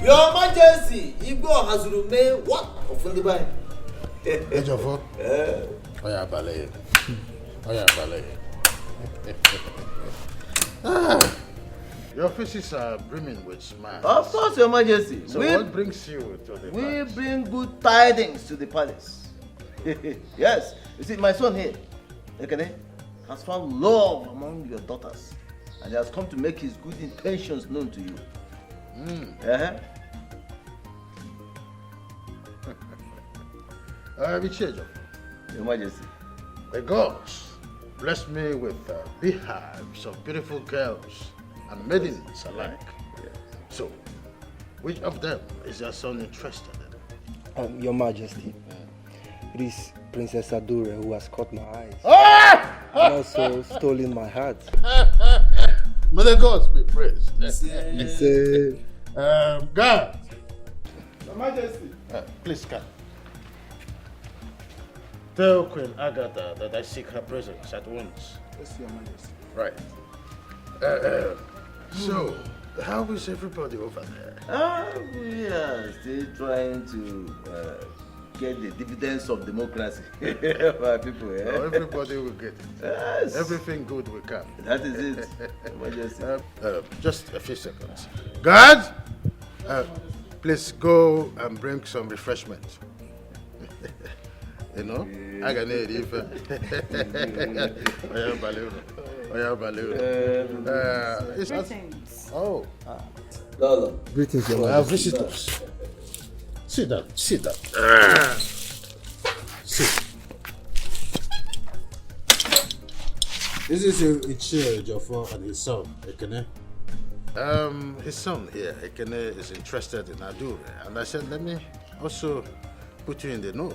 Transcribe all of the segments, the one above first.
Your Majesty, Igbo has remained what? Ofundibai. Ejofo. Oya ballet. Oya ballet. Your faces are brimming with smiles. Of course, Your Majesty. So what brings you to the palace? We bring good tidings to the palace. Yes, you see, my son here, Ekene, has found love among your daughters, and he has come to make his good intentions known to you. Your Majesty. The gods bless me with beehives of beautiful girls and maidens alike. Yes. So, which of them is your son interested in? Your Majesty, it is Princess Adura who has caught my eyes and also stolen my heart. May the gods be praised. Guard! Your Majesty. Please come. Tell Queen Agatha that I seek her presence at once. Yes, Your Majesty. Right. So, how is everybody over there? We are still trying to get the dividends of democracy for our people. Oh, everybody will get it. Yes. Everything good will come. That is it. Your Majesty. Just a few seconds. Guard! Please go and bring some refreshment. You know? I can eat it. Greetings. Oh. Lolo. Greetings, Your Our Majesty. visitors. Sit down, sit down. Sit. This is Ichie Ejiofor and his son, Ekene. His son here, Ekene, is interested in Adure, and I said, let me also put you in the know.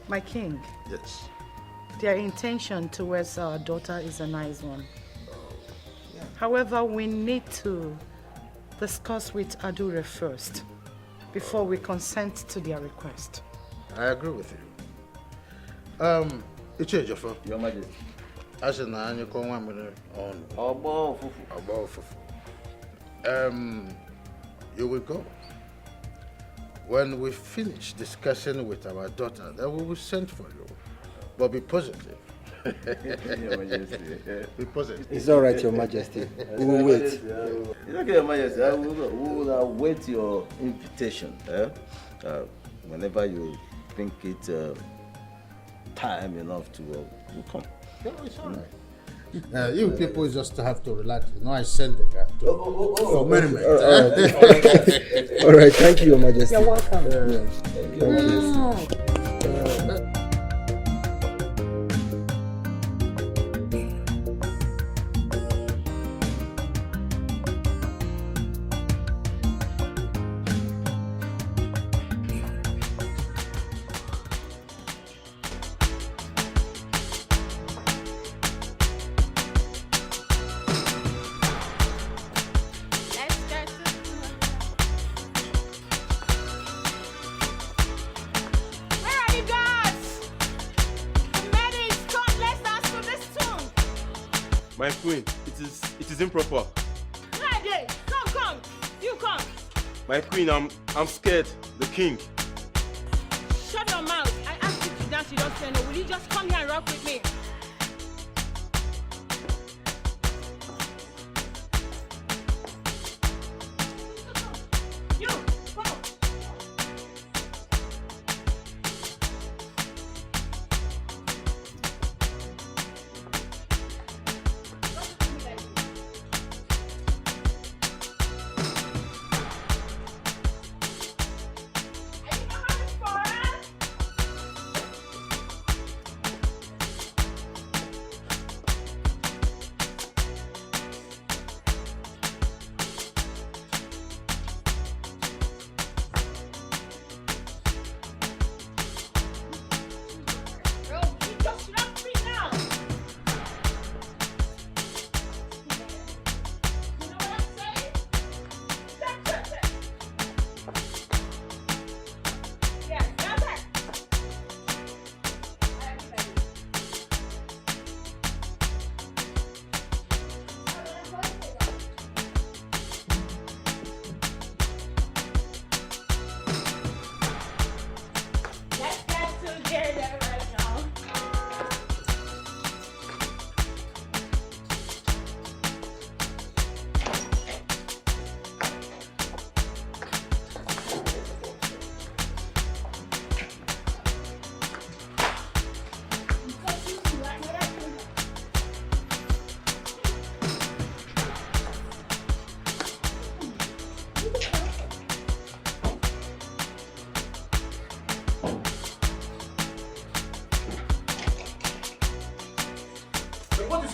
My king, Yes. their intention towards our daughter is a nice one. However, we need to discuss with Adure first before we consent to their request. I agree with you. Ichie Ejiofor, Your Majesty. I said, na anyị kọọ nwa mmiri ọnụ. Ọgbọ ofufu. Agba ofufu. You will go. When we finish discussing with our daughter, then we will send for you. But be positive. Your Majesty. Be positive. It's all right, Your Majesty. We will wait. It's okay, Your Majesty. We will await your invitation. Whenever you think it time enough to we'll come. Yeah, it's all right. You people just have to relax. You know, I sent the guy for merriment. All right, thank you, Your Majesty. You're welcome. Thank you, Your Majesty. My queen, it is improper. Friday, come, you come. My queen, I'm scared. The king. Shut your mouth. I asked you to dance, you don't say no. Will you just come here and rock with me? You, come.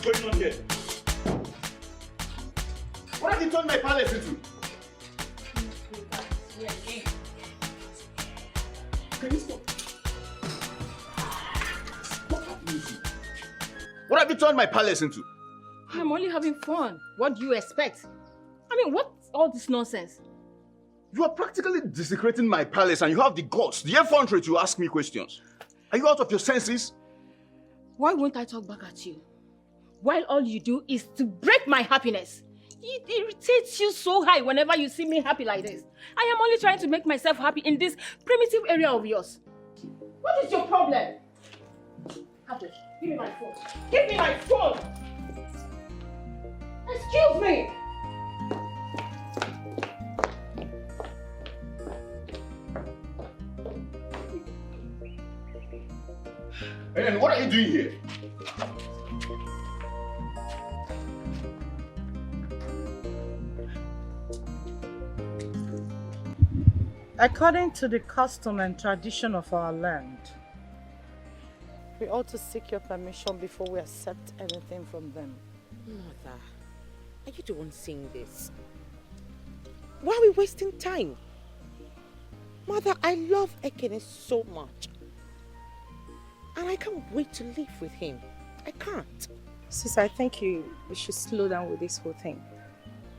going on here? What have you turned my palace into? Can you stop? What have you turned my palace into? I'm only having fun. What do you expect? I mean, what's all this nonsense? You are practically desecrating my palace and you have the guts, the effrontery to ask me questions. Are you out of your senses? Why won't I talk back at you? While all you do is to break my happiness. It irritates you so high whenever you see me happy like this. I am only trying to make myself happy in this primitive area of yours. What is your problem? Have this. Give me my phone. Give me my phone! Excuse me! And what are you doing here? According to the custom and tradition of our land, we ought to seek your permission before we accept anything from them. Mother, are you the one saying this? Why are we wasting time? Mother, I love Ekene so much. And I can't wait to live with him. I can't. Sis, I think you should slow down with this whole thing.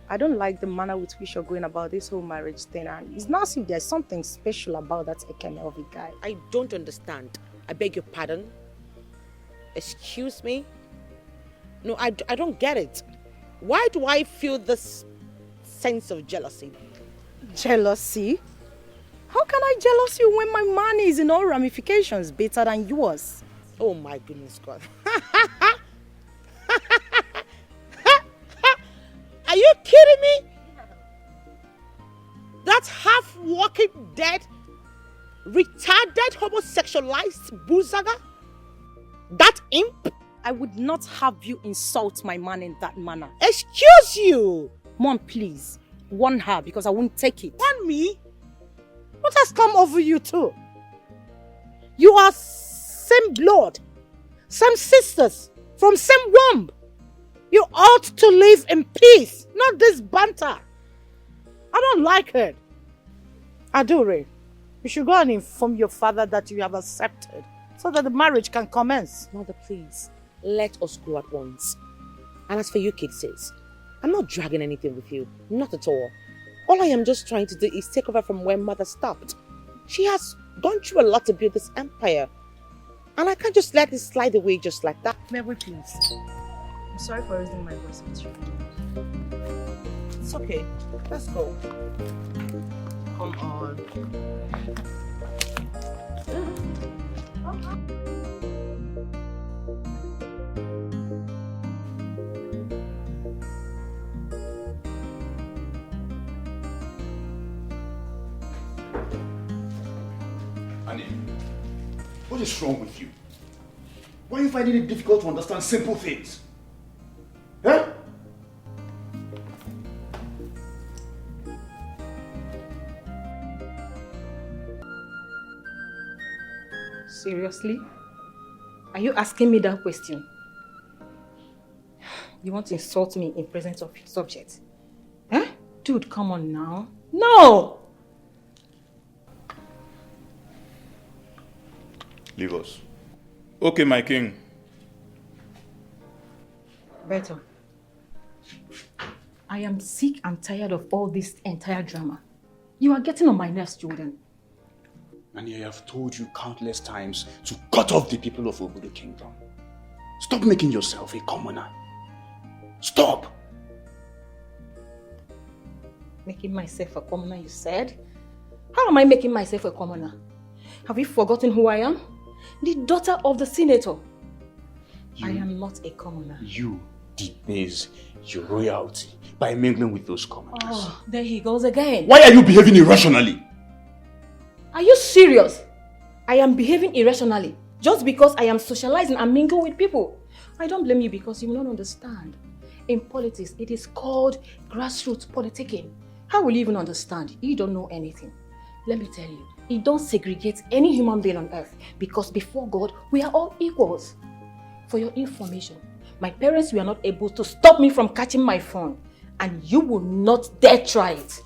I don't like the manner with which you're going about this whole marriage thing, and it's not as if there's something special about that Ekene of a guy. I don't understand. I beg your pardon. Excuse me? No, I don't get it. Why do I feel this sense of jealousy? Jealousy? How can I jealous you when my man is in all ramifications better than yours? Oh my goodness God. Are you kidding me? That half-walking dead, retarded, homosexualized boozaga? That imp? I would not have you insult my man in that manner. Excuse you! Mom, please, warn her because I won't take it. Warn me? What has come over you too? You are same blood, same sisters, from same womb. You ought to live in peace, not this banter. I don't like it. Adore, you should go and inform your father that you have accepted so that the marriage can commence. Mother, please, let us go at once. And as for you kids, sis, I'm not dragging anything with you, not at all. All I am just trying to do is take over from where Mother stopped. She has gone through a lot to build this empire. And I can't just let it slide away just like that. May we please? I'm sorry for raising my voice with you. It's okay. Let's go. Come on. Annie, what is wrong with you? Why are you finding it difficult to understand simple things? Huh? Seriously? Are you asking me that question? You want to insult me in presence of your subject? Huh? Dude, come on now. No! Leave us. Okay, my king. Beto, I am sick and tired of all this entire drama. You are getting on my nerves, Jordan. And I have told you countless times to cut off the people of Obodo Kingdom. Stop making yourself a commoner. Stop! Making myself a commoner, you said? How am I making myself a commoner? Have you forgotten who I am? The daughter of the senator. I am not a commoner. You debase your royalty by mingling with those commoners. Oh, there he goes again. Why are you behaving irrationally? Are you serious? I am behaving irrationally just because I am socializing and mingling with people. I don't blame you because you will not understand. In politics, it is called grassroots politicking. How will you even understand? You don't know anything. Let me tell you, it don't segregate any human being on earth because before God, we are all equals. For your information, My parents were not able to stop me from catching my phone. And you will not dare try it.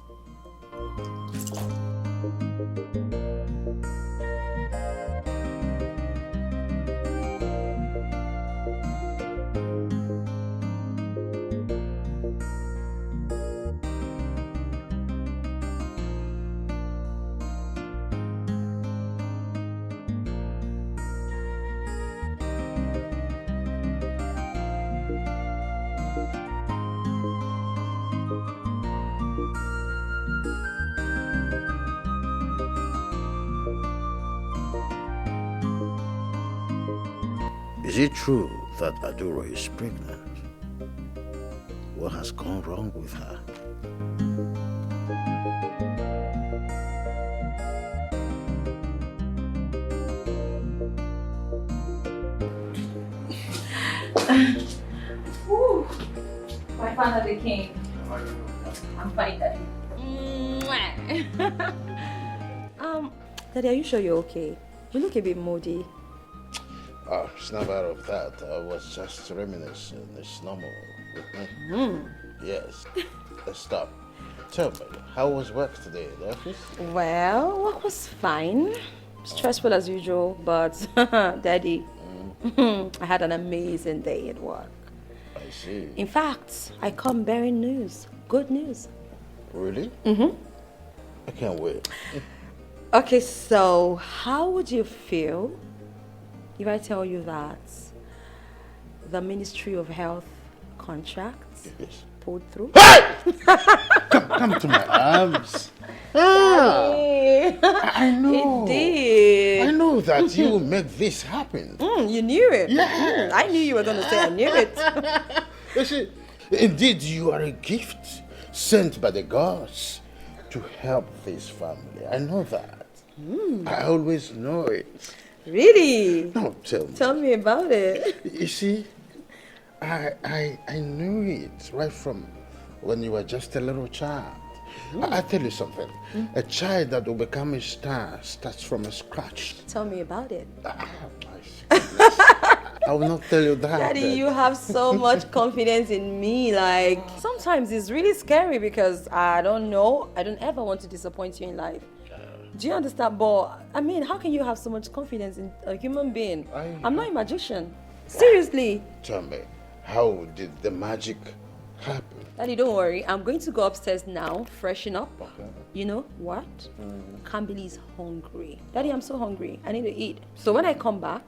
Is it true that Adura is pregnant? What has gone wrong with her? My father the king. I'm fine, Daddy. Daddy, are you sure you're okay? You look a bit moody. Oh, it's not out of that. I was just reminiscing. It's normal with me. Yes. Stop. Tell me, how was work today in the office? Well, work was fine. Stressful as usual, but Daddy, I had an amazing day at work. I see. In fact, I come bearing news. Good news. Really? I can't wait. Okay, so how would you feel if I tell you that the Ministry of Health contract pulled through? Hey! Come to my arms. I know. It did. I know that you will make this happen. You knew it. Yes. I knew you were going to say I knew it. You see, indeed, you are a gift sent by the gods to help this family. I know that. I always know it. Really? No, tell me. Tell me about it. You see, I knew it right from when you were just a little child. I tell you something. A child that will become a star starts from scratch. Tell me about it. I will not tell you that. Daddy, you have so much confidence in me. Like, sometimes it's really scary because I don't know. I don't ever want to disappoint you in life. Do you understand? But, I mean, how can you have so much confidence in a human being? I'm not a magician. Seriously. Tell me, how did the magic happen? Daddy, don't worry. I'm going to go upstairs now, freshen up. Okay. You know what? Kambili is hungry. Daddy, I'm so hungry. I need to eat. So when I come back,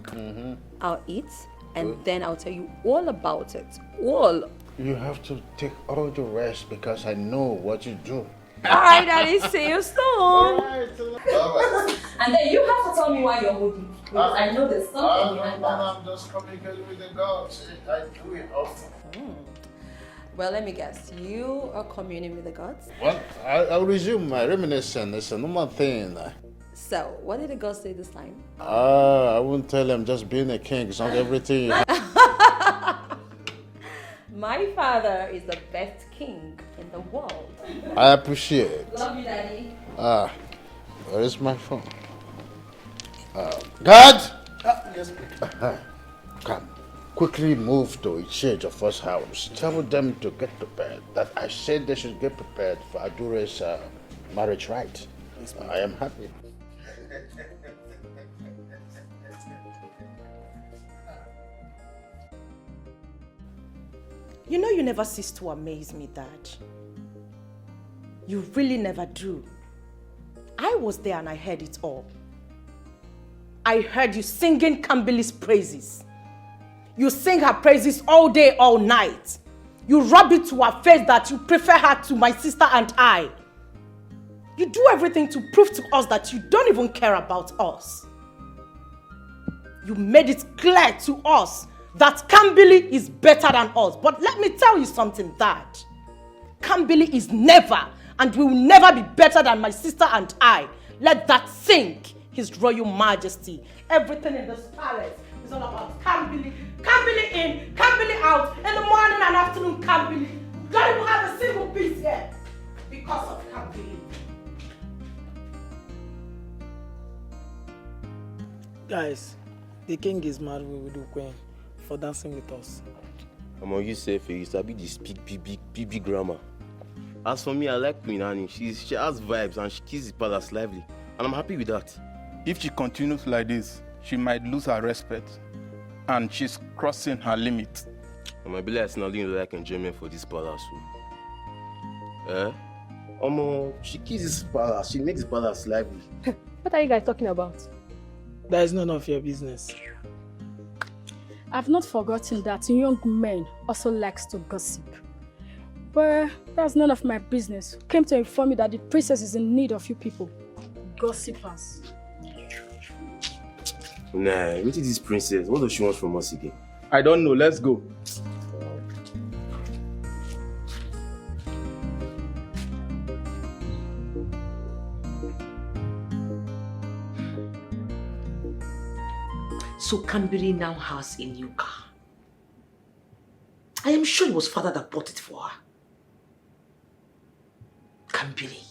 I'll eat and then I'll tell you all about it. All. You have to take all the rest because I know what you do. All right, Daddy. See you soon. All right. And then you have to tell me why you're moody. Because I know there's something behind that. I'm just communicating with the gods. I do it often. Well, let me guess. You are communing with the gods? Well, I'll resume my reminiscence. It's a normal thing. So, what did the gods say this time? I wouldn't tell them just being a king is not everything. My father is the best king in the world. I appreciate it. Love you, Daddy. Where is my phone? God! Yes, Come. Quickly move to Ichie of first house. Tell them to get prepared. That I said they should get prepared for Adure's marriage rite. Yes, I am happy. You know you never cease to amaze me, Dad. You really never do. I was there and I heard it all. I heard you singing Kambili's praises. You sing her praises all day, all night. You rub it to her face that you prefer her to my sister and I. You do everything to prove to us that you don't even care about us. You made it clear to us that Kambili is better than us. But let me tell you something, Dad. Kambili is never and will never be better than my sister and I. Let that sink, His Royal Majesty. Everything in this palace is all about Kambili. Kambili in, Kambili out. In the morning and afternoon, Kambili. We don't even have a single piece here because of Kambili. Guys, the king is mad with the queen for dancing with us. Among you say you sabi the speak big grammar. As for me, I like Queen Annie. She has vibes and she keeps the palace lively. And I'm happy with that. If she continues like this, she might lose her respect. And she's crossing her limit. I might be like Snarling like enjoyment for this palace. She keeps this palace. She makes the palace lively. What are you guys talking about? That is none of your business. I've not forgotten that young men also likes to gossip. But that's none of my business. Came to inform you that the princess is in need of you people. Gossipers. Nah, what is this princess? What does she want from us again? I don't know. Let's go. So Kambiri now has a new car. I am sure it was father that bought it for her. Kambiri.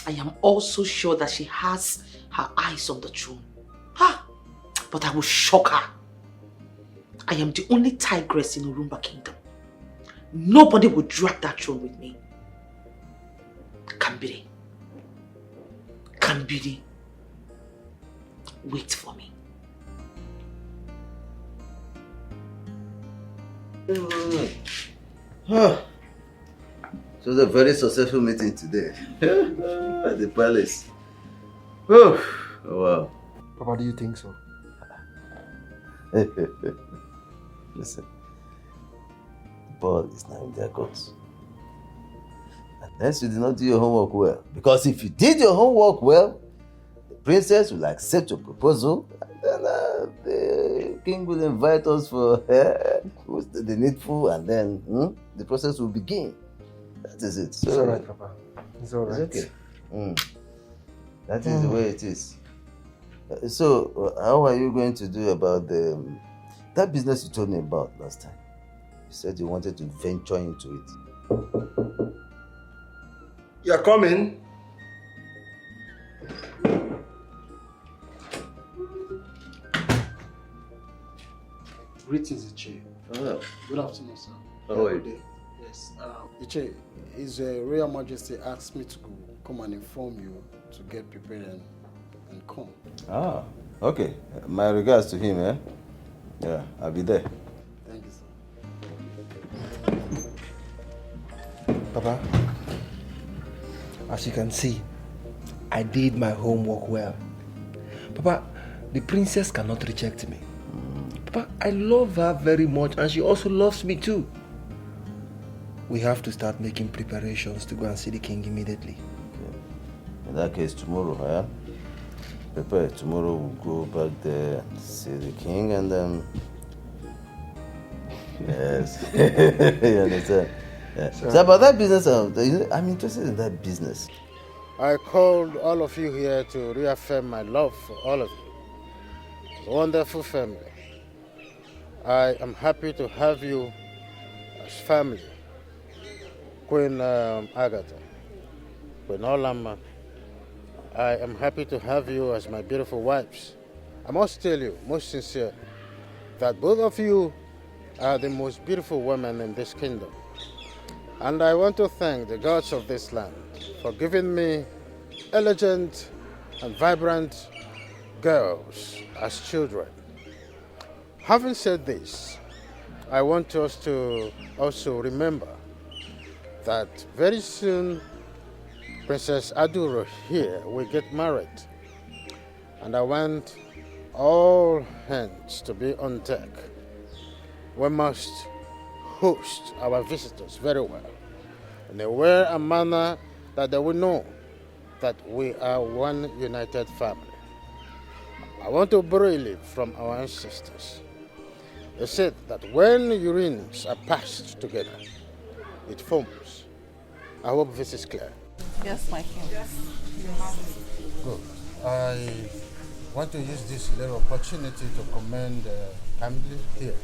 I am also sure that she has her eyes on the throne. But I will shock her. I am the only tigress in Urumba Kingdom. Nobody will drag that throne with me. Kambiri. Kambiri. Wait for me. So it was a very successful meeting today at the palace. Oh, wow. Papa, do you think so? Listen, the ball is now in their courts. Unless you did not do your homework well. Because if you did your homework well, the princess will accept your proposal, and then the king will invite us for the needful, and then the process will begin. That is it. So, it's alright, Papa. It's alright. It's okay. That is the way it is. So, how are you going to do about that business you told me about last time? You said you wanted to venture into it. You're coming. Greetings, Iche. Oh. Good afternoon, sir. How are you? Good day. Yes. Iche, His Royal Majesty asked me to come and inform you to get prepared and come. Ah, okay. My regards to him, eh? Yeah, I'll be there. Thank you, sir. Papa, as you can see, I did my homework well. Papa, the princess cannot reject me. Papa, I love her very much and she also loves me too. We have to start making preparations to go and see the king immediately. Okay. In that case, tomorrow, prepare. Tomorrow we'll go back there and see the king and yes. You understand? Yeah. So about that business, I'm interested in that business. I called all of you here to reaffirm my love for all of you. Wonderful family. I am happy to have you as family. Queen Agatha, Queen Olama, I am happy to have you as my beautiful wives. I must tell you, most sincerely, that both of you are the most beautiful women in this kingdom. And I want to thank the gods of this land for giving me elegant and vibrant girls as children. Having said this, I want us to also remember that very soon Princess Aduro here will get married. And I want all hands to be on deck. We must host our visitors very well, in a way and manner that they will know that we are one united family. I want to borrow a leaf from our ancestors. They said that when urines are passed together, it forms. I hope this is clear. Yes, my king. Good. I want to use this little opportunity to commend Kamli here.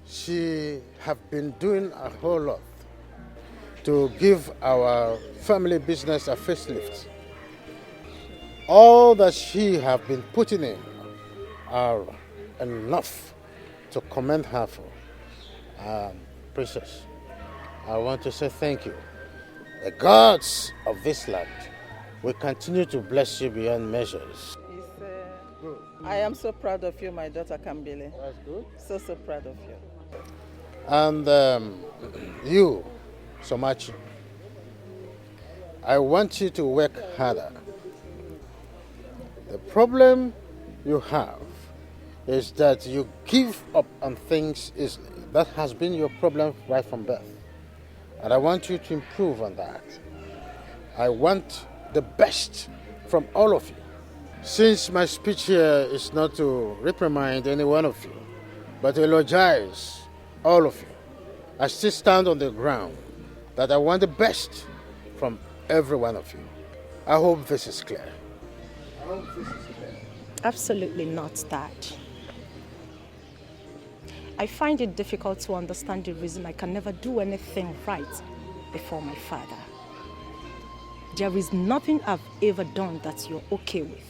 She have been doing a whole lot to give our family business a facelift. All that she have been putting in are enough to commend her for. Princess, I want to say thank you. The gods of this land will continue to bless you beyond measures. I am so proud of you, my daughter Kambile. That's good. So proud of you. And you, Somachi, I want you to work harder. The problem you have is that you give up on things easily. That has been your problem right from birth. And I want you to improve on that. I want the best from all of you. Since my speech here is not to reprimand any one of you, but to eulogize all of you, I still stand on the ground that I want the best from every one of you. I hope this is clear. Absolutely not, Dad. I find it difficult to understand the reason I can never do anything right before my father. There is nothing I've ever done that you're okay with.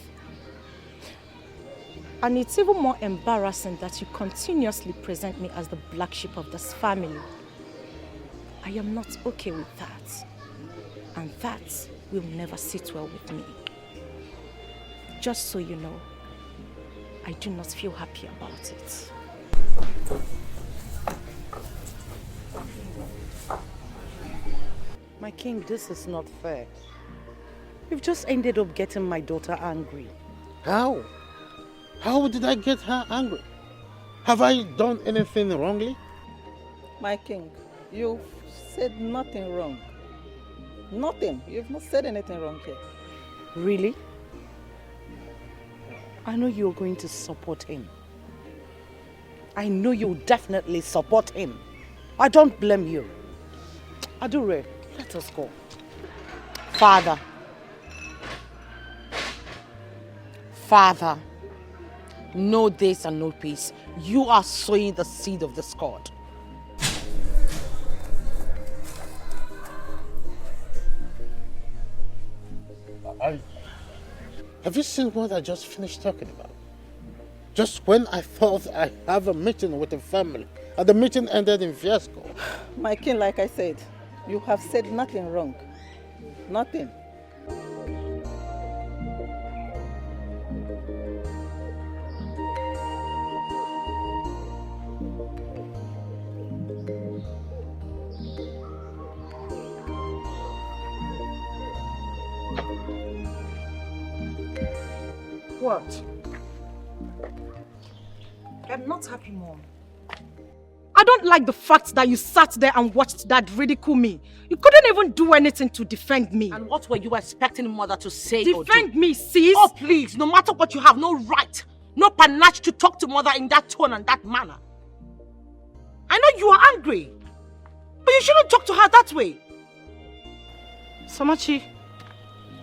And it's even more embarrassing that you continuously present me as the black sheep of this family. I am not okay with that. And that will never sit well with me. Just so you know, I do not feel happy about it. My king, this is not fair. You've just ended up getting my daughter angry. How? How did I get her angry? Have I done anything wrongly? My king, you've said nothing wrong. Nothing. You've not said anything wrong here. Really? I know you're going to support him. I know you'll definitely support him. I don't blame you. Adure, let us go. Father. Father. No days and no peace. You are sowing the seed of discord. Have you seen what I just finished talking about? Just when I thought I have a meeting with the family, and the meeting ended in fiasco. My king, like I said, you have said nothing wrong. Nothing. What? I'm not happy, Mom. I don't like the fact that you sat there and watched Dad ridicule me. You couldn't even do anything to defend me. And what were you expecting Mother to say? Defend me, sis? Oh, please, no matter what, you have no right, no panache to talk to Mother in that tone and that manner. I know you are angry, but you shouldn't talk to her that way. Somachi,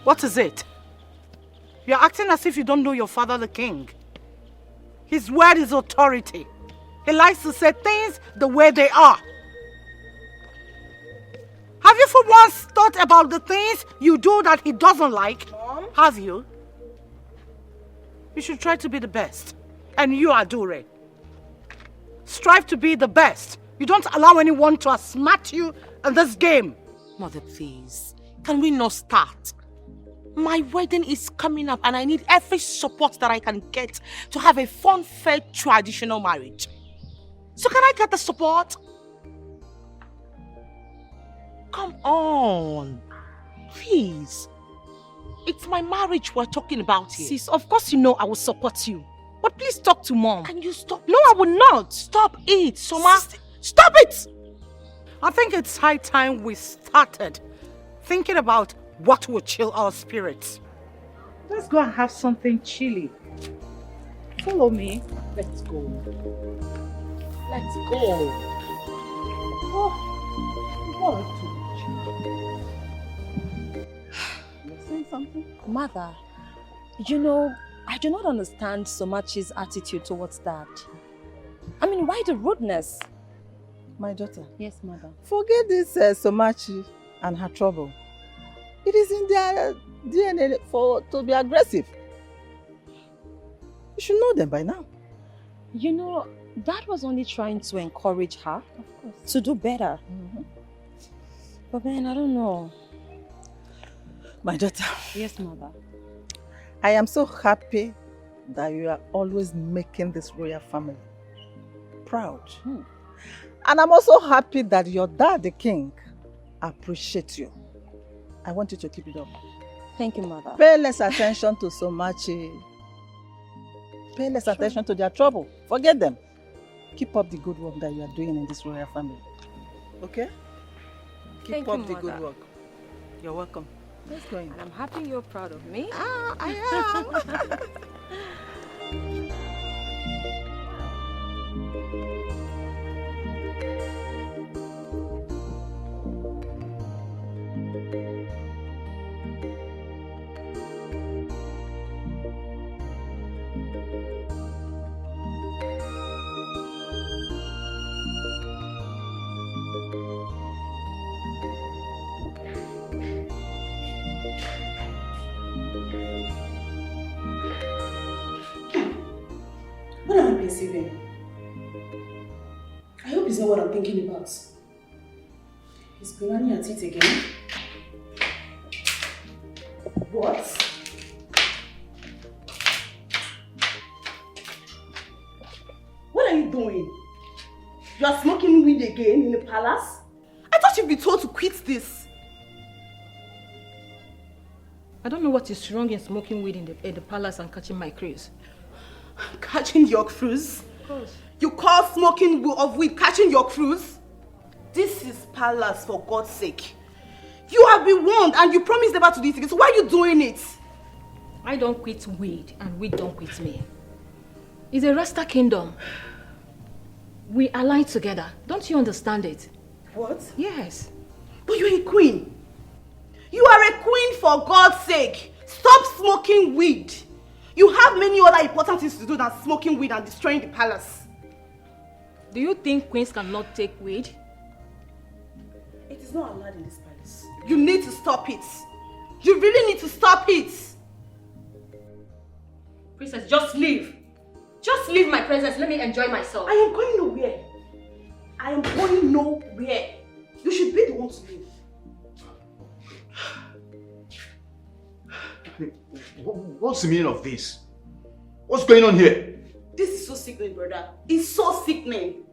what is it? You're acting as if you don't know your father, the king. His word is authority. He likes to say things the way they are. Have you for once thought about the things you do that he doesn't like? Mom? Have you? You should try to be the best. And you, Adure. Strive to be the best. You don't allow anyone to outsmart you in this game. Mother, please. Can we not start? My wedding is coming up and I need every support that I can get to have a fun, fair, traditional marriage. So can I get the support? Come on. Please. It's my marriage we're talking about here. Sis, of course you know I will support you. But please talk to Mom. Can you stop? No, I will not. Stop it, Soma. Stop it! I think it's high time we started thinking about what will chill our spirits. Let's go and have something chilly. Follow me. Let's go. Let's go. You're saying something? Mother, you know, I do not understand Somachi's attitude towards Dad. I mean, why the rudeness? My daughter. Yes, Mother. Forget this Somachi and her trouble. It is in their DNA to be aggressive. You should know them by now. You know, Dad was only trying to encourage her to do better. But then, I don't know. My daughter. Yes, mother. I am so happy that you are always making this royal family proud. And I'm also happy that your dad, the king, appreciates you. I want you to keep it up. Thank you, mother. Pay less attention to so much. Pay less attention to their trouble. Forget them. Keep up the good work that you are doing in this royal family. Okay? Keep up the good work. You're welcome. Let's go in. And I'm happy you're proud of me. I am. What am I perceiving? I hope it's not what I'm thinking about. Is Granny at it again? What? What are you doing? You are smoking weed again in the palace? I thought you'd be told to quit this. I don't know what is wrong in smoking weed in the palace and catching my cruise. Catching your cruise? Of course. You call smoking of weed catching your cruise? This is palace, for God's sake. You have been warned and you promised never to do it again, so why are you doing it? I don't quit weed and weed don't quit me. It's a Rasta kingdom. We align together. Don't you understand it? What? Yes. But you're a queen. You are a queen, for God's sake. Stop smoking weed. You have many other important things to do than smoking weed and destroying the palace. Do you think queens cannot take weed? It is not allowed in this palace. You need to stop it. You really need to stop it. Princess, just leave. Just leave my presence. Let me enjoy myself. I am going nowhere. I am going nowhere. You should be the one to leave. What's the meaning of this? What's going on here? This is so sickening, brother. It's so sickening.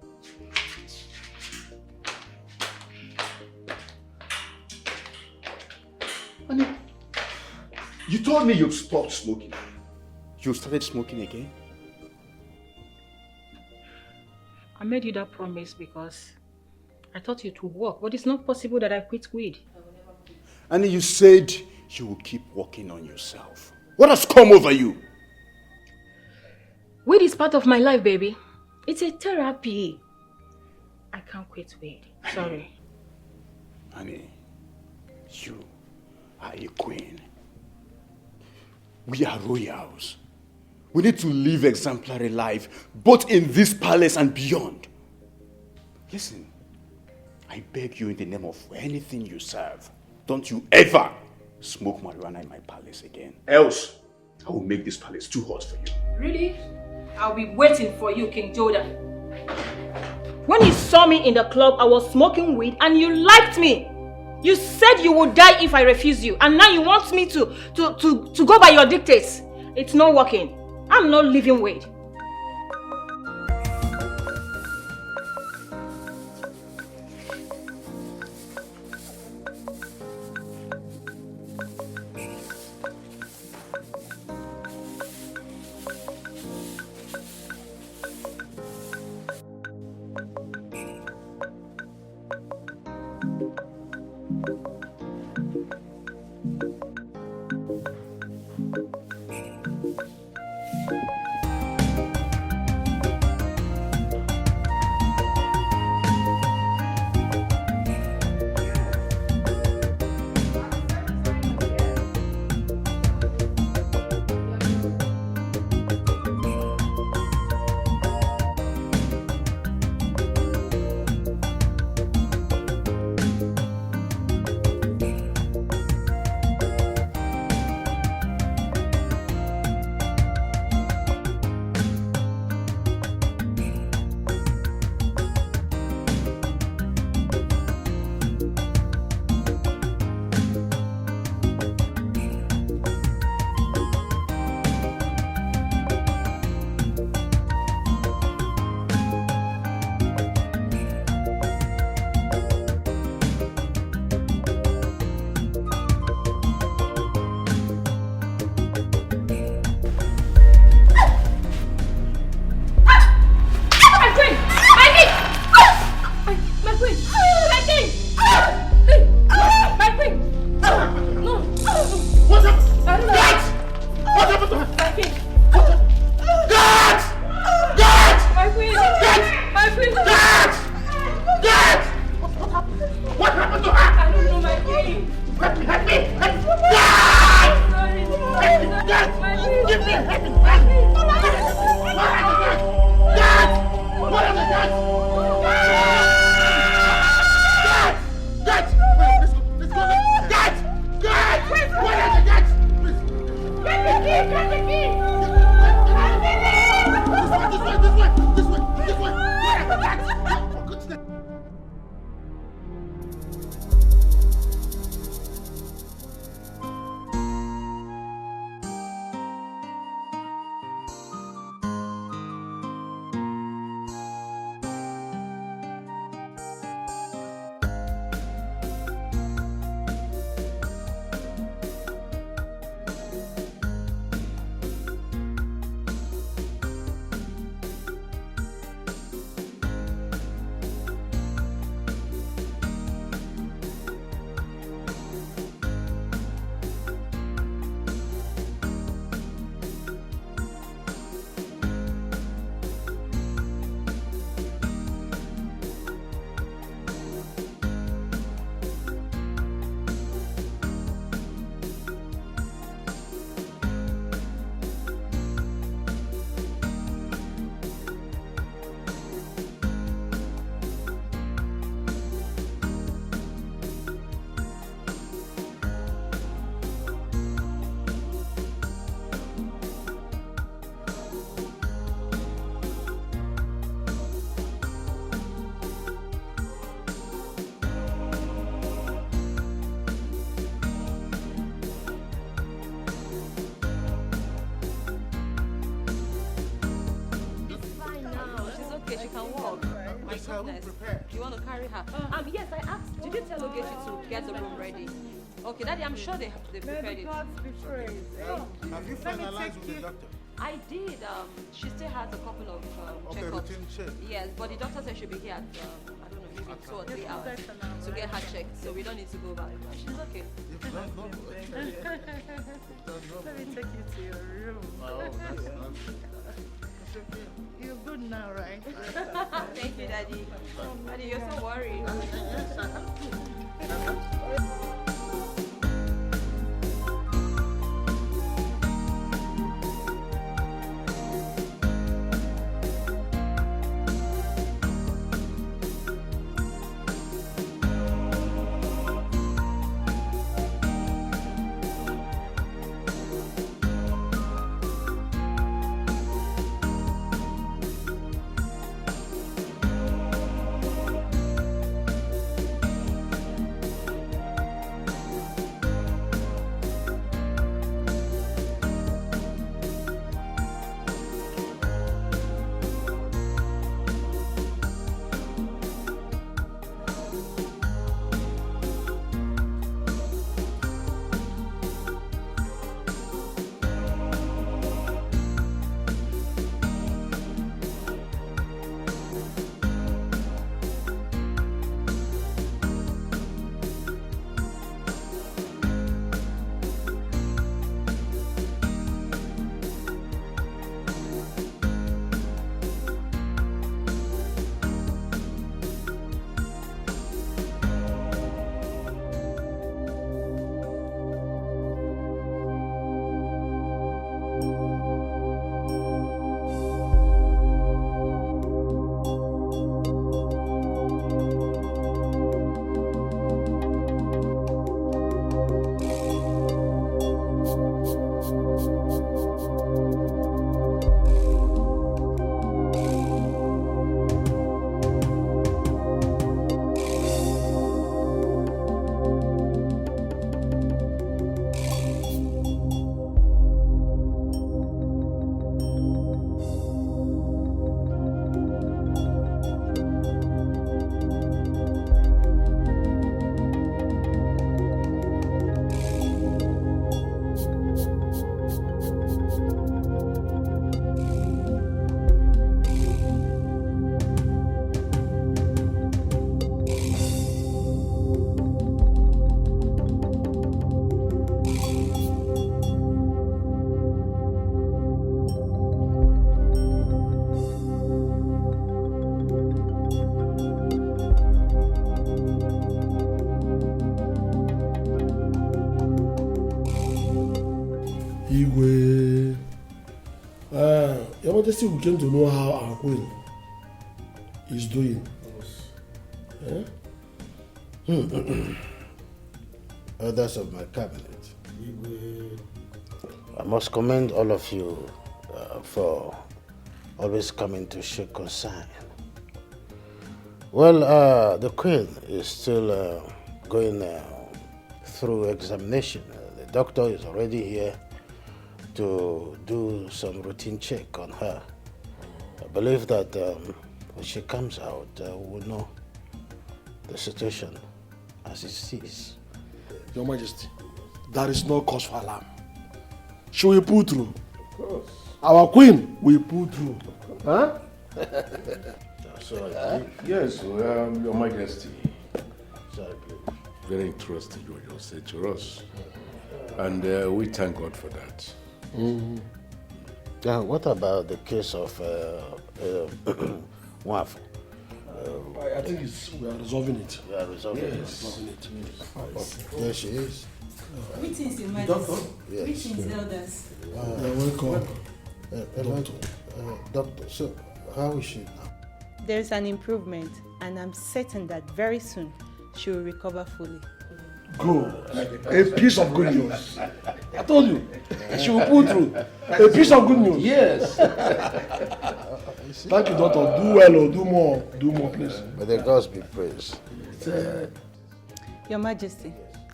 You told me you've stopped smoking. You started smoking again? I made you that promise because I thought it would work, but it's not possible that I quit weed. And you said you will keep working on yourself. What has come over you? Weed is part of my life, baby. It's a therapy. I can't quit weed. Sorry. Honey, you are a queen. We are royals. We need to live exemplary life, both in this palace and beyond. Listen, I beg you in the name of anything you serve, don't you ever smoke marijuana in my palace again. Else, I will make this palace too hot for you. Really? I'll be waiting for you, King Dauta. When you saw me in the club, I was smoking weed and you liked me. You said you would die if I refuse you, and now you want me to go by your dictates. It's not working. I'm not living weed. Okay, she can walk. My goodness. You want to carry her? Yes, I asked. Did you tell Ogechi to get the room ready? Okay, Daddy, I'm sure they prepared it. Have you finalized with the doctor? I did. She still has a couple of checkups. Routine check. Yes, but the doctor said she'll be here at, I don't know, maybe 2 or 3 hours to get her checked. So we don't need to go back. She's okay. Let me take you to your room. Oh, that's You're good now, right? Thank you, Daddy. Daddy, you're so worried. Yes, I have to. Your Majesty, we came to know how our queen is doing. Others of my cabinet. I must commend all of you for always coming to show concern. Well, the Queen is still going through examination. The doctor is already here to do some routine check on her. I believe that when she comes out, we'll know the situation as it is. Your Majesty, there is no cause for alarm. She will pull through. Our queen will pull through. Huh? Yes, Your Majesty. Very interesting what you said to us. And we thank God for that. What about the case of Waf? I think we are resolving it. We are resolving it. Resolving it. There she is. Greetings, Your Doctor? Majesty. Yes. Greetings, elders. You're welcome. Doctor, so how is she now? There is an improvement, and I'm certain that very soon she will recover fully. Good. A piece of good news. I told you. She will pull through. A piece of good news. Yes. Thank you, doctor. Do well or do more. Do more, please. May the gods be praised. Your Majesty,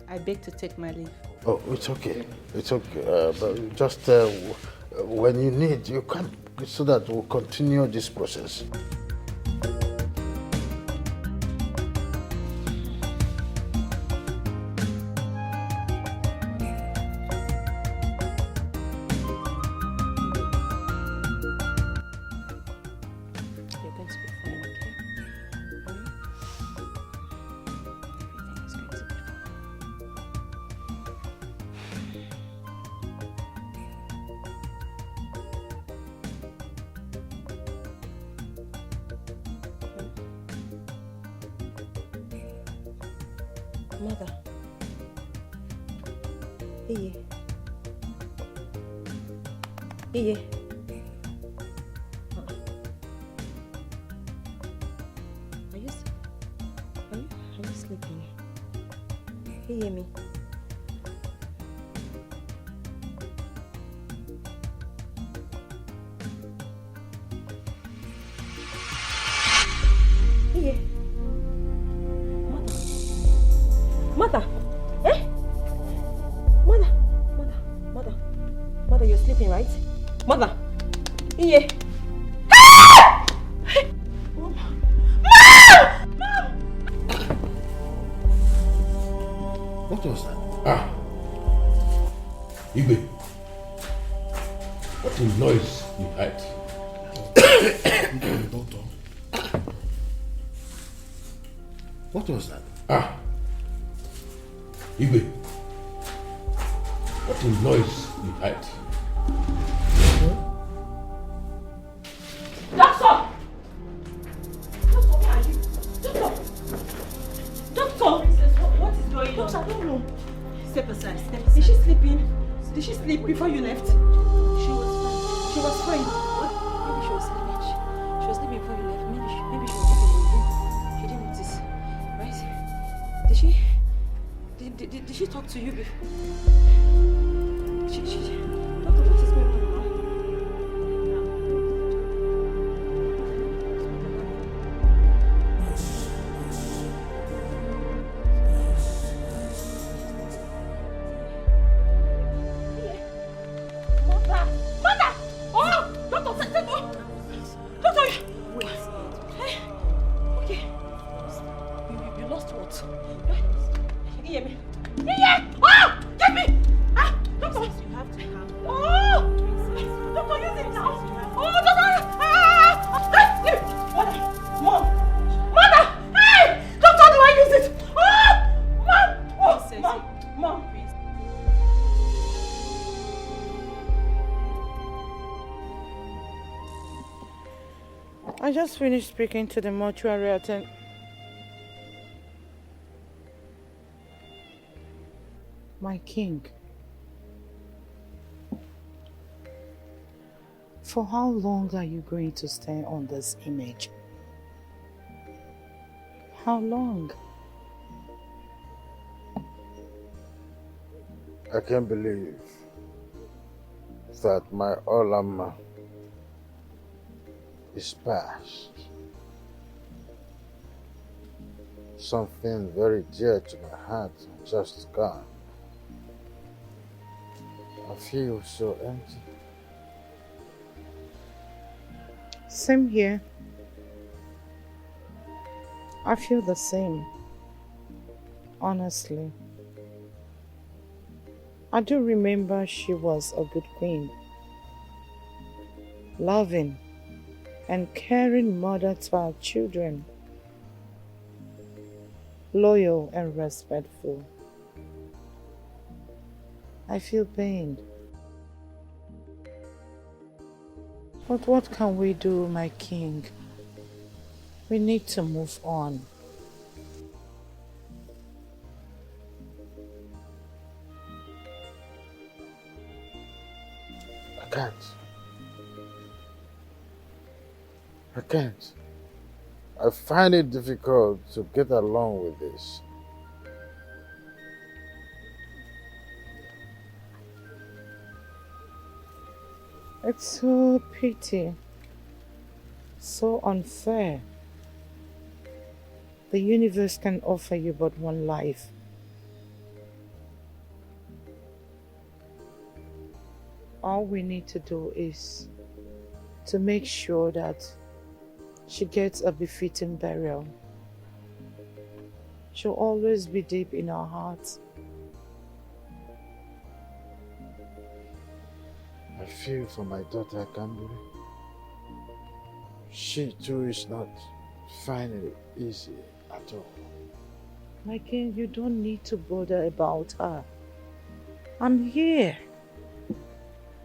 I beg to take my leave. Oh, it's okay. It's okay. But just when you need, you come so that we'll continue this process. Mother. Iye. Iye. Are you sleeping? Iye me. Iye. Mother! Eh? Mother, you're sleeping, right? Mother! Iye! What was that? Igwe. What a noise you heard. Doctor. What was that? Igwe. What a noise you heard. Doctor! Doctor, where are you? Doctor! Princess, what is going on? Doctor, I don't know. Step aside, step aside. Is she sleeping? Did she sleep before you left? She was fine. She was fine. Maybe she was sleeping. She was sleeping before you left. Maybe she was sleeping in the room. She didn't notice. Right? Did she talk to you before? Doctor, what is going on now? Mother! Oh! Doctor! Doctor! Okay. You lost what? You hear me? Yeah! Oh! Get me! Doctor! You have to have. Oh! Doctor, use it now! Oh, doctor! Mom! Mother! Hey! Doctor, do I use it? Oh! Mom! Oh! Mom! I just finished speaking to the mortuary attendant. My king. For how long are you going to stay on this image? How long? I can't believe that my Olama is past. Something very dear to my heart just gone. I feel so empty. Same here. I feel the same. Honestly. I do remember she was a good queen. Loving and caring mother to our children. Loyal and respectful. I feel pained. But what can we do, my king? We need to move on. I can't. I find it difficult to get along with this. It's so pity. So unfair. The universe can offer you but one life. All we need to do is to make sure that she gets a befitting burial. She'll always be deep in our hearts. I feel for my daughter, Kamburi. She too is not finding it easy at all. My king, you don't need to bother about her. I'm here.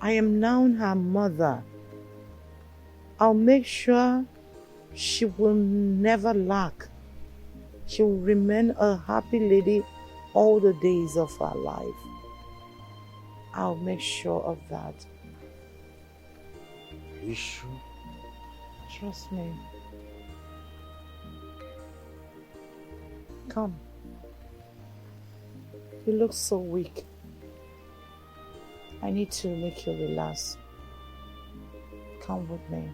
I am now her mother. I'll make sure she will never lack. She will remain a happy lady all the days of her life. I'll make sure of that. Are you sure? Trust me. Come. You look so weak. I need to make you relax. Come with me.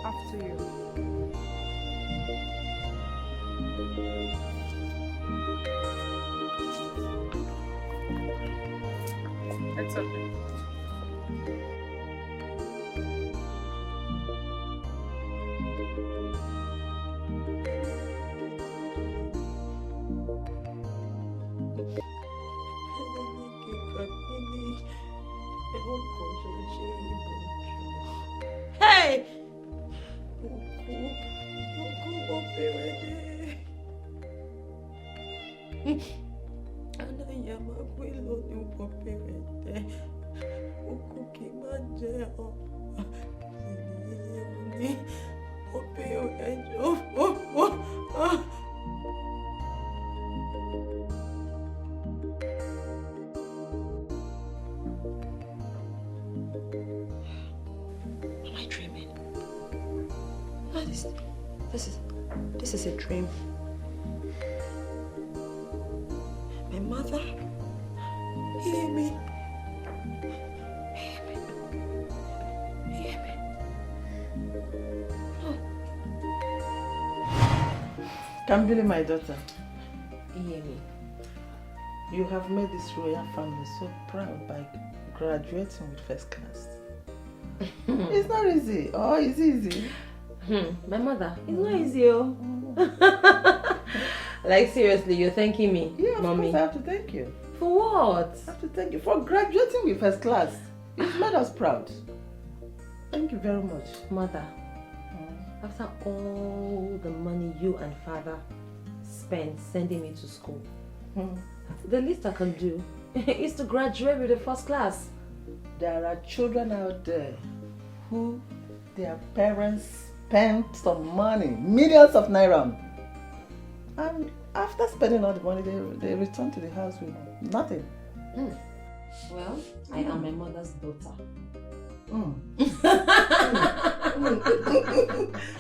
After you. It's okay. Hey! Am I dreaming? No, this is a dream. My mother, hear me. Kambili, my daughter, Hear me. you have made this royal family so proud by graduating with first class. It's not easy. Oh, it's easy. My mother, it's not easy, oh. Like seriously, you're thanking me, Yeah, of mommy. course I have to thank you. For what? I have to thank you for graduating with first class. It's made us proud. Thank you very much. Mother, after all the money you and father spent sending me to school, the least I can do is to graduate with a first class. There are children out there who their parents spent some money, millions of naira, and after spending all the money, they return to the house with nothing. Well, I am my mother's daughter.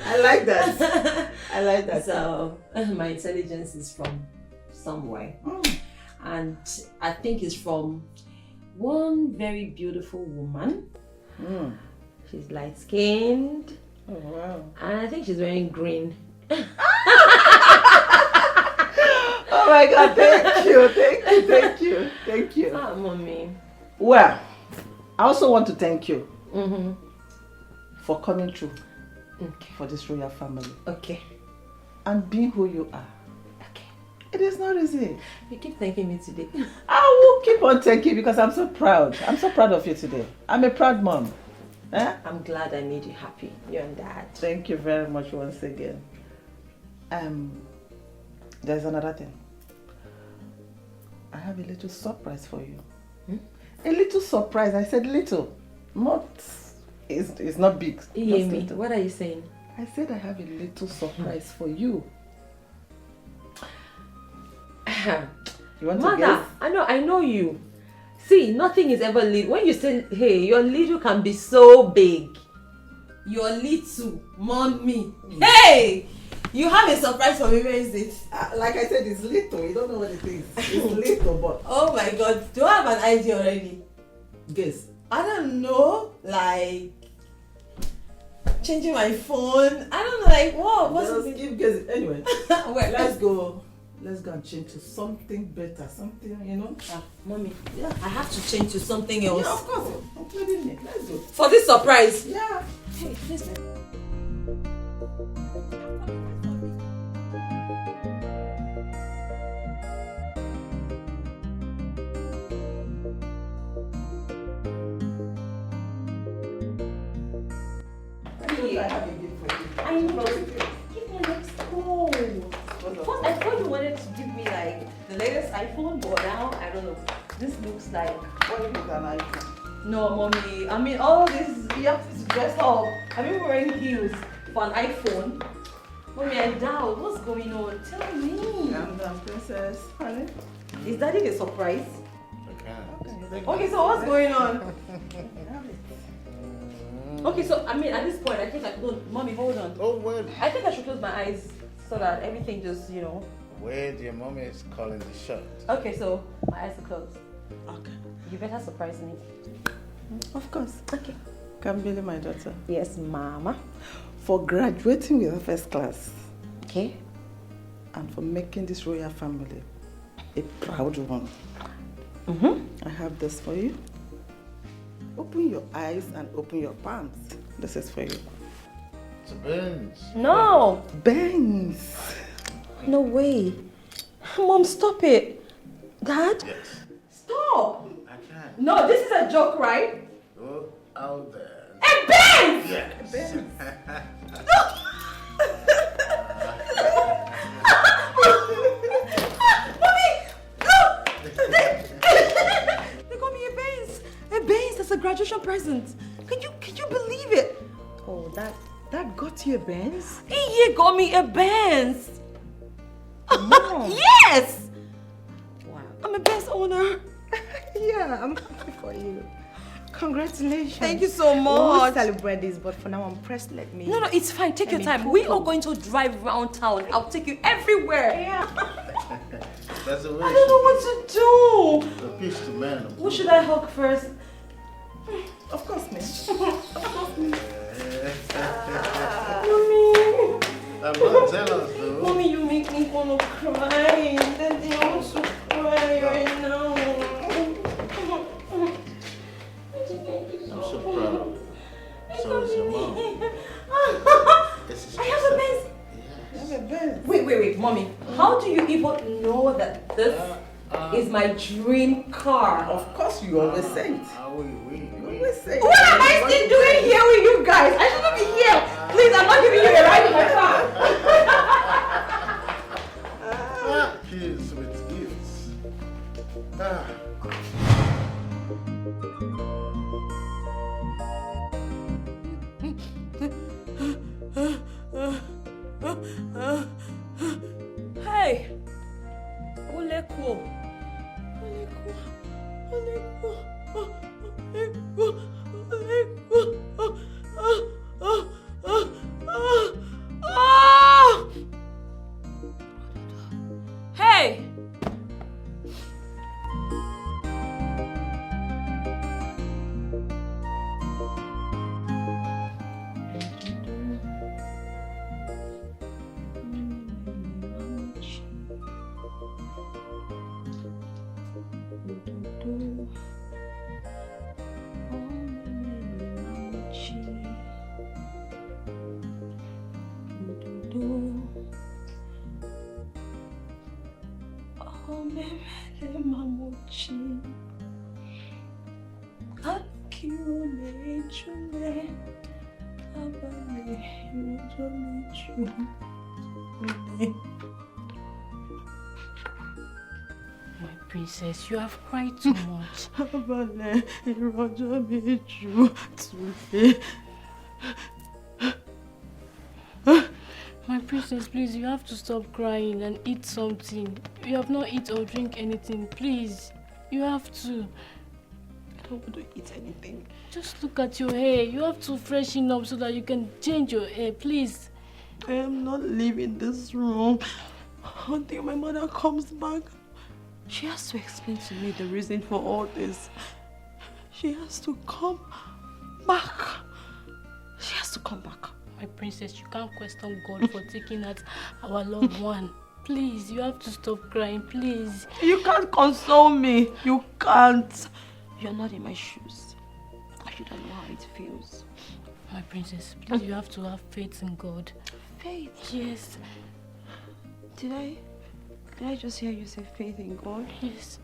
I like that. I like that. So my intelligence is from somewhere, and I think it's from one very beautiful woman. She's light skinned. Oh wow! And I think she's wearing green. Oh my God! Thank you. Ah, mommy. Well, I also want to thank you for coming through for this royal family. Okay. And being who you are. Okay. It is not easy. You keep thanking me today. I will keep on thanking you because I'm so proud. I'm so proud of you today. I'm a proud mom. I'm glad I made you happy. You and Dad. Thank you very much once again. There's another thing. I have a little surprise for you. A little surprise. I said little. Not, it's not big. You hear me? What are you saying? I said I have a little surprise for you. You want Mother, to guess? I know you. See, nothing is ever little. When you say, hey, your little can be so big. Your little, mommy. Hey! You have a surprise for me. Where is it? Like I said, it's little. You don't know what it is. It's little, but... Oh my God. Do I have an idea already? Guess. I don't know. Like... changing my phone. I don't know. Like, what? What's Just keep guessing. Anyway, Wait, let's go and change to something better. Something, you know? Mommy. Yeah. I have to change to something else. Yeah, of course. Including me. Let's go. For this surprise? Yeah. Hey, listen. I have a gift for you. I know. Give me let's go. First, I thought you wanted to give me like the latest iPhone, but now I don't know. This looks like. What do you think an iPhone? No, mommy. I mean, all this you have to dress up. I've been wearing heels for an iPhone. Mommy, I doubt. What's going on? Tell me. Calm down, princess. Honey. Is Daddy a surprise? Okay. Okay, so what's going on? Okay, so I mean, at this point, I think I could. Mommy, hold on. Oh, well. I think I should close my eyes so that everything just, you know. Wait, your mommy is calling the shot. Okay, so my eyes are closed. Okay. You better surprise me. Of course. Okay. Kambili, my daughter. Yes, Mama. For graduating with a first class. Okay. And for making this royal family a proud one. I have this for you. Open your eyes and open your palms. This is for you. It's a Benz. No. Benz. No way. Mom, stop it. Dad? Yes. Stop. I can't. No, this is a joke, right? Go out there. A Benz! Yes. A Benz. They got me a Benz. A Benz as a graduation present. Can you believe it? Oh, that got you a Benz? He got me a Benz. Mom. Yes. Wow. I'm a Benz owner. Yeah, I'm happy for you. Congratulations. Thank you so much. We'll celebrate this, but for now I'm pressed. Let me. No, it's fine. Take your time. We are going to drive around town. I'll take you everywhere. Yeah. That's the way. I don't know what to do. The peace to man. Who should I hug first? Of course, miss. Mommy. I'm not jealous though. Mommy, you make me want to cry. Daddy, I want to cry right now. I'm so proud. So is your mom. I have a Benz. You have a Benz. Wait, Mommy. How do you even know that this is my dream car? Of course, you always say it. You always say it. What am I still doing here with you guys? I shouldn't be here. Please, I'm not giving you a ride in my car. Kids with gifts. My princess, you have cried too much. My princess, please, you have to stop crying and eat something. You have not eaten or drink anything, please. You have to. I don't want to eat anything. Just look at your hair. You have to freshen up so that you can change your hair, please. I am not leaving this room until my mother comes back. She has to explain to me the reason for all this. She has to come back. She has to come back. My princess, you can't question God for taking out our loved one. Please, you have to stop crying, please. You can't console me. You can't. You're not in my shoes. I shouldn't know how it feels. My princess, please, you have to have faith in God. Faith? Yes. Did I just hear you say faith in God? Yes.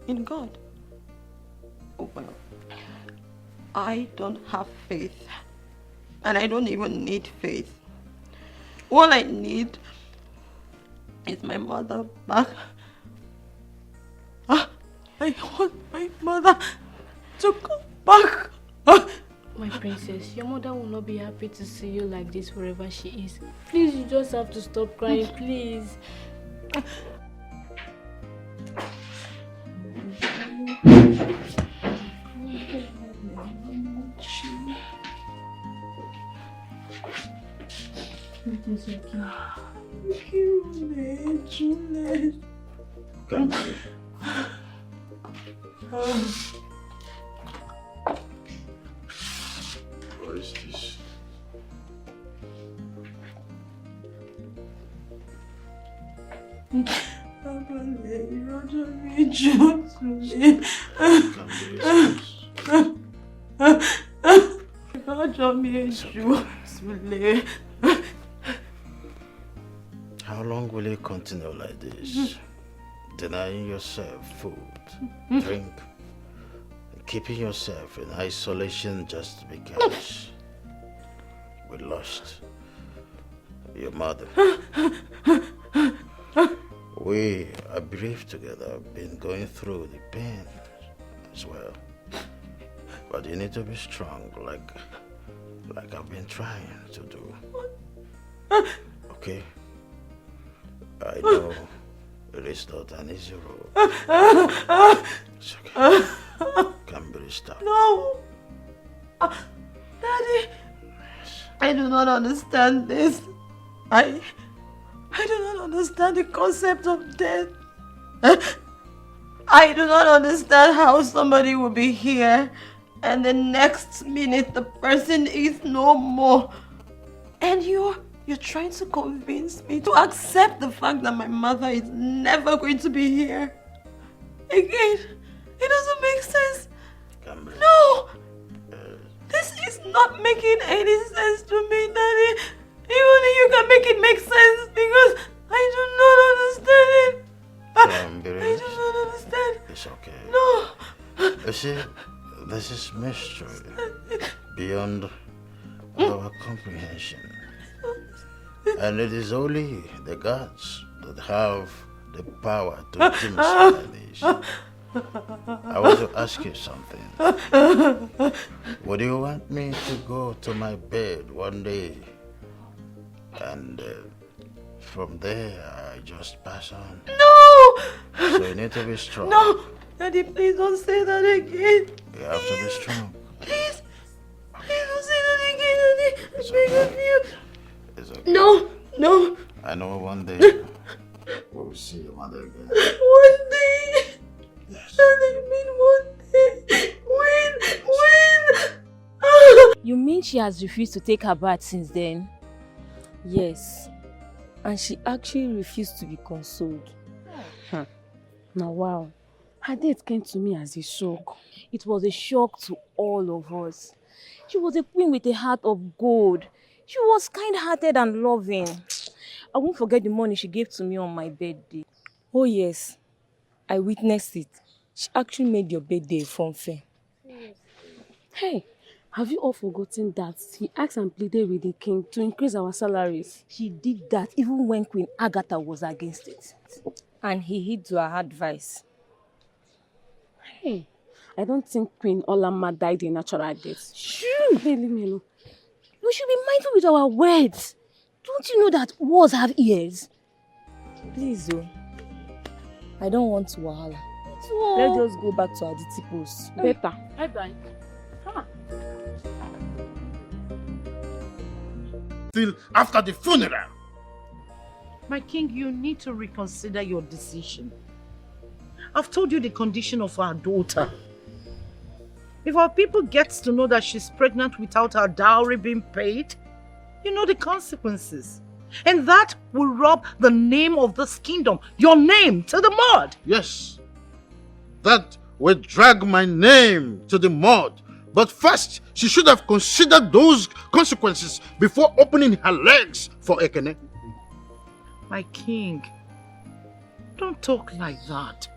In God? Oh, well. I don't have faith. And I don't even need faith. All I need is my mother back. I want my mother to come back. My princess, your mother will not be happy to see you like this wherever she is. Please, you just have to stop crying, please. It is okay. Come. What is this? How long will you continue like this? Denying yourself food, drink, and keeping yourself in isolation just because we lost your mother. We are bereaved together, been going through the pain as well. But you need to be strong, like I've been trying to do. Okay? I know it is not an easy road. It's okay. Can be stopped. No! Daddy! I do not understand this. I do not understand the concept of death. I do not understand how somebody will be here and the next minute the person is no more. And you're trying to convince me to accept the fact that my mother is never going to be here. Again, it doesn't make sense. No! This is not making any sense to me, Daddy. Even if you can make it make sense, because I do not understand it. I do not understand. It's okay. No. You see, this is mystery beyond our comprehension. And it is only the gods that have the power to demystify this. I want to ask you something. Would you want me to go to my bed one day and from there I just pass on? No! So you need to be strong. No! Daddy, please don't say that again. You have to be strong. Please. Please don't say that again, Daddy. I beg of you. It's okay. No. No. I know one day we'll see your mother again. One day. Yes. Daddy, mean one day. When? You mean she has refused to take her bath since then? Yes. And she actually refused to be consoled. Now, wow. Her death came to me as a shock. It was a shock to all of us. She was a queen with a heart of gold. She was kind-hearted and loving. I won't forget the money she gave to me on my birthday. Oh yes, I witnessed it. She actually made your birthday a fun fair. Hey, have you all forgotten that he asked and pleaded with the king to increase our salaries? He did that even when Queen Agatha was against it. And he heed to her advice. Hey, I don't think Queen Olamma died a natural death. Shoo! Hey, leave me alone. We should be mindful with our words. Don't you know that words have ears? Please, oh. I don't want wahala. So, let's just go back to our duty post. Better. Bye-bye. Still after the funeral. My king, you need to reconsider your decision. I've told you the condition of our daughter. If our people get to know that she's pregnant without her dowry being paid, you know the consequences. And that will rob the name of this kingdom, your name, to the mud. Yes, that will drag my name to the mud. But first, she should have considered those consequences before opening her legs for Ekene. My king, don't talk like that.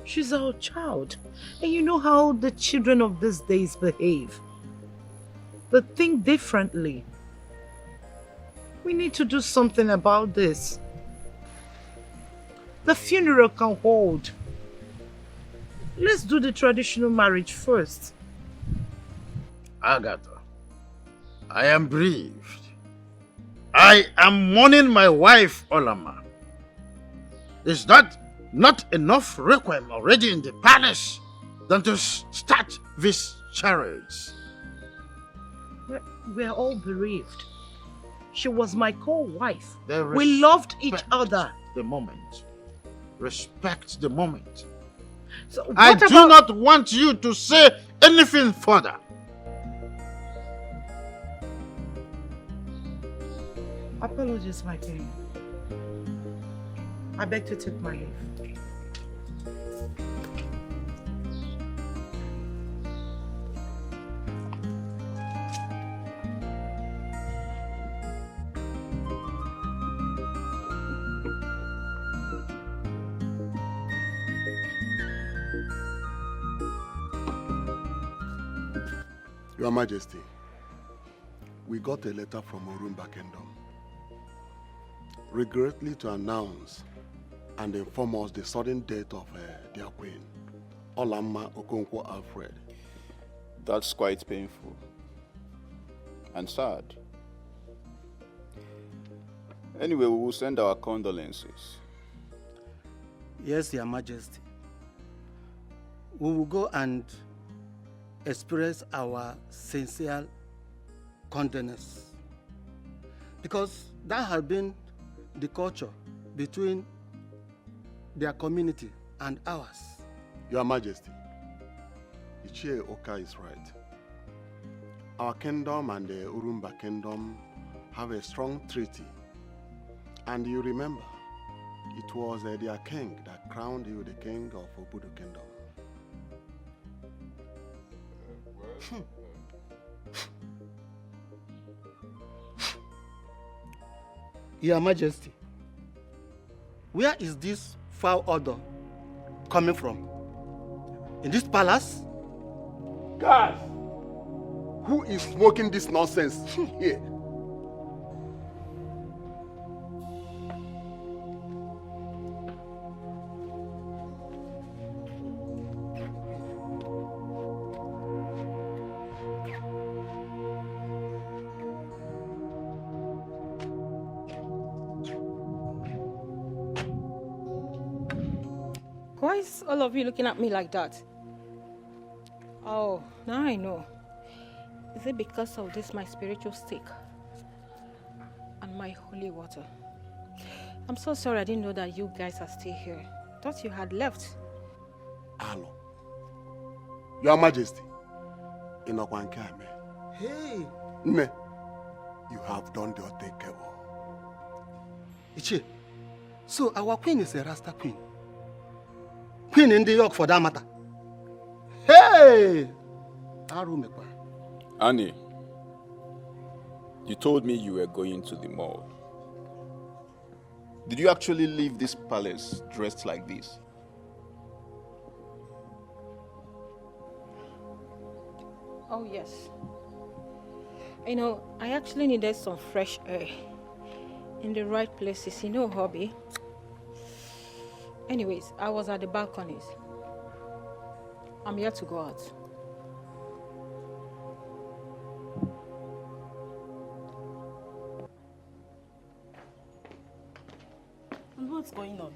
She's our child, and you know how the children of these days behave. They think differently. We need to do something about this. The funeral can hold. Let's do the traditional marriage first. Agatha, I am bereaved. I am mourning my wife, Olamma. Is that not enough requiem already in the palace than to start these charades? We're all bereaved. She was my co-wife. We We loved each other. The moment. Respect the moment. So I do not want you to say anything further. Apologies, my king. I beg to take my leave. Your Majesty, we got a letter from Orumba Kingdom, regretfully to announce and inform us the sudden death of their queen, Olamma Okonkwo Alfred. That's quite painful and sad. Anyway, we will send our condolences. Yes, Your Majesty. We will go and express our sincere condolence, because that has been the culture between their community and ours. Your Majesty, Ichie Oka is right. Our kingdom and the Urumba kingdom have a strong treaty. And you remember, it was their king that crowned you the king of Obudu kingdom. Your Majesty, where is this foul odor coming from? In this palace? Guys, who is smoking this nonsense here? Why is all of you looking at me like that? Oh, now I know. Is it because of this, my spiritual stick and my holy water? I'm so sorry I didn't know that you guys are still here. Thought you had left. Alo, Your Majesty, Inokwankame. Hey! Ne, you have done the unthinkable. Ichie, so our queen is a Rasta queen. Queen in the York for that matter. Hey! Annie, you told me you were going to the mall. Did you actually leave this palace dressed like this? Oh, yes. You know, I actually needed some fresh air in the right places, you know, hobby. Anyways, I was at the balconies. I'm here to go out. And what's going on?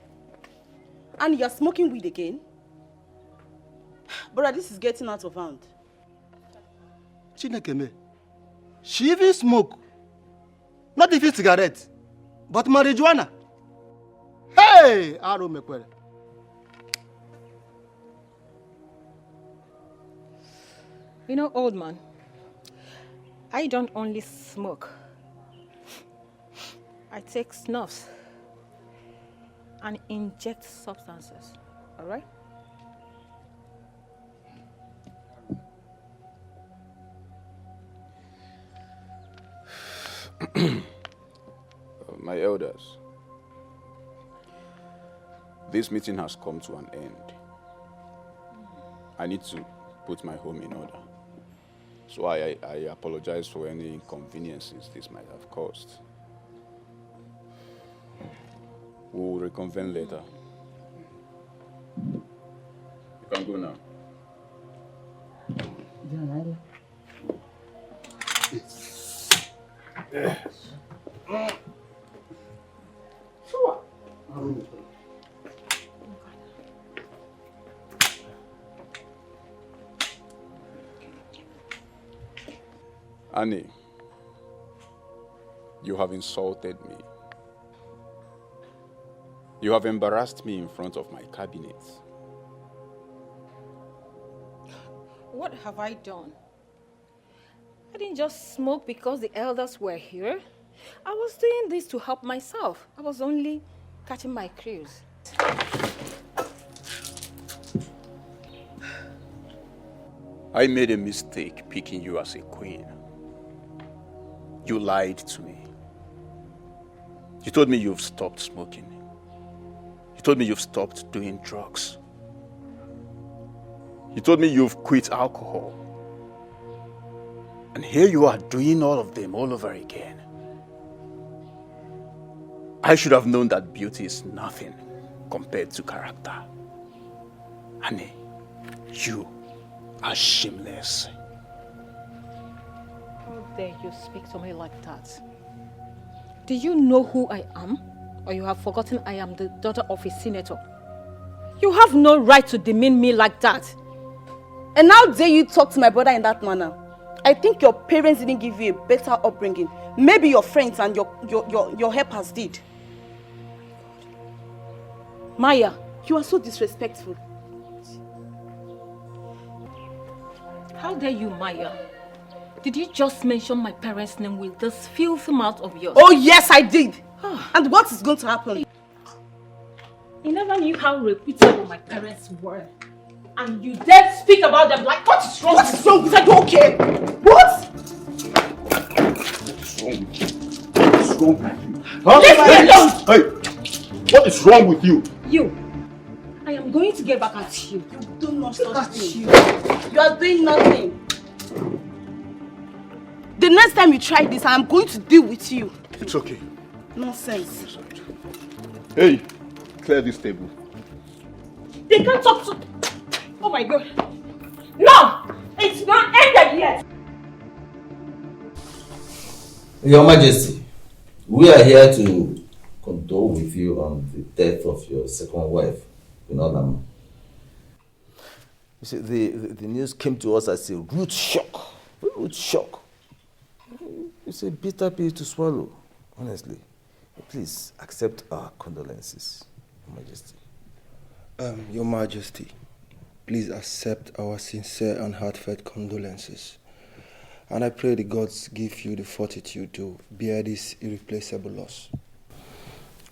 And you're smoking weed again? Brother, this is getting out of hand. Chinekeme, she even smoke. Not even cigarette, but marijuana. Hey, Aro Mekwere. You know, old man, I don't only smoke. I take snuffs and inject substances, all right? My elders, this meeting has come to an end. I need to put my home in order. So I apologize for any inconveniences this might have caused. We'll reconvene later. You can go now. Annie, you have insulted me. You have embarrassed me in front of my cabinet. What have I done? I didn't just smoke because the elders were here. I was doing this to help myself. I was only catching my cruise. I made a mistake picking you as a queen. You lied to me. You told me you've stopped smoking. You told me you've stopped doing drugs. You told me you've quit alcohol. And here you are doing all of them all over again. I should have known that beauty is nothing compared to character. Annie, you are shameless. How dare you speak to me like that? Do you know who I am? Or you have forgotten I am the daughter of a senator? You have no right to demean me like that. And how dare you talk to my brother in that manner? I think your parents didn't give you a better upbringing. Maybe your friends and your helpers did. Maya, you are so disrespectful. How dare you, Maya? Did you just mention my parents' name with this filthy mouth of yours? Oh yes, I did. And what is going to happen? You never knew how reputable my parents were. And you dare speak about them like, what is wrong? What is wrong? Is that okay? What? What's wrong with you? What's wrong with you? Leave me alone! Hey! What is wrong with you? You. I am going to get back at you. You do not touch me. You are doing nothing. The next time you try this, I am going to deal with you. It's okay. Nonsense. Hey, clear this table. They can't talk to... Oh my God. No! It's not ended yet! Your Majesty, we are here to condole with you on the death of your second wife, Inolama. You see, the news came to us as a rude shock. Rude shock. It's a bitter pill to swallow, honestly. Please accept our condolences, Your Majesty. Your Majesty, please accept our sincere and heartfelt condolences. And I pray the gods give you the fortitude to bear this irreplaceable loss.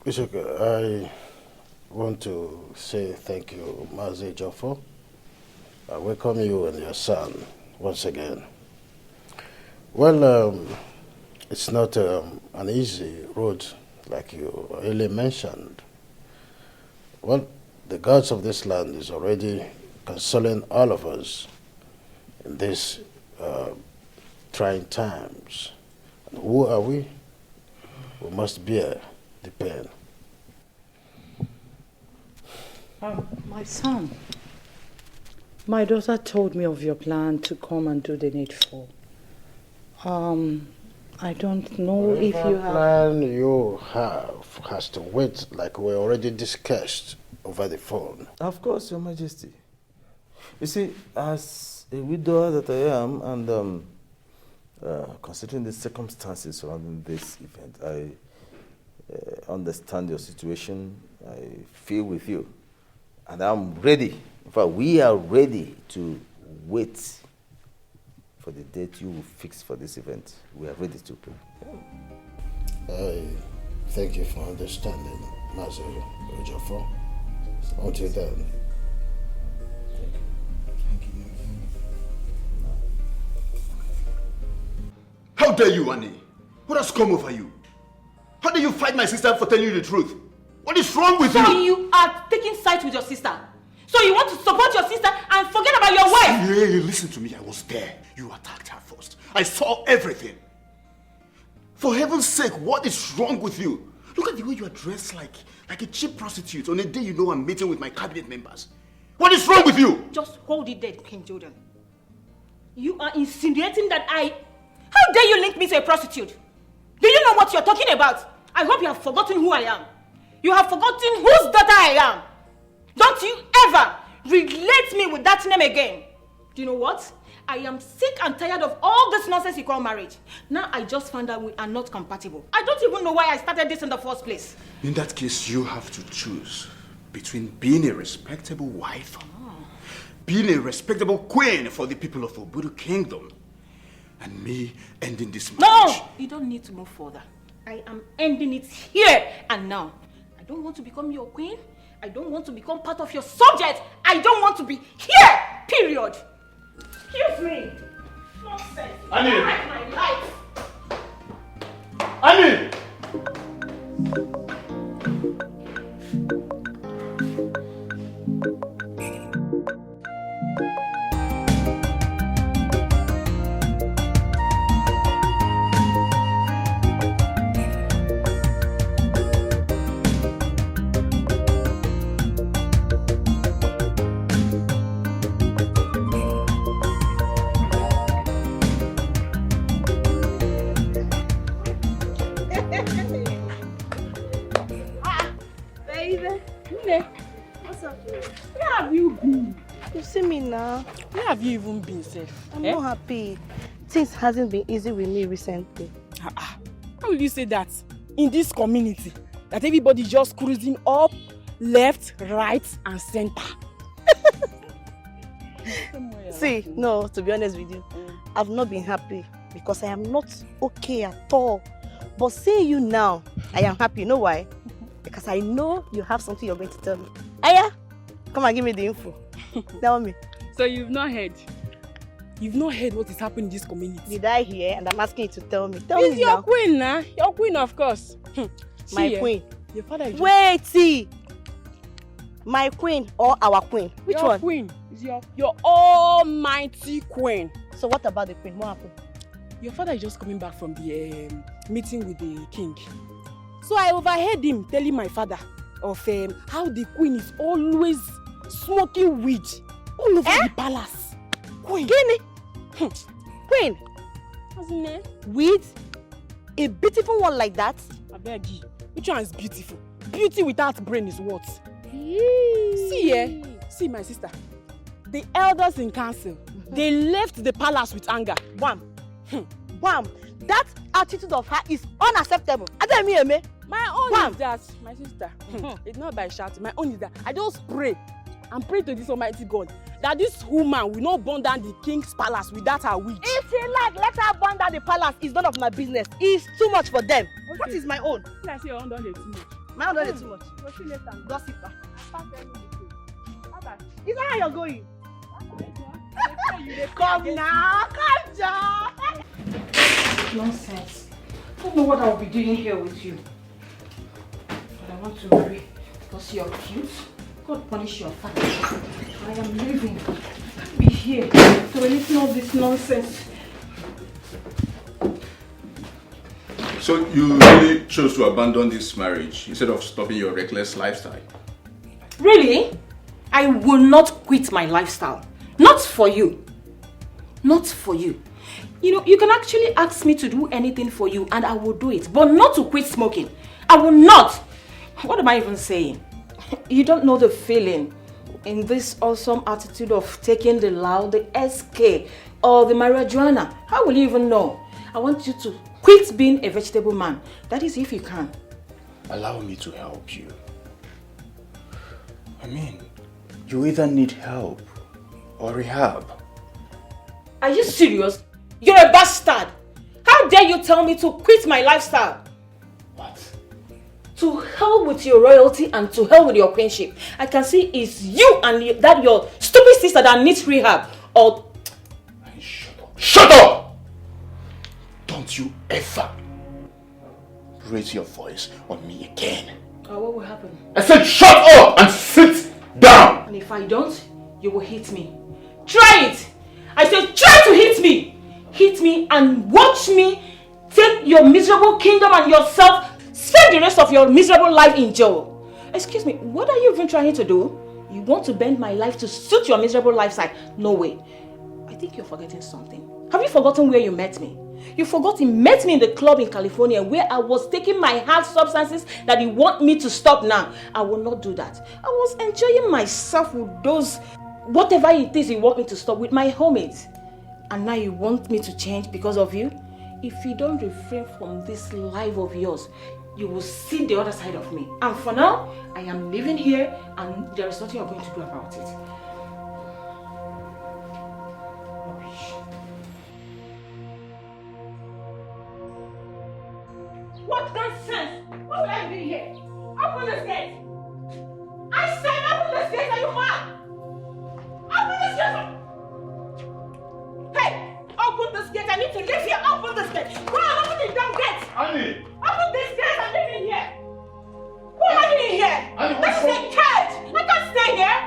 It's okay. I want to say thank you, Mazi Jofo. I welcome you and your son once again. Well, it's not an easy road, like you earlier mentioned. Well, the gods of this land is already consoling all of us in this trying times. And who are we? We must bear the pain. My son, my daughter told me of your plan to come and do the needful. I don't know if you have... plan you have has to wait like we already discussed over the phone. Of course, Your Majesty. You see, as a widower that I am, and considering the circumstances surrounding this event, I understand your situation. I feel with you. And I'm ready. In fact, we are ready to wait for the date you will fix for this event. We are ready to play. I thank you for understanding, Master Ejiofor. Until then. How dare you, Annie? What has come over you? How dare you fight my sister for telling you the truth? What is wrong with you? So you are taking sides with your sister? So you want to support your sister and forget about your wife? Hey, listen to me, I was there. You attacked her first. I saw everything. For heaven's sake, what is wrong with you? Look at the way you are dressed like a cheap prostitute on a day you know I'm meeting with my cabinet members. What is wrong with you? Just hold it there, King Jordan. You are insinuating that How dare you link me to a prostitute? Do you know what you're talking about? I hope you have forgotten who I am. You have forgotten whose daughter I am. Don't you ever relate me with that name again. Do you know what? I am sick and tired of all this nonsense you call marriage. Now I just found out we are not compatible. I don't even know why I started this in the first place. In that case, you have to choose between being a respectable wife, being a respectable queen for the people of Obudu Kingdom, and me ending this marriage. No! You don't need to move further. I am ending it here and now. I don't want to become your queen. I don't want to become part of your subject. I don't want to be here, period. Excuse me. Nonsense. Annie! I like my life. Annie! Where have you even been, safe? I'm not happy. Things hasn't been easy with me recently. How will you say that in this community? That everybody just cruising up, left, right, and center. See, no, to be honest with you, I've not been happy because I am not okay at all. But seeing you now, I am happy. You know why? Because I know you have something you're going to tell me. Aya, come and give me the info. Tell me. So you've not heard? You've not heard what is happening in this community? Did I hear? And I'm asking you to tell me. Tell it's me your now. Queen, nah? Your queen, of course. My queen. Your father is Wait, my queen or our queen? Which your one? Queen. Is your almighty queen. So what about the queen? What happened? Your father is just coming back from the meeting with the king. So I overheard him telling my father of how the queen is always smoking weed all over the palace. Queen. Guinea. Queen. What's in there? Weed? A beautiful one like that? I beg you. Which one is beautiful? Beauty without brain is what? See, see my sister. The elders in council, they left the palace with anger. Wham. Wham. That attitude of her is unacceptable. I tell me, my own is that, my sister, it's not by shouting. My own is that I just pray and pray to this Almighty God that this woman will not burn down the king's palace without her witch. If she let her burn down the palace, it's none of my business. It's too much for them. Okay. What is my own? I say your own don't too much. My own don't too much. Gossiper. Is that how you're going? Come now, come down. Nonsense. I don't know what I'll be doing here with you. But I want to marry because you're cute. God punish your father. I am leaving. I can't be here to listen to all this nonsense. So you really chose to abandon this marriage instead of stopping your reckless lifestyle? Really? I will not quit my lifestyle. Not for you. Not for you. You know, you can actually ask me to do anything for you and I will do it. But not to quit smoking. I will not. What am I even saying? You don't know the feeling in this awesome attitude of taking the loud, the SK, or the marijuana. How will you even know? I want you to quit being a vegetable man. That is if you can. Allow me to help you. I mean, you either need help or rehab. Are you serious? You're a bastard. How dare you tell me to quit my lifestyle? What? To hell with your royalty and to hell with your queenship. I can see it's you and that your stupid sister that needs rehab. Or... Shut up! Don't you ever raise your voice on me again. what will happen? I said shut up and sit down! And if I don't, you will hit me. Try it! I said try to hit me! Hit me and watch me take your miserable kingdom and yourself, spend the rest of your miserable life in jail. Excuse me, what are you even trying to do? You want to bend my life to suit your miserable lifestyle? No way. I think you're forgetting something. Have you forgotten where you met me? You forgot you met me in the club in California where I was taking my hard substances that you want me to stop now. I will not do that. I was enjoying myself with those, whatever it is you want me to stop with my homies. And now you want me to change because of you? If you don't refrain from this life of yours, you will see the other side of me. And for now, I am living here and there is nothing you're going to do about it. What nonsense! What will I do here? Open this gate! I said open this gate, are you mad? Open this gate! Hey! Open this gate, I need to live here! Open this gate! Go on, open the damn gate! Annie! Open this gate, I'm living here! Who am I living here? Annie, This is a cage! I can't stay here!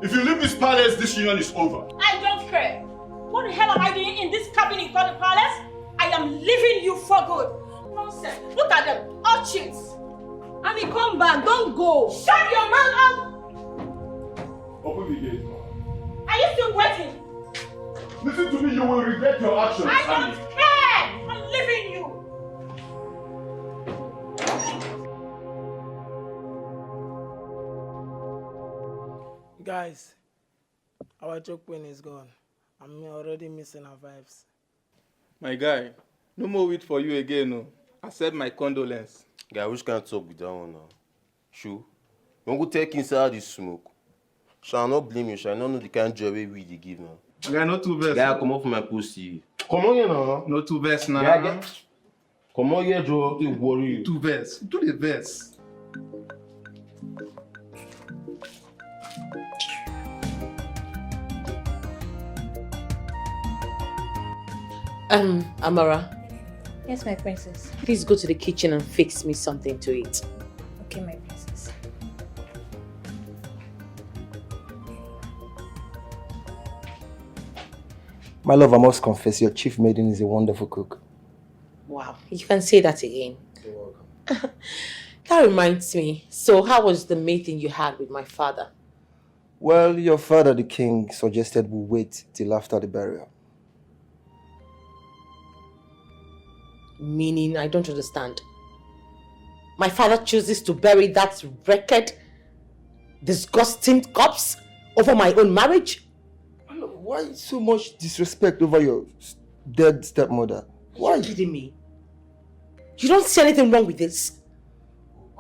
If you leave this palace, this union is over. I don't care! What the hell am I doing in this cabin you call the palace? I am leaving you for good! Nonsense! Look at them! All cheats! Annie, come back! Don't go! Shut your mouth up! Open the gate. Are you still waiting? Listen to me, you will regret your actions, I don't Annie. care! I'm leaving you! Guys, our joke queen is gone. I'm already missing her vibes. My guy, no more wait for you again, no. Accept my condolence. Guy, which can't talk with that one now? Sure. Don't go take inside the smoke. Shall not blame you, shall not know the kind of job we they give now. Guy, not too best. Guy, come up from my pussy. Come on here now. No two best now. Guy, come on here, Joe. Don't worry. Two best. Do the best. Amara. Yes, my princess. Please go to the kitchen and fix me something to eat. Okay, my princess. My love, I must confess, your chief maiden is a wonderful cook. Wow, you can say that again. You're welcome. That reminds me. So how was the meeting you had with my father? Well, your father, the king, suggested we wait till after the burial. Meaning, I don't understand. My father chooses to bury that wrecked, disgusting corpse over my own marriage? Why so much disrespect over your dead stepmother? Why? Are you kidding me? You don't see anything wrong with this?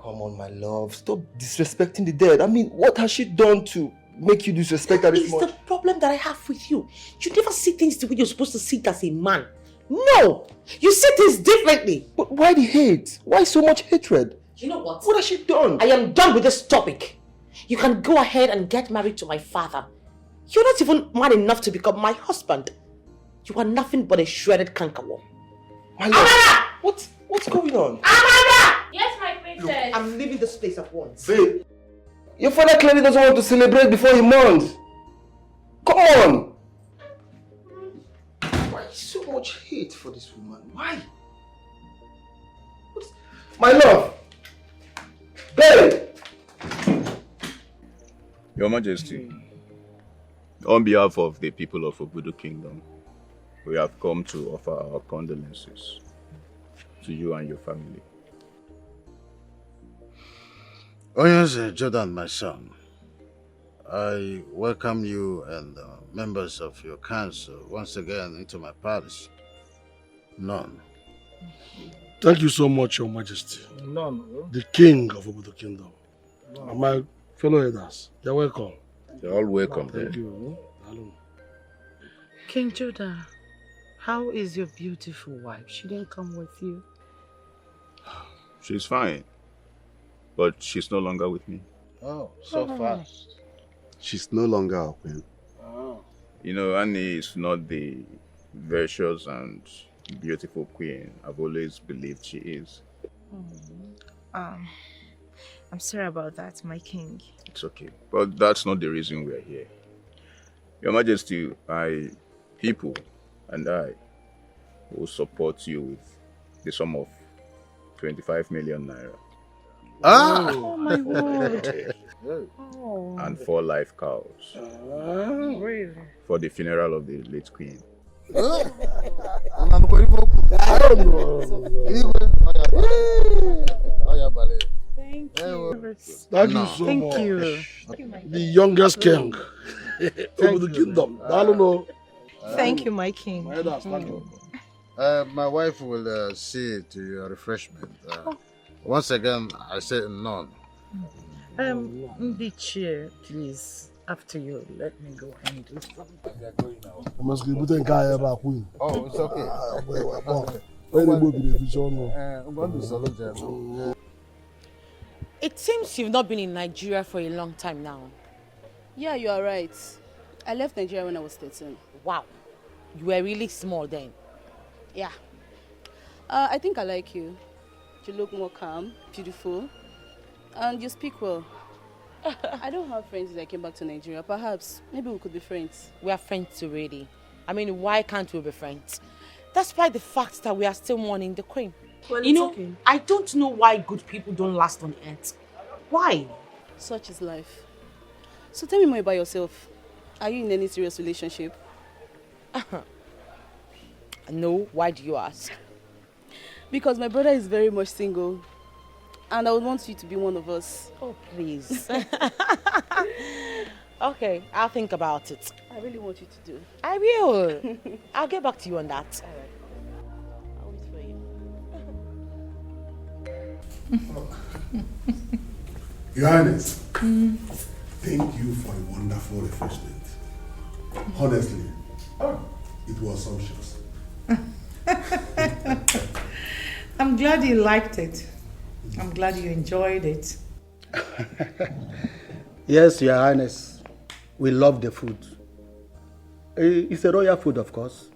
Come on, my love. Stop disrespecting the dead. I mean, what has she done to make you disrespect her this much? It's the problem that I have with you. You never see things the way you're supposed to see it as a man. No! You see things differently. But why the hate? Why so much hatred? You know what? What has she done? I am done with this topic. You can go ahead and get married to my father. You're not even man enough to become my husband. You are nothing but a shredded cankerworm. My love, Amara! What's going on? Amara! Yes, my princess. Look, I'm leaving this place at once. Babe, your father clearly doesn't want to celebrate before he mourns. Come on! Why so much hate for this woman? Why? My love! Hey! Your Majesty, on behalf of the people of Obudu Kingdom, we have come to offer our condolences to you and your family. Oh yes, Jordan, my son. I welcome you and members of your council once again into my palace. None. Thank you so much, Your Majesty. None. The King of Obudu Kingdom. And my fellow elders, you're welcome. You're all welcome. Thank you. Hello. King Judah, how is your beautiful wife? She didn't come with you? She's fine, but she's no longer with me. Oh, so fast. She's no longer a queen. Oh. You know, Annie is not the virtuous and beautiful queen I've always believed she is. I'm sorry about that, my king. It's okay, but that's not the reason we're here. Your Majesty, people and I will support you with the sum of 25 million naira. Ah! Oh my word. Oh. And 4 live cows. Really? For the funeral of the late queen. I don't know. Thank you. Thank you so Thank much. you. The youngest king of the kingdom. I don't know. Thank you, my king. My elders, thank you. My wife will see to your refreshment. Once again, I say none. The chair, please. After you, let me go and do something. I must be putting guy about queen. Oh, it's okay. It seems you've not been in Nigeria for a long time now. Yeah, you are right. I left Nigeria when I was 13. Wow. You were really small then. Yeah. I think I like you. You look more calm, beautiful, and you speak well. I don't have friends since I came back to Nigeria. Perhaps, maybe we could be friends. We are friends already. I mean, why can't we be friends? Despite the fact that we are still mourning the queen. Well, you it's know, okay. I don't know why good people don't last on earth. Why? Such is life. So tell me more about yourself. Are you in any serious relationship? No, why do you ask? Because my brother is very much single. And I would want you to be one of us. Oh, please. Okay, I'll think about it. I really want you to do. I will. I'll get back to you on that. All right. I'll wait for you. Your Highness, thank you for a wonderful refreshment. Honestly, it was sumptuous. I'm glad you liked it. I'm glad you enjoyed it. Yes, Your Highness. We love the food. It's a royal food, of course.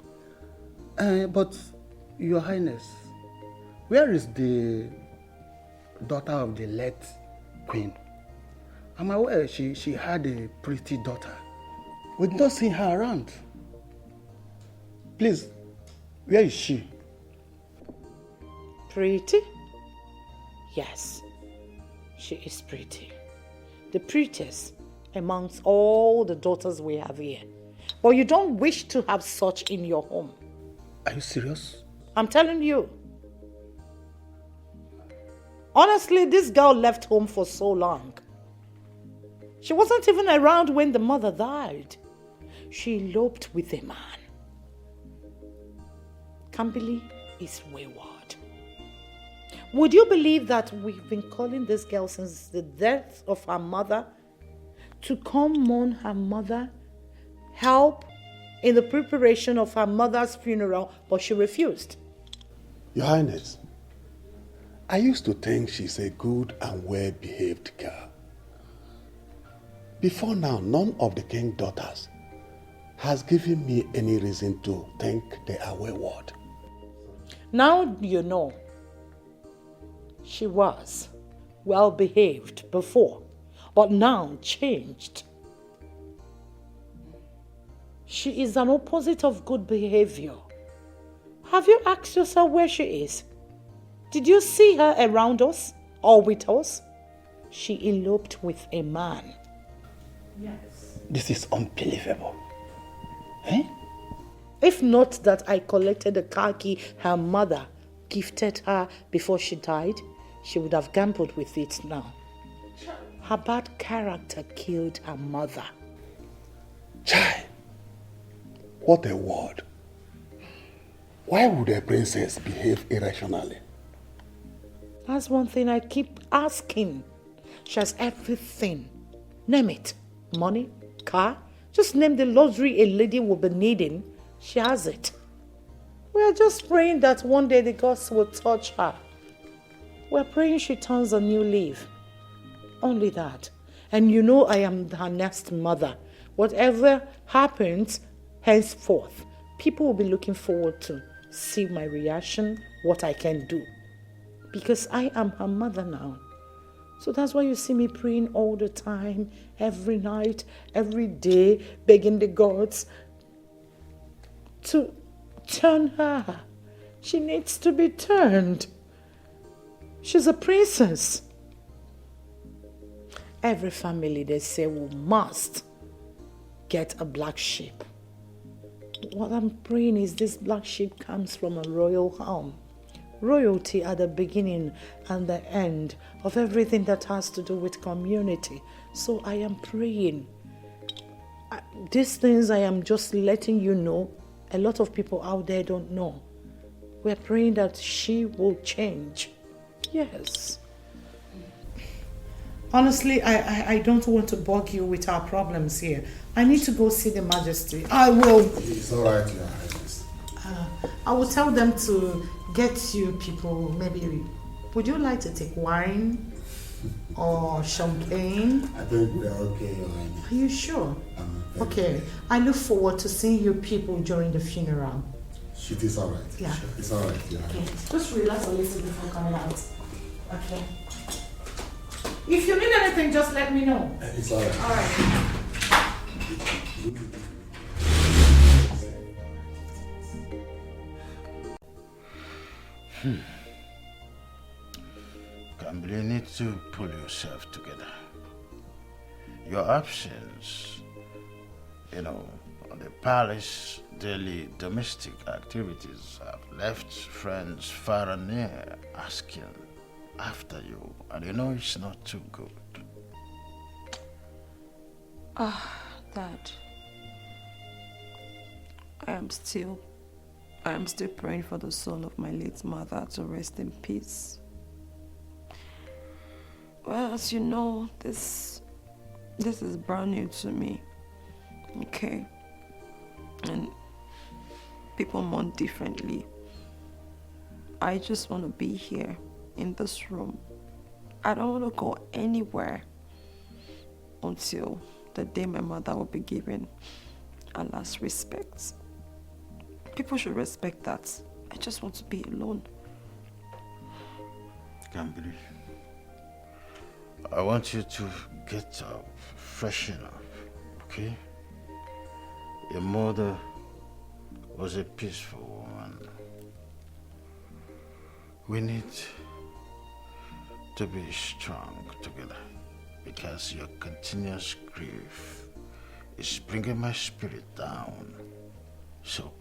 But, Your Highness, where is the daughter of the late queen? I'm aware she had a pretty daughter. We did not see her around. Please, where is she? Pretty? Yes, she is pretty. The prettiest amongst all the daughters we have here. But you don't wish to have such in your home. Are you serious? I'm telling you. Honestly, this girl left home for so long. She wasn't even around when the mother died. She eloped with a man. Kambili is wayward. Would you believe that we've been calling this girl since the death of her mother to come mourn her mother, help in the preparation of her mother's funeral, but she refused? Your Highness, I used to think she's a good and well-behaved girl. Before now, none of the king's daughters has given me any reason to think they are wayward. Now you know. She was well-behaved before, but now changed. She is an opposite of good behavior. Have you asked yourself where she is? Did you see her around us or with us? She eloped with a man. Yes. This is unbelievable. Eh? If not that I collected the car key her mother gifted her before she died, she would have gambled with it now. Her bad character killed her mother. Chai, what a word. Why would a princess behave irrationally? That's one thing I keep asking. She has everything. Name it. Money, car. Just name the luxury a lady will be needing. She has it. We are just praying that one day the gods will touch her. We're praying she turns a new leaf. Only that. And you know I am her next mother. Whatever happens henceforth, people will be looking forward to see my reaction, what I can do. Because I am her mother now. So that's why you see me praying all the time, every night, every day, begging the gods to turn her. She needs to be turned. She's a princess. Every family, they say, we must get a black sheep. What I'm praying is this black sheep comes from a royal home. Royalty at the beginning and the end of everything that has to do with community. So I am praying. These things I am just letting you know. A lot of people out there don't know. We're praying that she will change. Yes. Honestly, I don't want to bug you with our problems here. I need to go see the Majesty. I will. It's all right, Your Highness. I will tell them to get you people, maybe, would you like to take wine or champagne? I think we are okay, Your Highness. Are you sure? Okay. I look forward to seeing you people during the funeral. It is all right. Yeah. It's all right, Your Highness. Okay. Just relax a little before coming out. Okay. If you need anything, just let me know. It's all right. All right. Campbell, you need to pull yourself together. Your absence, on the palace, daily domestic activities have left friends far and near asking after you, and it's not too good. Dad, I am still praying for the soul of my late mother to rest in peace. Well, as you know, this is brand new to me, okay? And people mourn differently. I just want to be here in this room. I don't want to go anywhere until the day my mother will be given her last respects. People should respect that. I just want to be alone. Campbell, I want you to get up, freshen up, okay? Your mother was a peaceful woman. We need to be strong together because your continuous grief is bringing my spirit down. So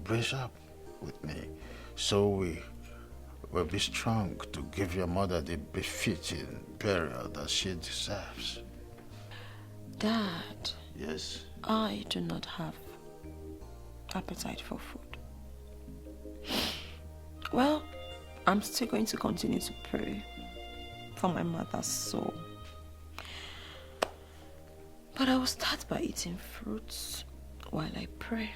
brace up with me so we will be strong to give your mother the befitting burial that she deserves. Dad. Yes? I do not have appetite for food. Well, I'm still going to continue to pray for my mother's soul. But I will start by eating fruits while I pray.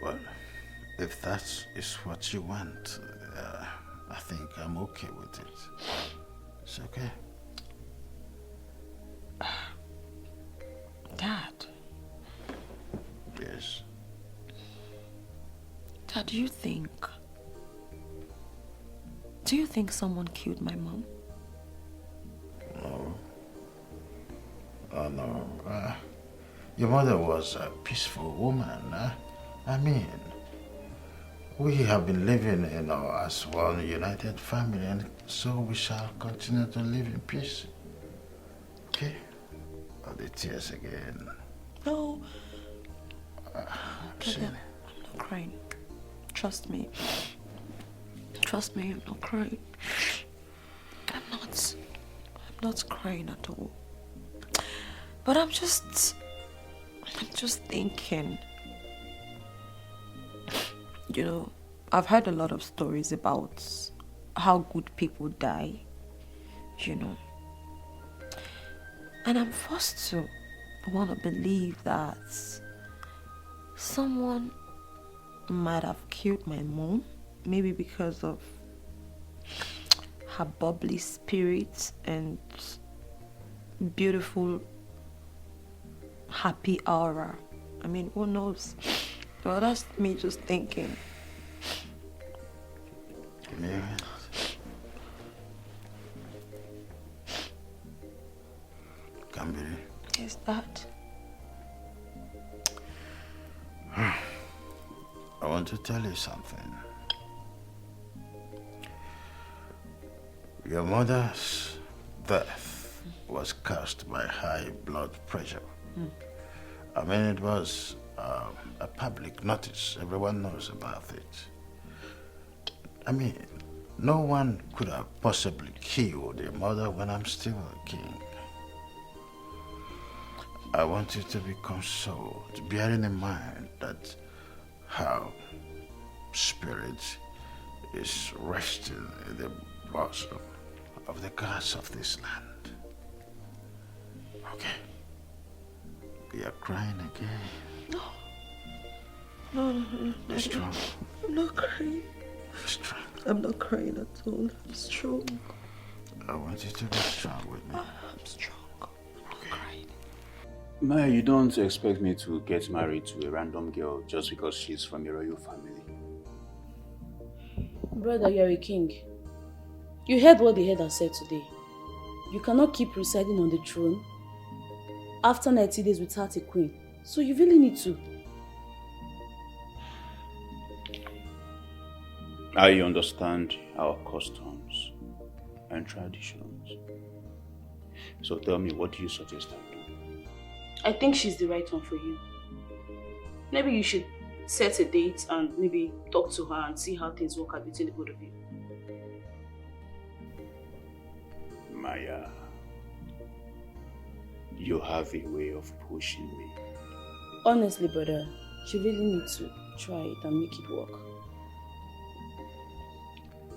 Well, if that is what you want, I think I'm okay with it. It's okay. Dad. Yes. Dad, do you think someone killed my mom? No. Oh, no. Your mother was a peaceful woman. I mean, We have been living, as one united family, and so we shall continue to live in peace. Okay? Oh, the tears again. No. I'm I'm not crying. Trust me. Trust me, I'm not crying. I'm not crying at all. But I'm just thinking. You know, I've heard a lot of stories about how good people die, you know. And I'm forced to want to believe that someone might have killed my mom, maybe because of her bubbly spirit and beautiful, happy aura. I mean, who knows? Well, that's me just thinking. Give me a hand. Come, baby. Yes, Dad. I want to tell you something. Your mother's death was caused by high blood pressure. I mean, it was a public notice. Everyone knows about it. I mean, no one could have possibly killed your mother when I'm still a king. I want you to be consoled, bearing in mind that her spirit is resting in the bosom of the gods of this land. Okay? You are crying again. No. Be strong. I'm not crying. Be strong. I'm not crying at all. I'm strong. I want you to be strong with me. I'm strong. I'm not crying. Maya, you don't expect me to get married to a random girl just because she's from a royal family. Brother, you're a king. You heard what the head has said today. You cannot keep residing on the throne after 90 days without a queen. So you really need to. I understand our customs and traditions. So tell me, what do you suggest I do? I think she's the right one for you. Maybe you should set a date and maybe talk to her and see how things work out between the both of you. Maya, you have a way of pushing me. Honestly, brother, you really need to try it and make it work.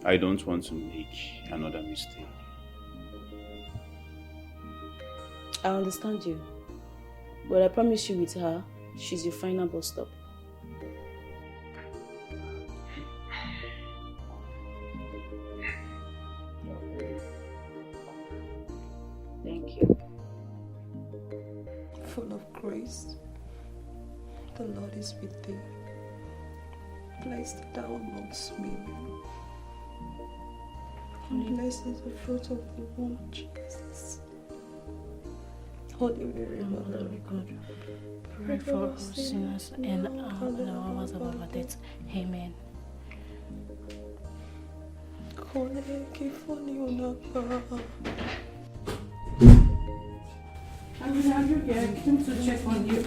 I don't want to make another mistake. I understand you. But I promise you with her, she's your final bus stop. Thank you. Full of grace, the Lord is with thee. Blessed thou amongst women. And blessed is the fruit of the womb, Jesus. Holy Mary, Mother of God, Pray for us sinners and our hours of our death. Amen. Are you here? I came to check on you.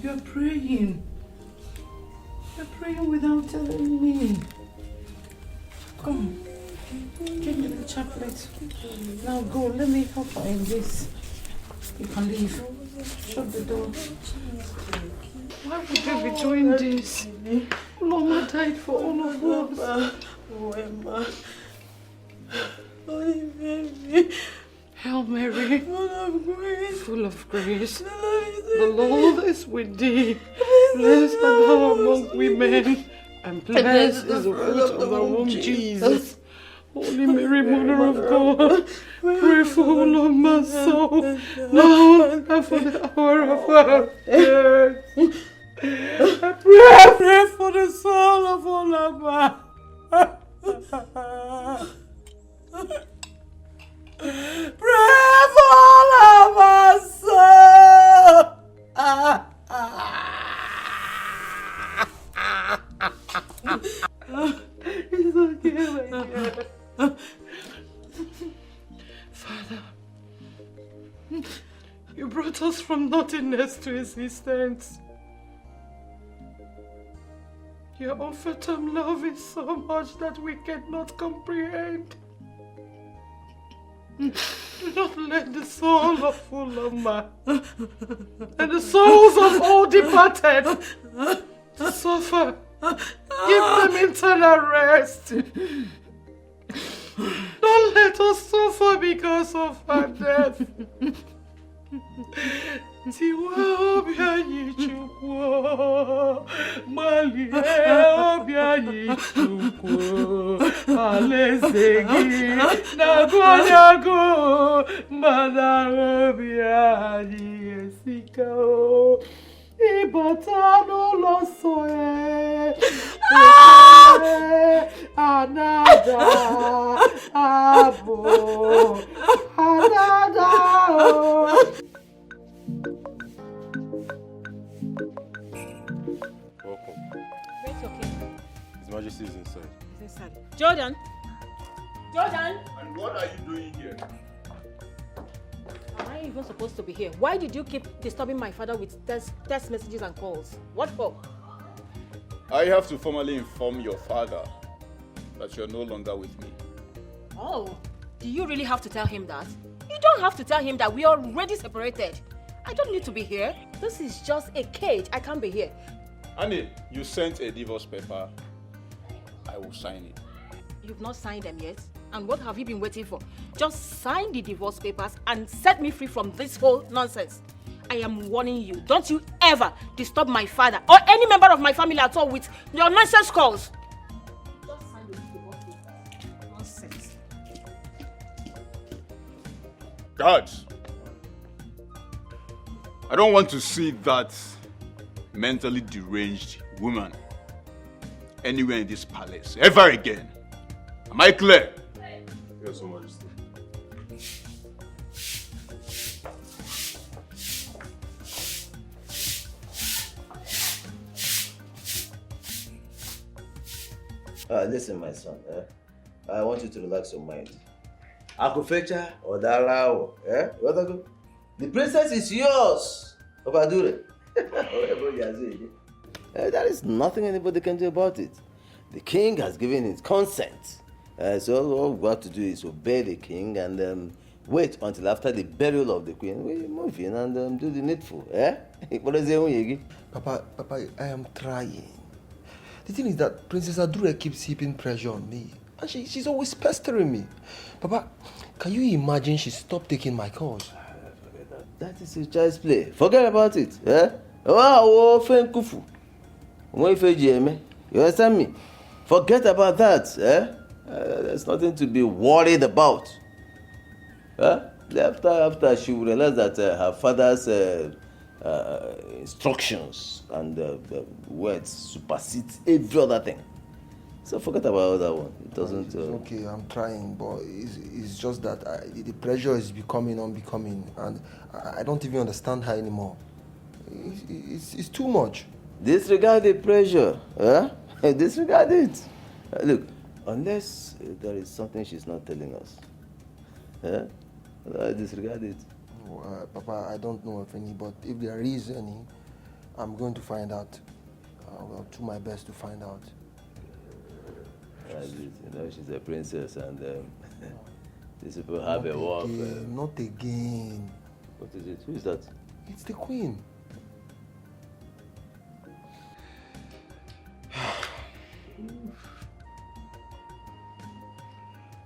You're praying. You're praying without telling me. Come. Give me the chocolate. Now go. Let me help you in this. You can leave. Shut the door. Why would you be doing this? Mama died for all of us. Hail Mary, full of grace, the Lord is with thee. Blessed art thou among women, and blessed is the fruit of the womb, Jesus. Holy Mary, Mother of God, pray for all of my soul, now and for the hour of our death. Pray for the soul of all of us. brought us from nothingness to existence. Your unfettered love is so much that we cannot comprehend. Do not let the soul of Fulama and the souls of all departed suffer. Give them eternal rest. Don't let us suffer because of our death. Tiwa obianyi chukwu, Mali obianyi chukwu, Alezegi nago mana obianyi esika. Ibatano losoe, anada, abo, anada. Welcome. Where's your king? His Majesty is inside. He's inside. Jordan! Jordan! And what are you doing here? Am I even supposed to be here? Why did you keep disturbing my father with text messages and calls? What for? I have to formally inform your father that you're no longer with me. Oh, do you really have to tell him that? You don't have to tell him that we are already separated. I don't need to be here. This is just a cage. I can't be here. Annie, you sent a divorce paper. I will sign it. You've not signed them yet? And what have you been waiting for? Just sign the divorce papers and set me free from this whole nonsense. I am warning you. Don't you ever disturb my father or any member of my family at all with your nonsense calls. Just sign the divorce papers. Nonsense. Guards, I don't want to see that mentally deranged woman anywhere in this palace ever again. Am I clear? Yes, Your Majesty. Listen, my son. I want you to relax your mind. Akufecha or Darao. The princess is yours. Obadure. There is nothing anybody can do about it. The king has given his consent. So all we've got to do is obey the king and wait until after the burial of the queen. We move in and do the needful. Papa, I am trying. The thing is that Princess Adure keeps heaping pressure on me. And she's always pestering me. Papa, can you imagine she stopped taking my calls? That is a child's play. Forget about it. You understand me? Forget about that. There's nothing to be worried about. After she will realize that her father's instructions and words supersede every other thing. So forget about that one. It doesn't. Okay, I'm trying, but it's just that the pressure is becoming unbecoming, and I don't even understand her anymore. It's too much. Disregard the pressure. Disregard it. Look, unless there is something she's not telling us, disregard it. Papa, I don't know of any, but if there is any, I'm going to find out. I will do my best to find out. She's a princess, and these people have a war. Not again. What is it? Who is that? It's the queen.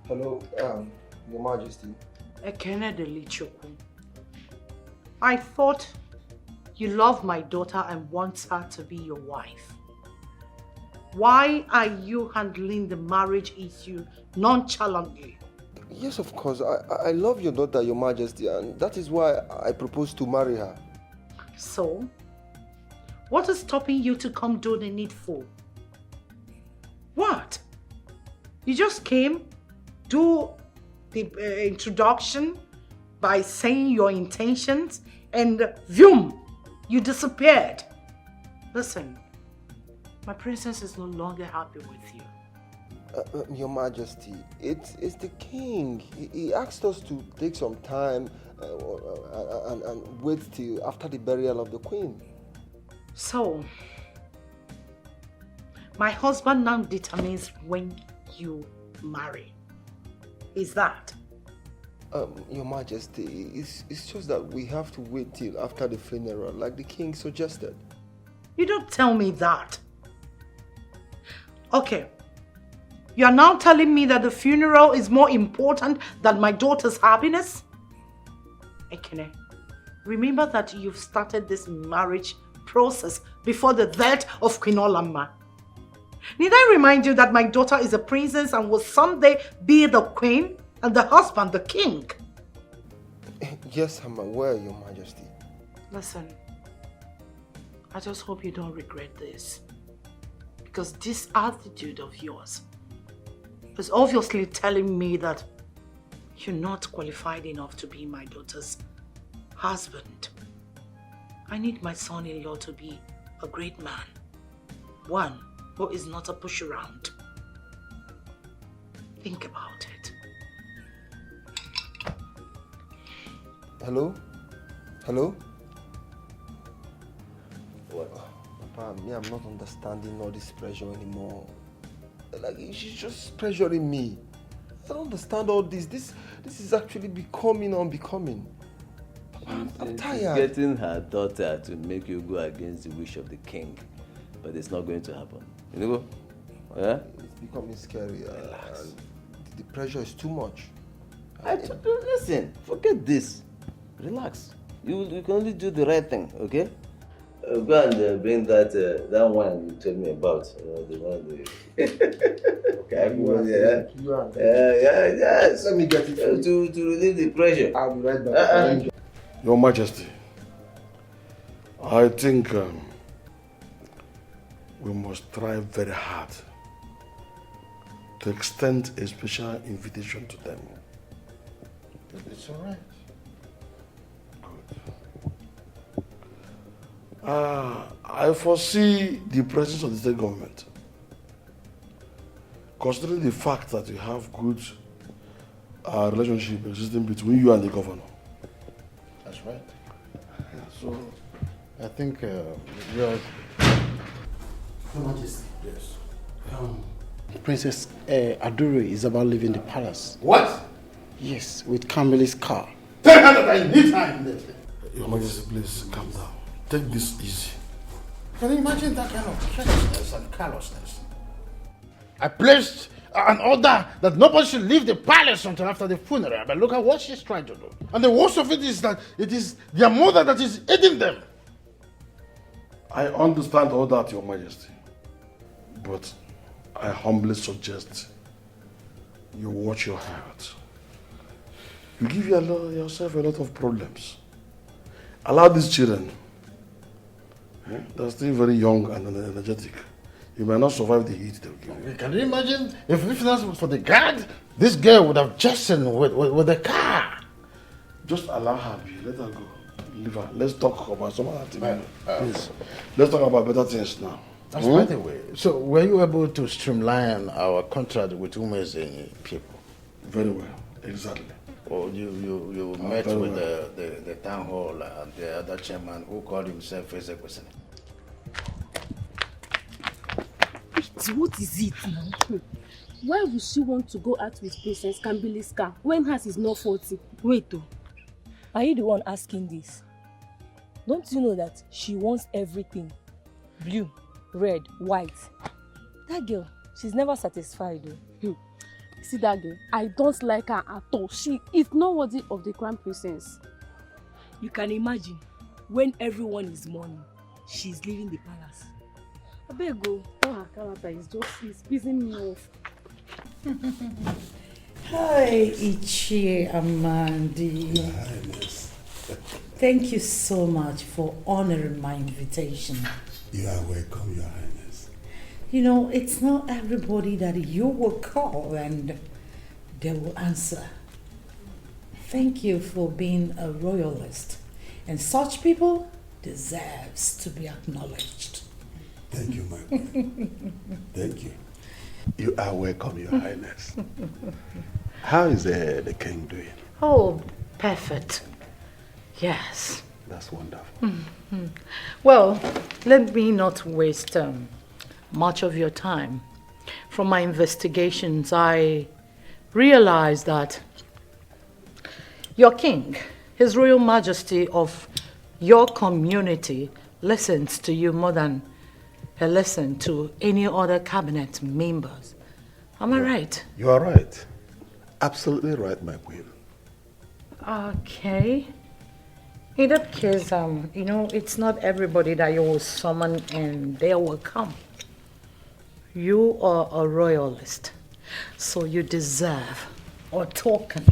Hello, Your Majesty. I thought you love my daughter and want her to be your wife. Why are you handling the marriage issue nonchalantly? Yes, of course. I love your daughter, Your Majesty, and that is why I propose to marry her. So, what is stopping you to come do the needful? What? You just came, do the introduction by saying your intentions, and vroom, you disappeared. Listen, my princess is no longer happy with you. Your Majesty, it's the king. He asked us to take some time and wait till after the burial of the queen. So, my husband now determines when you marry. Is that? Your Majesty, it's just that we have to wait till after the funeral, like the king suggested. You don't tell me that. Okay. You are now telling me that the funeral is more important than my daughter's happiness? Ekene, remember that you've started this marriage process before the death of Queen Olamma. Need I remind you that my daughter is a princess and will someday be the queen and the husband the king? Yes, I'm aware, Your Majesty. Listen, I just hope you don't regret this. Because this attitude of yours is obviously telling me that you're not qualified enough to be my daughter's husband. I need my son-in-law to be a great man. One who is not a push around. Think about it. Hello? Hello? What? Papa, I'm not understanding all this pressure anymore. Like, she's just pressuring me. I don't understand all this. This is actually becoming unbecoming. Papa, I'm tired. She's getting her daughter to make you go against the wish of the king. But it's not going to happen. You know? Yeah? It's becoming scary. The pressure is too much. Listen, forget this. Relax. You can only do the right thing, okay? Go and bring that wine you told me about. The one. Yeah. Let me get it to relieve the pressure. I'll be right back. Your Majesty, I think we must try very hard to extend a special invitation to them. It's all right. I foresee the presence of the state government. Considering the fact that you have good relationship existing between you and the governor. That's right. So, I think we are... Your Majesty. Yes. Princess Aduru is about leaving the palace. What? Yes, with Kamili's car. Tell her that I need her. Your Majesty, please calm down. Take this easy. Can you imagine that kind of carelessness and callousness? I placed an order that nobody should leave the palace until after the funeral, but look at what she's trying to do. And the worst of it is that it is their mother that is aiding them. I understand all that, Your Majesty. But I humbly suggest you watch your heart. You give yourself a lot of problems. Allow these children. They're still very young and energetic. You may not survive the heat they'll give you. Can you imagine if not was for the guard, this girl would have jettisoned with the car. Just allow her be. Let her go. Leave her. Let's talk about some other things. Please. Let's talk about better things now. That's by the way. So were you able to streamline our contract with Umeze people? Very well. Exactly. Or you met with the town hall and the other chairman who called himself Ezekwesin? What is it now? Why would she want to go out with Princess Kambili's car when hers is not 40? Wait though, are you the one asking this? Don't you know that she wants everything? Blue, red, white. That girl, she's never satisfied though. See that girl? I don't like her at all. She is not worthy of the crown princess. You can imagine, when everyone is mourning, she's leaving the palace. I better go. Oh, her character is just pissing me off. Hi, Ichie Amandi. Thank you so much for honoring my invitation. You are welcome, Your Highness. You know, it's not everybody that you will call and they will answer. Thank you for being a royalist. And such people deserves to be acknowledged. Thank you, my wife. Thank you. You are welcome, Your Highness. How is the king doing? Oh, perfect. Yes. That's wonderful. Well, let me not waste much of your time. From my investigations, I realized that your king, His Royal Majesty of your community, listens to you more than he listens to any other cabinet members. Am I right? You are right. Absolutely right, my queen. Okay. In that case, you know, it's not everybody that you will summon and they will come. You are a royalist, so you deserve a token.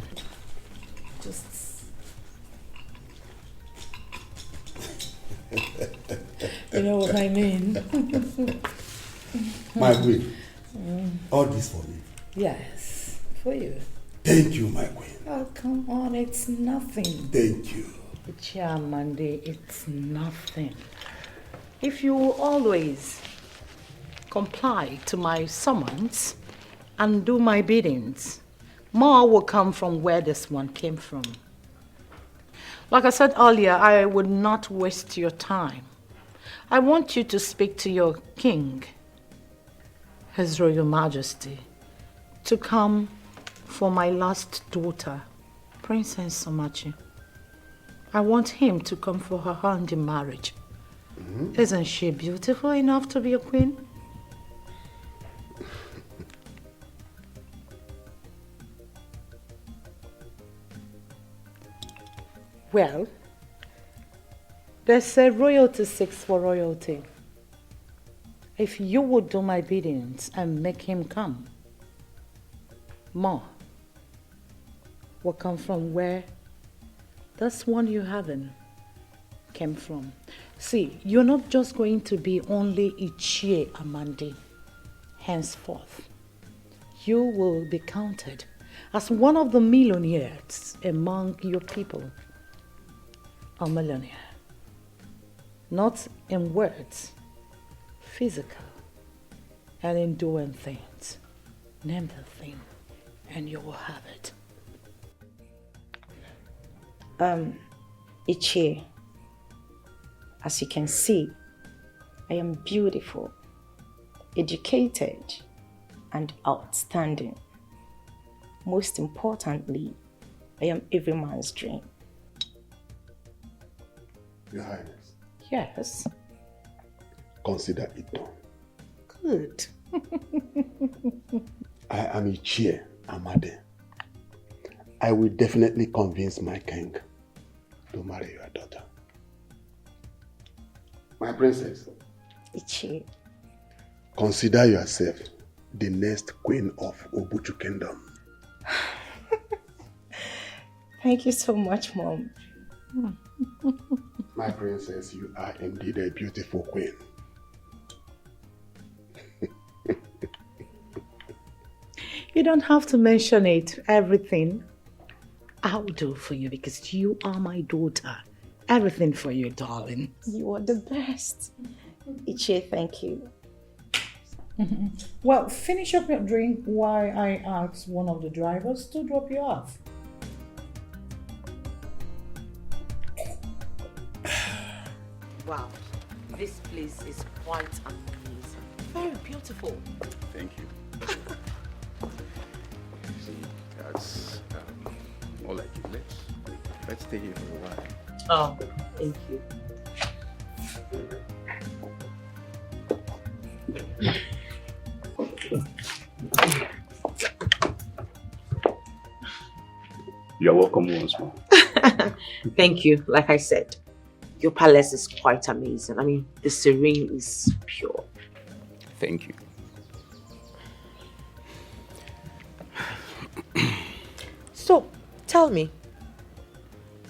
Just... You know what I mean? My queen, all this for me. Yes, for you. Thank you, my queen. Oh, come on, it's nothing. Thank you. Chiamande, it's nothing. If you always comply to my summons and do my biddings, more will come from where this one came from. Like I said earlier, I would not waste your time. I want you to speak to your king, His Royal Majesty, to come for my last daughter, Princess Somachi. I want him to come for her hand in marriage. Isn't she beautiful enough to be a queen? Well, they say royalty seeks for royalty. If you would do my biddings and make him come, more will come from where this one you haven't came from. See, you're not just going to be only Ichie Amandi henceforth. You will be counted as one of the millionaires among your people. A millionaire. Not in words, physical, and in doing things. Name the thing, and you will have it. Ichie, as you can see, I am beautiful, educated, and outstanding. Most importantly, I am every man's dream. Your Highness. Yes. Consider it done. Good. I am Ichie Amade. I will definitely convince my king to marry your daughter. My princess. Ichie. Consider yourself the next queen of Obuchu Kingdom. Thank you so much, Mom. My princess, you are indeed a beautiful queen. You don't have to mention it, everything. I'll do for you because you are my daughter. Everything for you, darling. You are the best. Ichie, thank you. Well, finish up your drink while I ask one of the drivers to drop you off. Wow, this place is quite amazing. Very beautiful. Thank you. See, that's more like it. Let's stay here for a while. Oh, thank you. You're welcome once more. Thank you. Like I said, your palace is quite amazing. I mean, the serene is pure. Thank you. So, tell me,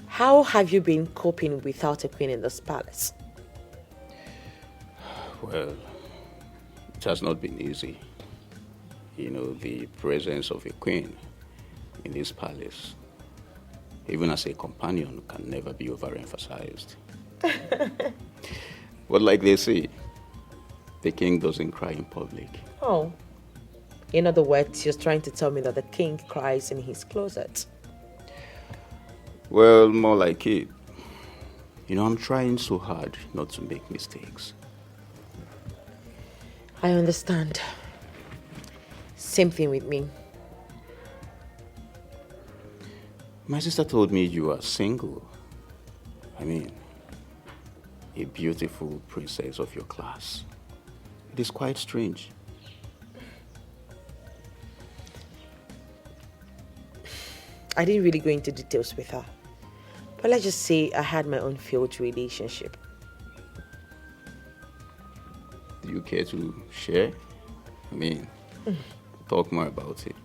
how have you been coping without a queen in this palace? Well, it has not been easy. You know, the presence of a queen in this palace, even as a companion, can never be overemphasized. But like they say, the king doesn't cry in public. Oh. In other words, you're trying to tell me that the king cries in his closet. Well, more like it. You know, I'm trying so hard not to make mistakes. I understand. Same thing with me. My sister told me you are single. I mean, a beautiful princess of your class. It is quite strange. I didn't really go into details with her. But let's just say I had my own failed relationship. Do you care to share? I mean, talk more about it.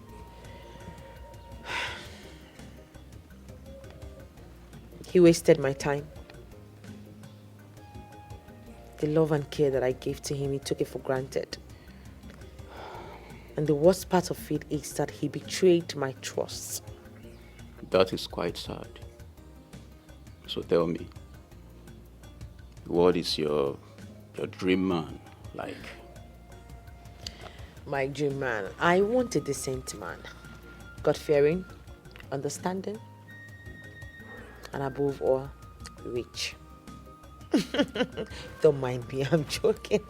He wasted my time. The love and care that I gave to him, he took it for granted. And the worst part of it is that he betrayed my trust. That is quite sad. So tell me, what is your dream man like? My dream man, I want a decent man. God-fearing, understanding, and above all, rich. Don't mind me, I'm joking.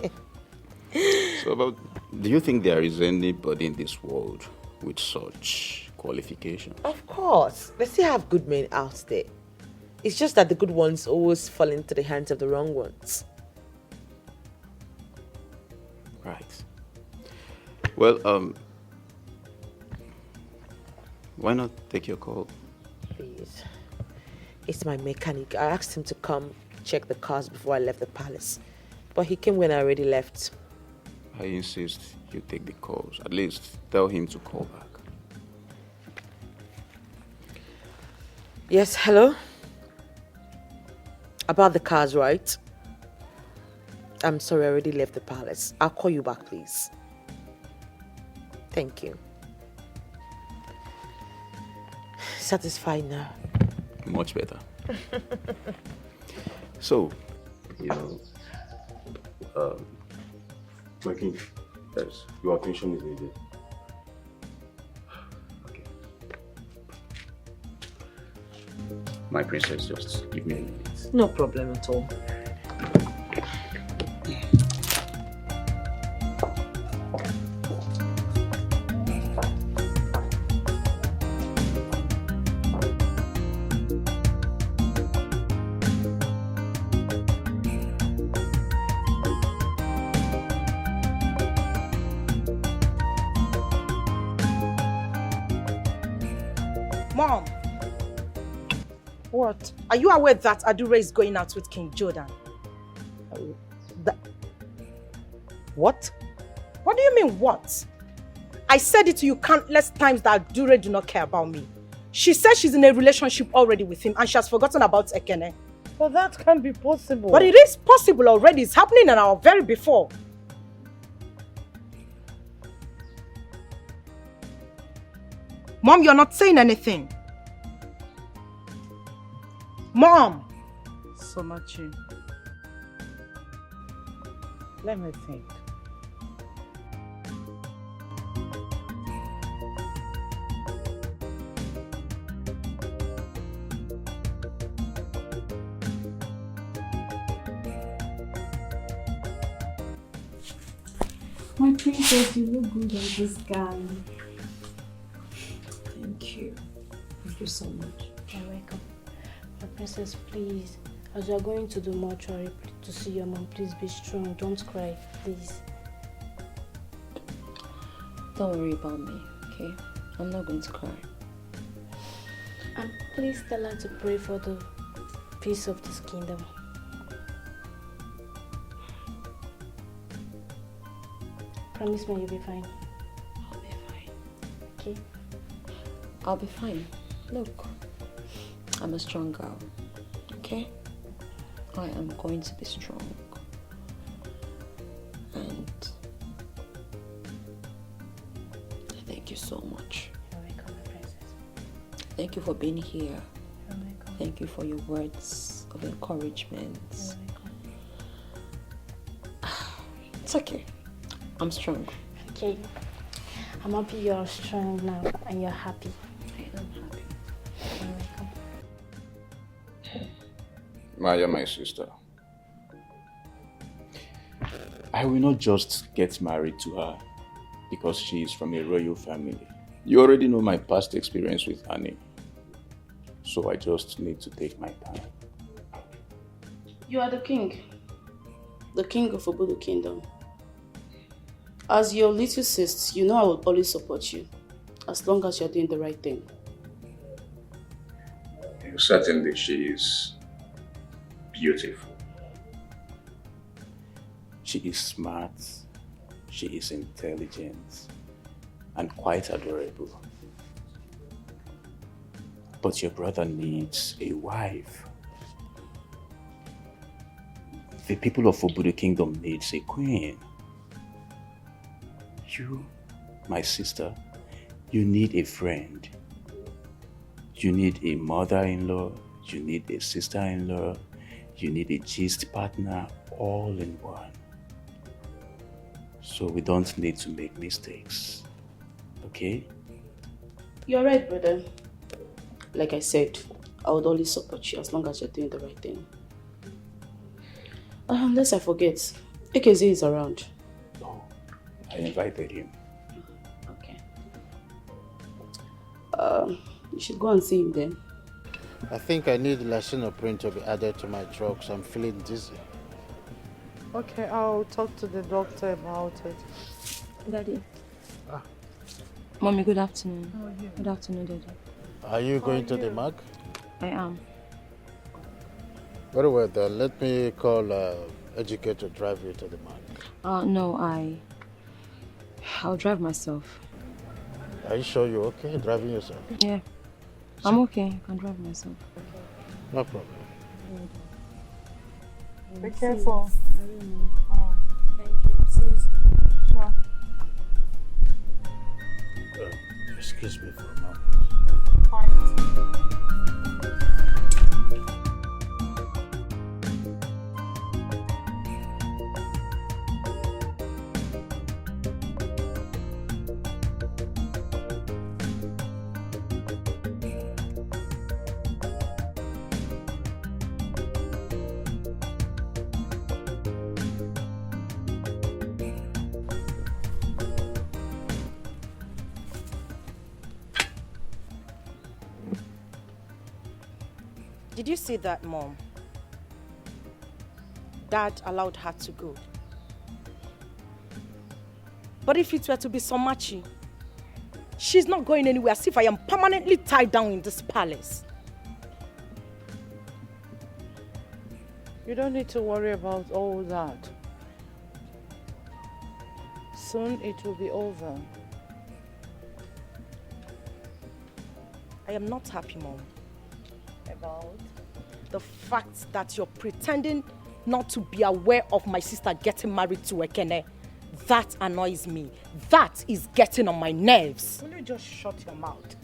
So do you think there is anybody in this world with such qualifications? Of course. They still have good men out there. It's just that the good ones always fall into the hands of the wrong ones. Right. Well, why not take your call? Please. It's my mechanic. I asked him to come check the cars before I left the palace. But he came when I already left. I insist you take the calls. At least tell him to call back. Yes, hello? About the cars, right? I'm sorry, I already left the palace. I'll call you back, please. Thank you. Satisfied now? Much better. So, you know, my king, yes, your attention is needed. Okay. My princess, just give me a minute. No problem at all. Mom, what? Are you aware that Adure is going out with King Jordan? What? What do you mean, what? I said it to you countless times that Adure do not care about me. She says she's in a relationship already with him and she has forgotten about Ekene. But that can't be possible. But it is possible already. It's happening in our very before. Mom, you're not saying anything. Mom! Somachi. Let me think. My princess, you look good in this gown. Thank you. Thank you so much. You're welcome. My princess, please, as you are going to the mortuary to see your mom, please be strong. Don't cry, please. Don't worry about me, okay? I'm not going to cry. And please tell her to pray for the peace of this kingdom. Promise me you'll be fine. I'll be fine. Okay? I'll be fine. Look, I'm a strong girl, okay? I am going to be strong. And thank you so much. You're welcome, my princess. Thank you for being here. You're welcome. Thank you for your words of encouragement. You're welcome. It's okay. I'm strong. Okay. I'm happy you're strong now and you're happy. I am happy. You're welcome. Maya, my sister. I will not just get married to her because she is from a royal family. You already know my past experience with Annie. So I just need to take my time. You are the king of Obodo Kingdom. As your little sister, you know I will always support you, as long as you're doing the right thing. Certainly she is beautiful. She is smart, she is intelligent, and quite adorable. But your brother needs a wife. The people of Obodo Kingdom needs a queen. You, my sister, you need a friend. You need a mother-in-law, you need a sister-in-law, you need a gist partner, all in one. So we don't need to make mistakes, okay? You're right, brother. Like I said, I would always support you as long as you're doing the right thing. Unless I forget, Ekeze is around. Oh, I invited him. Okay. You should go and see him then. I think I need lisinopril to be added to my drugs. I'm feeling dizzy. Okay, I'll talk to the doctor about it. Daddy. Mommy, good afternoon. How are you? Good afternoon, Daddy. Are you going to the mark? I am. Very well then. Let me call Educate to drive you to the mark. No, I'll drive myself. Are you sure you're okay driving yourself? Yeah. I'm okay. I can drive myself. No problem. Be careful. Thank you. See you soon. Sure. Excuse me for a moment. Did you see that, Mom? Dad allowed her to go. But if it were to be Somachi, she's not going anywhere, as if I am permanently tied down in this palace. You don't need to worry about all that. Soon it will be over. I am not happy, Mom. About? The fact that you're pretending not to be aware of my sister getting married to Ekene. That annoys me. That is getting on my nerves. Will you just shut your mouth?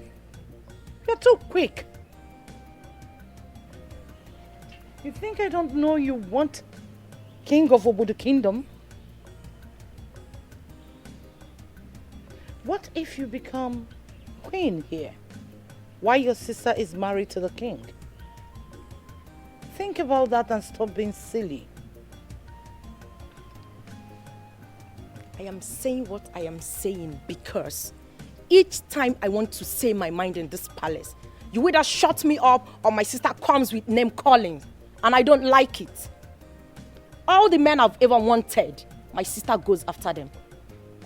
You're too quick. You think I don't know you want King of Obodo Kingdom? What if you become queen here while your sister is married to the king? Think about that and stop being silly. I am saying what I am saying because each time I want to say my mind in this palace, you either shut me up or my sister comes with name calling, and I don't like it. All the men I've ever wanted, my sister goes after them,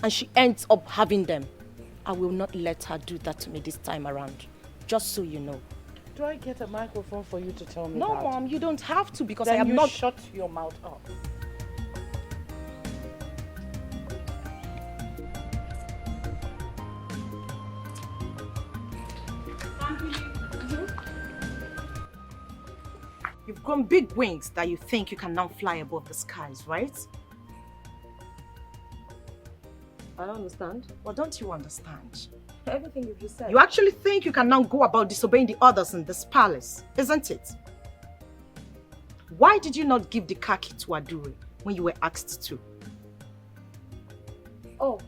and she ends up having them. I will not let her do that to me this time around, just so you know. Do I get a microphone for you to tell me No, that? Mom, you don't have to because Then I am you not... shut your mouth up. You've grown big wings that you think you can now fly above the skies, right? I don't understand. Well, don't you understand? Everything you've just said. You actually think you can now go about disobeying the others in this palace, isn't it? Why did you not give the khaki to Adure when you were asked to? Oh.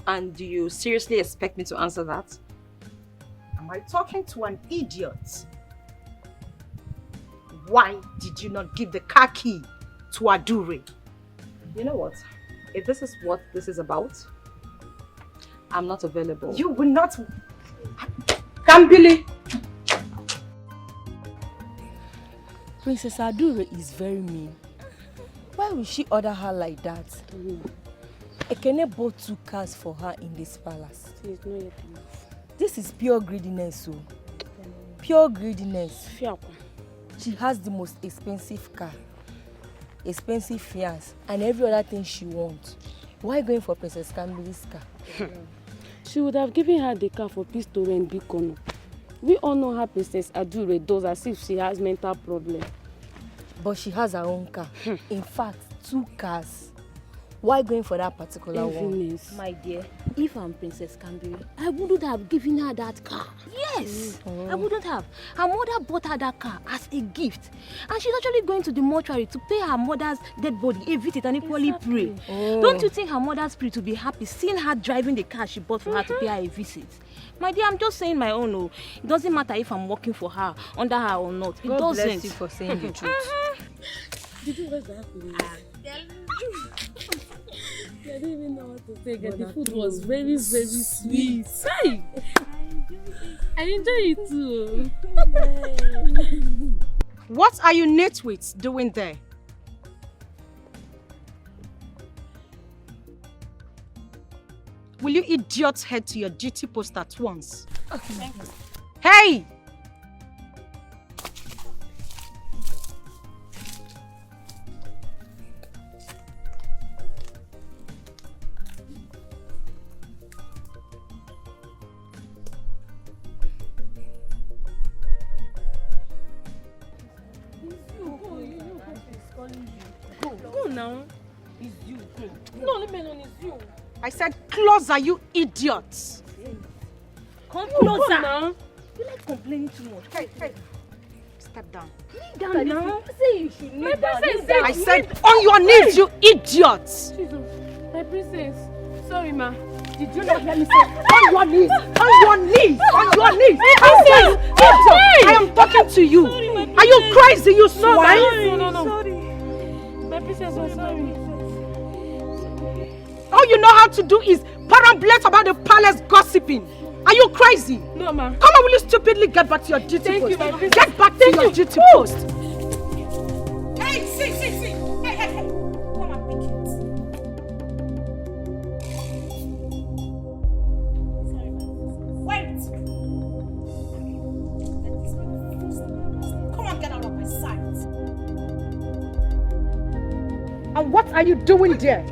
And do you seriously expect me to answer that? Am I talking to an idiot? Why did you not give the car key to Adure? You know what? If this is what this is about, I'm not available. You will not... Kambili! Princess Adure is very mean. Why would she order her like that? Ekene bought 2 cars for her in this palace. It's not yet enough. This is pure greediness, so. Pure greediness. She has the most expensive car, expensive fiance, and every other thing she wants. Why going for Princess Kambili's car? She would have given her the car for peace to rent Bikono. We all know how Princess Adure does as if she has mental problem. But she has her own car. In fact, 2 cars. Why going for that particular one? My dear, if I'm Princess Kambili, I wouldn't have given her that car. Yes, I wouldn't have. Her mother bought her that car as a gift. And she's actually going to the mortuary to pay her mother's dead body a visit and equally pray. Don't you think her mother's spirit will be happy seeing her driving the car she bought for her to pay her a visit? My dear, I'm just saying my own. Oh. It doesn't matter if I'm working for her, under her or not. It God doesn't. bless you for saying the truth. Did you realize that? I didn't even know what to say. The food was very, very sweet. Hey! I enjoy it too. What are you nitwits doing there? Will you idiots head to your duty post at once? Okay, thank you. Hey! Go now. It's you. Go. No, let me know it's you. I said closer, you idiots. Come closer. Now. You like complaining too much. Hey. Step down. Kneel down now. Say you should kneel down. I said on your knees, you idiots. Jesus. My princess. Sorry, ma. Did you not let me say on your knees? On your knees! On your knees! I am talking to you. Sorry, my are you crazy, you swine? No. Sorry. My princess, I'm sorry. All you know how to do is perambulate about the palace gossiping. Are you crazy? No, ma. Come on, will you stupidly get back to your duty Thank post? you, my princess. Get back to your duty post. Hey, see. Hey. Come and pick it. Wait. Come on, get out of my sight. And what are you doing there?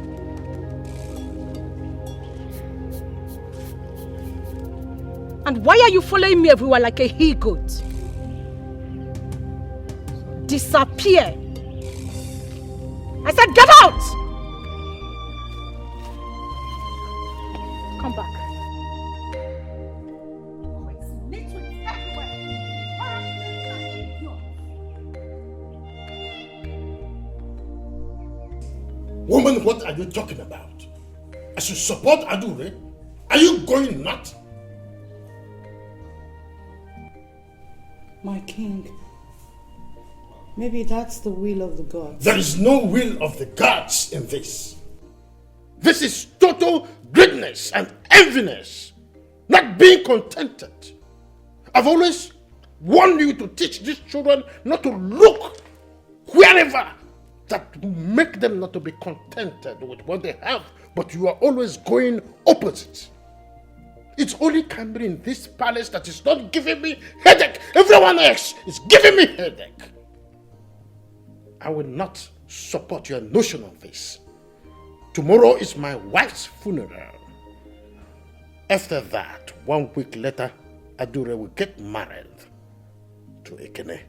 And why are you following me everywhere like a he-goat? Disappear! I said get out! Come back. Woman, what are you talking about? I should support Adure. Are you going nuts? My king, maybe that's the will of the gods. There is no will of the gods in this. This is total greediness and enviness, not being contented. I've always warned you to teach these children not to look wherever that will make them not to be contented with what they have, but you are always going opposite. It's only Camry in this palace that is not giving me headache. Everyone else is giving me headache. I will not support your notion of this. Tomorrow is my wife's funeral. After that, 1 week later, Adure will get married to Ekene.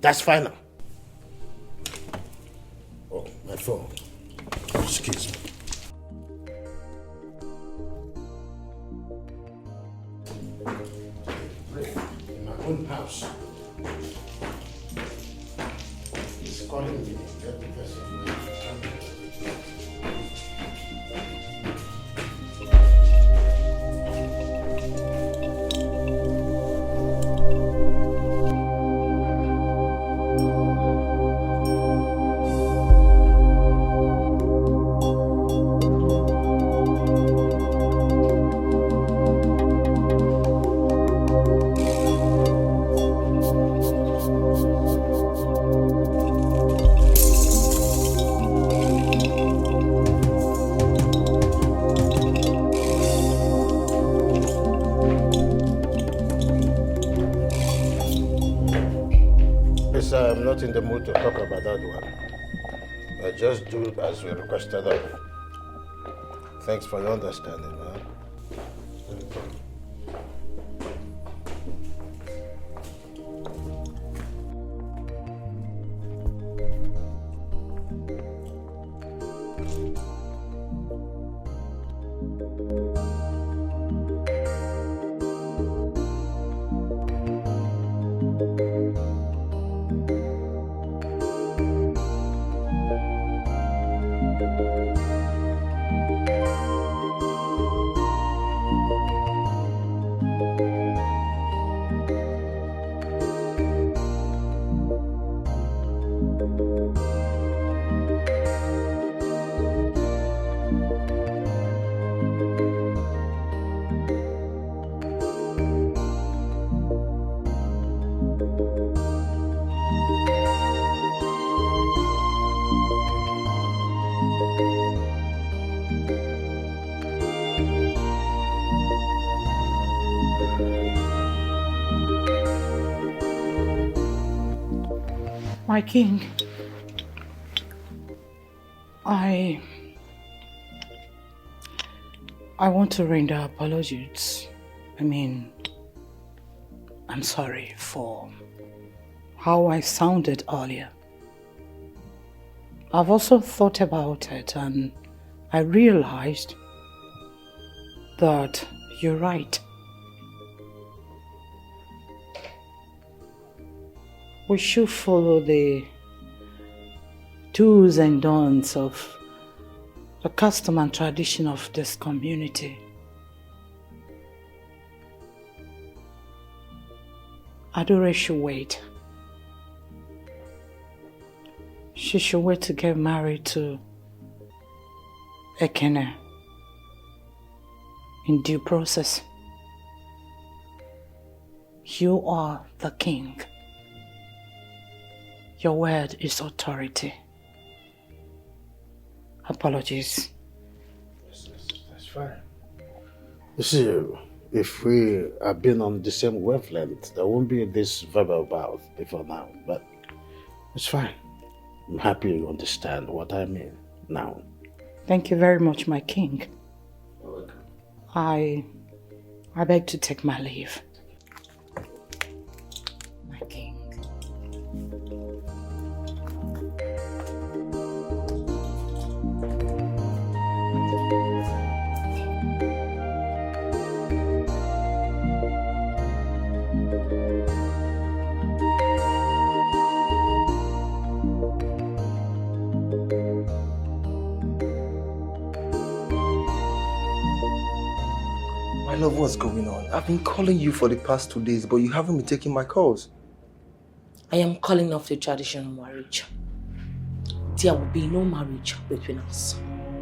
That's final. Oh, my phone. Excuse me. In my own house. He's calling me. Get the person. I'm not in the mood to talk about that one. I just do as we requested of. Thanks for your understanding, man. My king, I want to render apologies. I'm sorry for how I sounded earlier. I've also thought about it and I realized that you're right. We should follow the do's and don'ts of the custom and tradition of this community. Adore should wait. She should wait to get married to Ekene in due process. You are the king. Your word is authority. Apologies. That's fine. You see, if we have been on the same wavelength, there won't be this verbal bout before now, but it's fine. I'm happy you understand what I mean now. Thank you very much, my king. You're welcome. I beg to take my leave. My king. My love, what's going on? I've been calling you for the past 2 days, but you haven't been taking my calls. I am calling off the traditional marriage. There will be no marriage between us.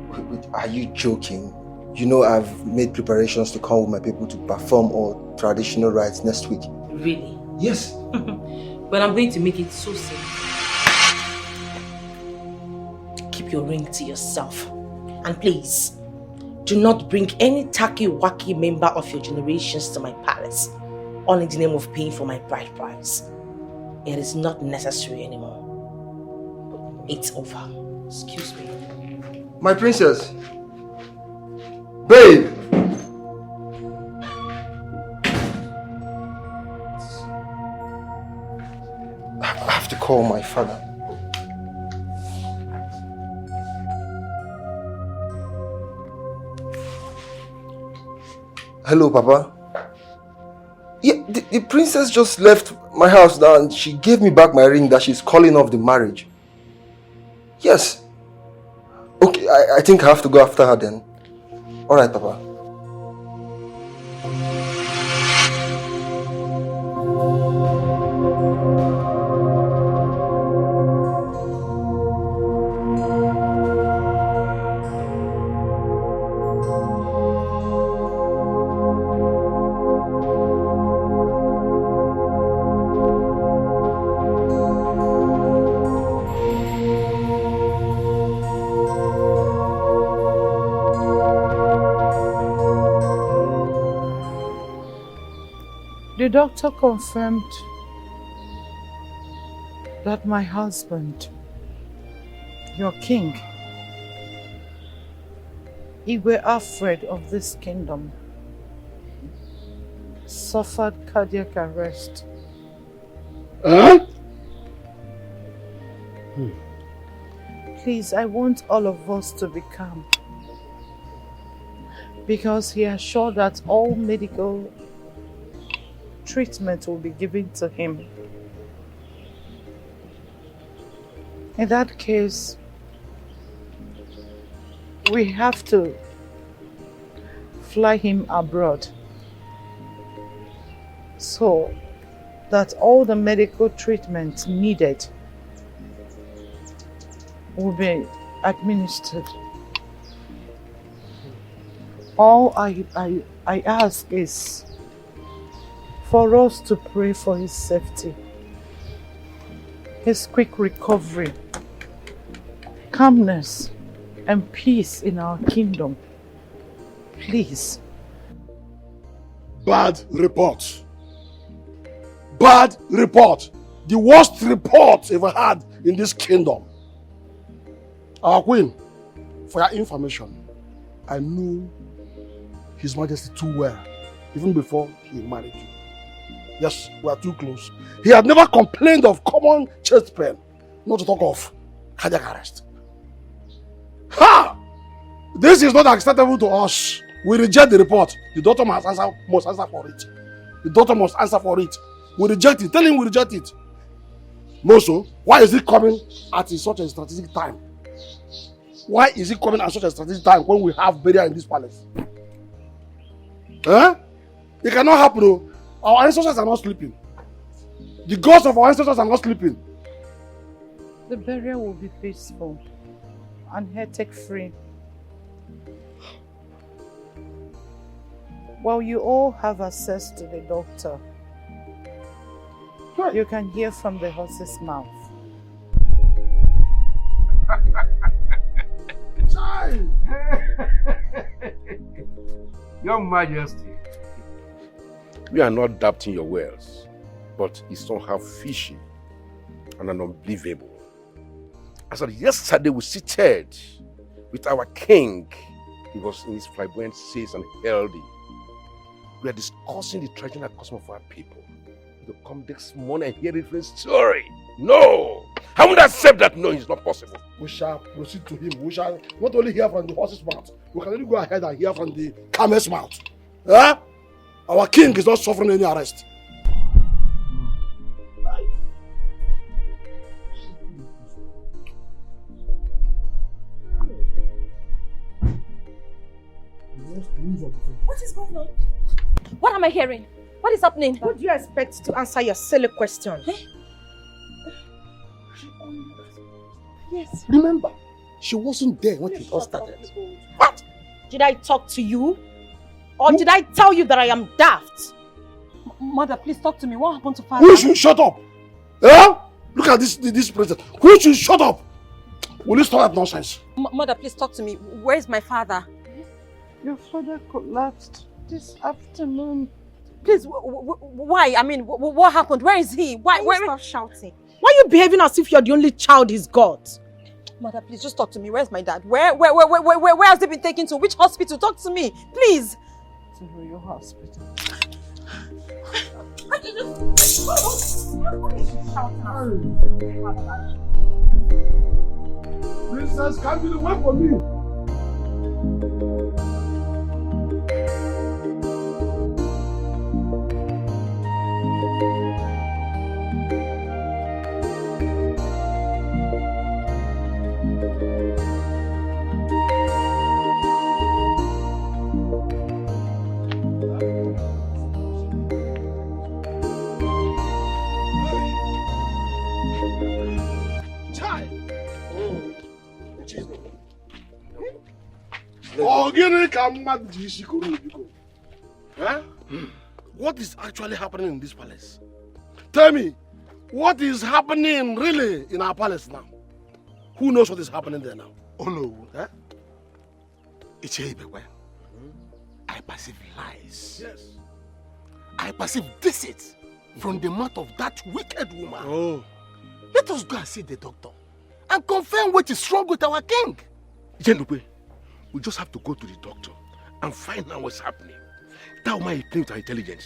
Wait, are you joking? You know I've made preparations to come with my people to perform all traditional rites next week. Really? Yes. But I'm going to make it so simple. Keep your ring to yourself. And please, do not bring any tacky-wacky member of your generations to my palace, all in the name of paying for my bride price. It is not necessary anymore. It's over. Excuse me. My princess. Babe! I have to call my father. Hello, Papa. Yeah, the princess just left my house now and she gave me back my ring that she's calling off the marriage. Yes. Okay, I think I have to go after her then. Alright, Papa. The doctor confirmed that my husband, your king, Igwe Alfred of this kingdom, suffered cardiac arrest. Huh? Please, I want all of us to be calm, because he assured that all medical treatment will be given to him. In that case, we have to fly him abroad so that all the medical treatment needed will be administered. All I ask is for us to pray for his safety, his quick recovery, calmness, and peace in our kingdom. Please. Bad report. Bad report. The worst report ever had in this kingdom. Our queen, for your information, I knew His Majesty too well, even before he married you. Yes, we are too close. He had never complained of common chest pain, not to talk of cardiac arrest. Ha! This is not acceptable to us. We reject the report. The daughter must answer for it. The daughter must answer for it. We reject it. Tell him we reject it. Moso, why is he coming at such a strategic time? Why is he coming at such a strategic time when we have burial in this palace? Huh? It cannot happen though. Our ancestors are not sleeping. The ghosts of our ancestors are not sleeping. The burial will be peaceful and headache-free. While you all have access to the doctor, you can hear from the horse's mouth. Your Majesty, we are not doubting your words, but it's somehow fishy and unbelievable. As of yesterday, we seated with our king. He was in his flamboyant state and healthy. We are discussing the tragic custom of our people. To come this morning and hear a different story. No! I won't accept that. No, it's not possible. We shall proceed to him. We shall not only hear from the horse's mouth, we can only go ahead and hear from the camel's mouth. Huh? Our king is not suffering any arrest. What is going on? What am I hearing? What is happening? Who do you expect to answer your silly question? Yes. Remember, she wasn't there when it all started. What? Did I talk to you? Or did I tell you that I am daft? Mother, please talk to me. What happened to father? Who should shut up? Huh? Look at this president. Who should shut up? Will you stop that nonsense? Mother, please talk to me. Where is my father? Your father collapsed this afternoon. Please, why? I mean, what happened? Where is he? Why? Stop shouting. Why are you behaving as if you're the only child he's got? Mother, please just talk to me. Where's my dad? Where has he been taken to? Which hospital? Talk to me, please. To your hospital. Princess, can't you wait for me? Huh? What is actually happening in this palace? Tell me, what is happening really in our palace now? Who knows what is happening there now? Oh no. Huh? I perceive lies. Yes. I perceive deceit from the mouth of that wicked woman. Oh. Let us go and see the doctor and confirm what is wrong with our king. Jenube, we just have to go to the doctor and find out what's happening. That woman is playing with her intelligence.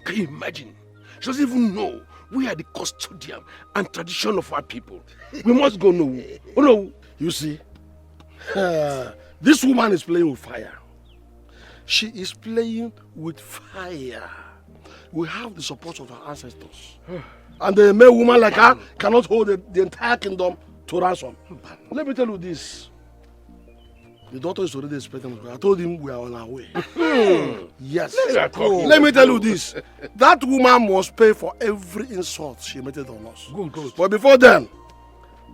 Can you imagine? She doesn't even know we are the custodian and tradition of our people. We must go know. Oh no, you see, this woman is playing with fire. She is playing with fire. We have the support of our ancestors. And a male woman like her cannot hold the entire kingdom to ransom. Let me tell you this. The daughter is already expecting us. I told him we are on our way. Yes. Let me tell you this. That woman must pay for every insult she meted on us. Good. But before then,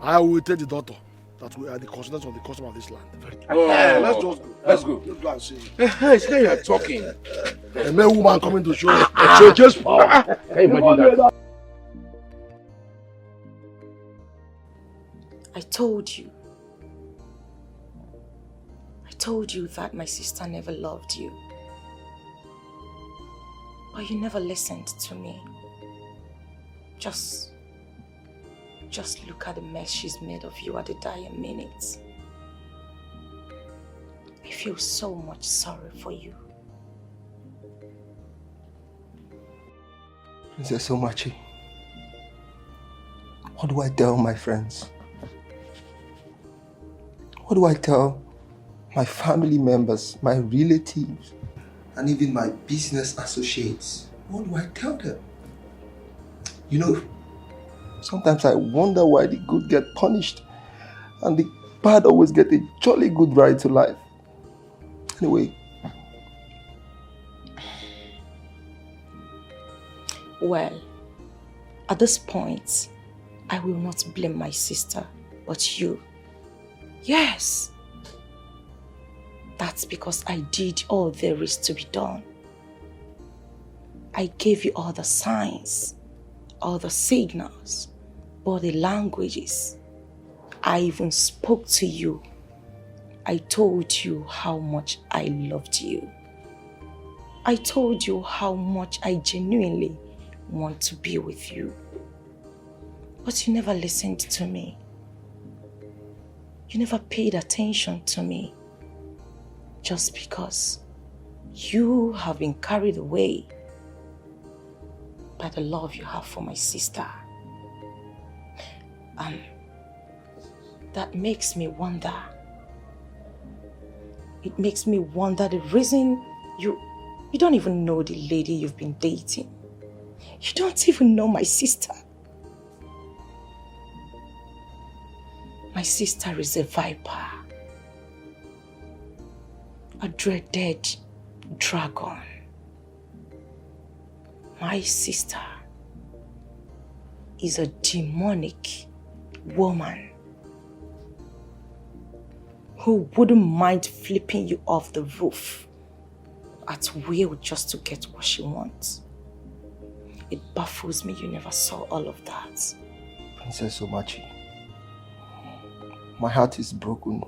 I will tell the daughter that we are the constituents of the custom of this land. Let's just go. Let's go and see. It's how you are talking. A male woman coming to show just power. Can you imagine that? I told you that my sister never loved you. But you never listened to me. Just look at the mess she's made of you at the dying minutes. I feel so much sorry for you. Princess Omachi, what do I tell my friends? What do I tell my family members, my relatives, and even my business associates? What do I tell them? You know, sometimes I wonder why the good get punished and the bad always get a jolly good ride to life. Anyway. Well, at this point, I will not blame my sister, but you. Yes. That's because I did all there is to be done. I gave you all the signs, all the signals, body languages. I even spoke to you. I told you how much I loved you. I told you how much I genuinely want to be with you. But you never listened to me. You never paid attention to me. Just because you have been carried away by the love you have for my sister. And that makes me wonder. It makes me wonder the reason you don't even know the lady you've been dating. You don't even know my sister. My sister is a viper. A dreaded dragon. My sister is a demonic woman who wouldn't mind flipping you off the roof at will just to get what she wants. It baffles me you never saw all of that. Princess Omachi, my heart is broken.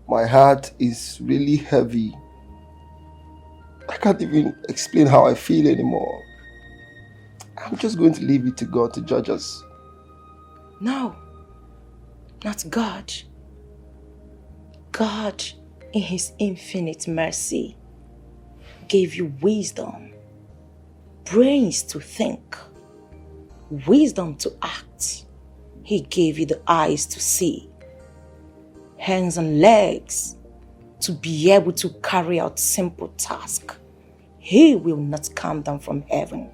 My heart is really heavy. I can't even explain how I feel anymore. I'm just going to leave it to God to judge us. No, not God. God, in His infinite mercy, gave you wisdom, brains to think, wisdom to act. He gave you the eyes to see, hands and legs to be able to carry out simple tasks. He will not come down from heaven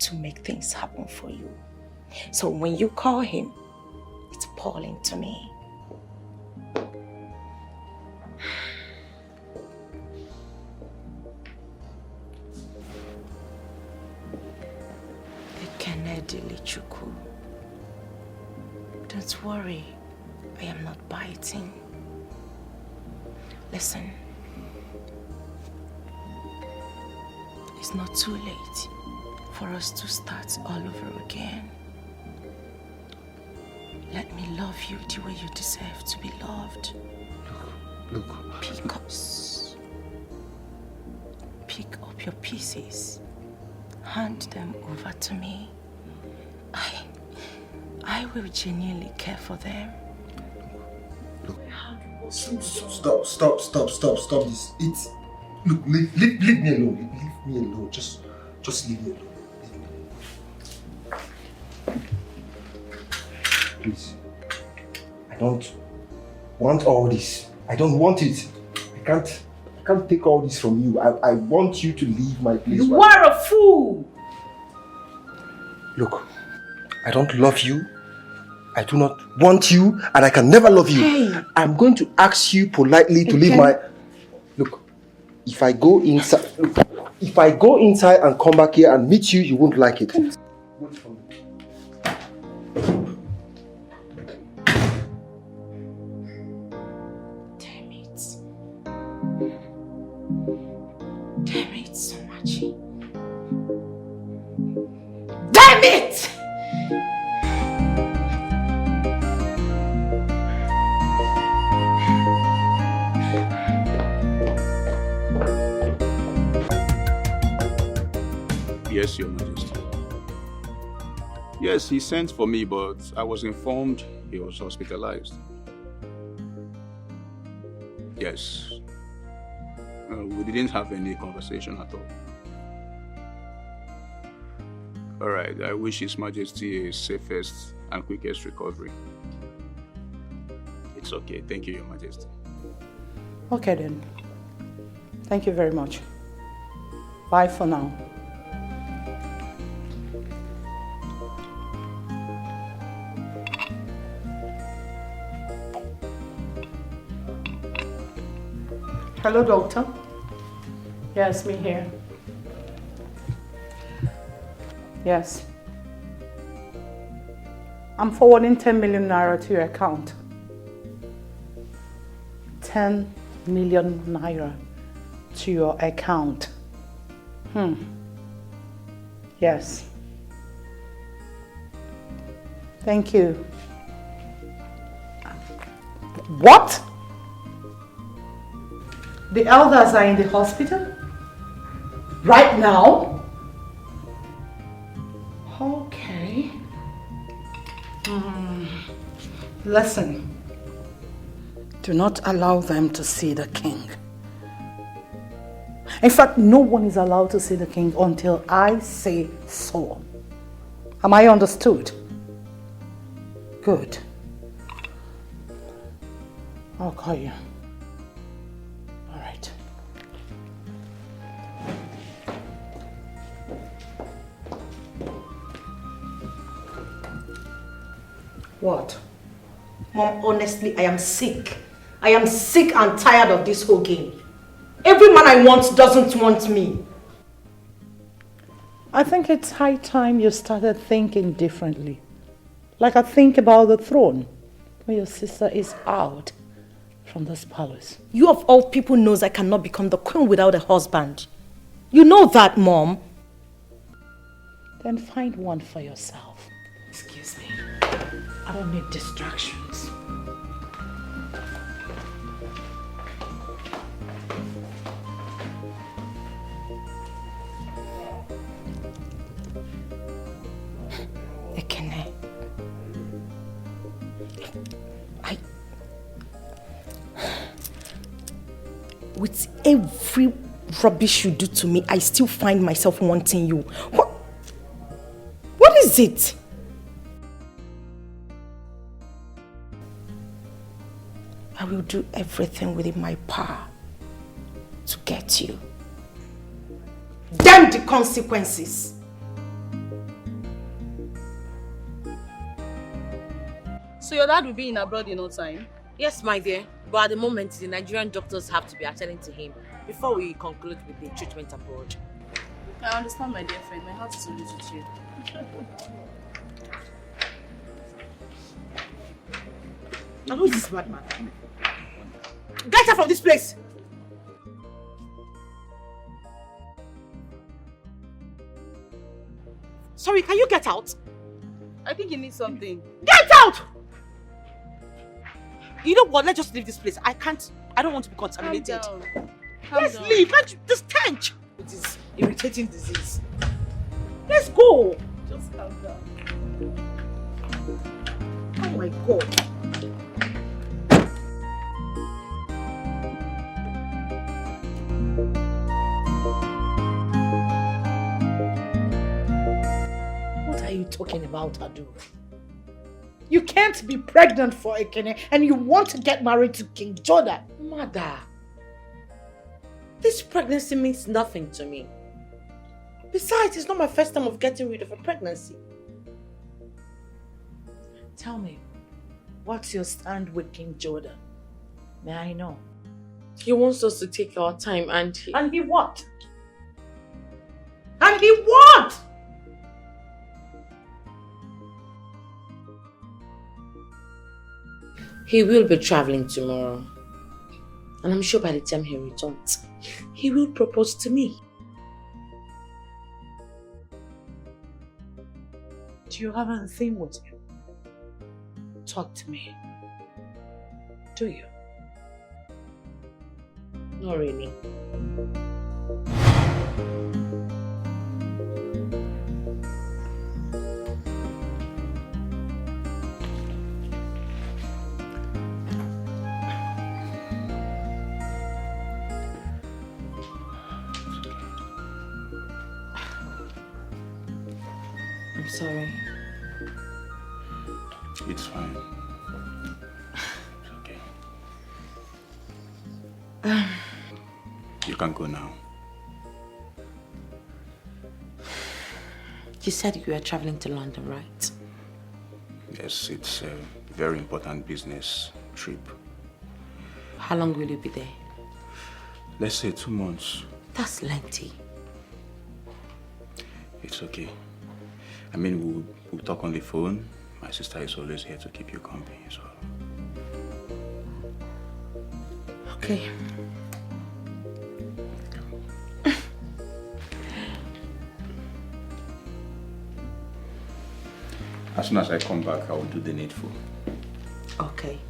to make things happen for you. So when you call Him, it's appalling to me. Don't worry, I am not biting. Listen, it's not too late for us to start all over again. Let me love you the way you deserve to be loved. Look. Pick up your pieces. Hand them over to me. I will genuinely care for them. Stop this. Look, leave me alone. Leave me alone. Just leave me alone. Please. I don't want all this. I don't want it. I can't take all this from you. I want you to leave my place. You are a fool! Look, I don't love you. I do not want you, and I can never love you. Hey. I'm going to ask you politely to leave my... Look, if I go inside and come back here and meet you, you won't like it. Damn it, Somachi. Damn it! Yes, Your Majesty. Yes, he sent for me, but I was informed he was hospitalized. Yes. We didn't have any conversation at all. Alright, I wish His Majesty a safest and quickest recovery. It's okay. Thank you, Your Majesty. Okay then. Thank you very much. Bye for now. Hello, doctor. Yes, me here. Yes. I'm forwarding 10 million naira to your account. 10 million naira to your account. Yes. Thank you. What? The elders are in the hospital? Right now? Okay. Listen. Do not allow them to see the king. In fact, no one is allowed to see the king until I say so. Am I understood? Good. I'll call you. All right. What? Mom, honestly, I am sick. I am sick and tired of this whole game. Every man I want doesn't want me. I think it's high time you started thinking differently. Like I think about the throne when your sister is out from this palace. You of all people knows I cannot become the queen without a husband. You know that, Mom. Then find one for yourself. Excuse me. I don't need distractions. Ekene. With every rubbish you do to me, I still find myself wanting you. What is it? I will do everything within my power to get you. Damn the consequences. So your dad will be in abroad in no time? Yes, my dear. But at the moment, the Nigerian doctors have to be attending to him before we conclude with the treatment abroad. I understand, my dear friend. My heart is always with you. Now who is this bad man? Get her from this place! Sorry, can you get out? I think you need something. Get out! You know what? Let's just leave this place. I don't want to be contaminated. Let's leave. The stench. It is irritating disease. Let's go. Just calm down. my God. What are you talking about, Adu? You can't be pregnant for Ekene and you want to get married to King Jordan. Mother, this pregnancy means nothing to me. Besides, it's not my first time of getting rid of a pregnancy. Tell me, what's your stand with King Jordan? May I know? He wants us to take our time and he... And he what? And he what? He will be traveling tomorrow. And I'm sure by the time he returns, he will propose to me. Do you have anything with him? Talk to me. Do you? Not really. I'm sorry. It's fine. It's okay. You can go now. You said you were traveling to London, right? Yes, it's a very important business trip. How long will you be there? Let's say 2 months. That's lengthy. It's okay. I mean, we'll talk on the phone. My sister is always here to keep you company, so... Okay. As soon as I come back, I will do the needful. Okay.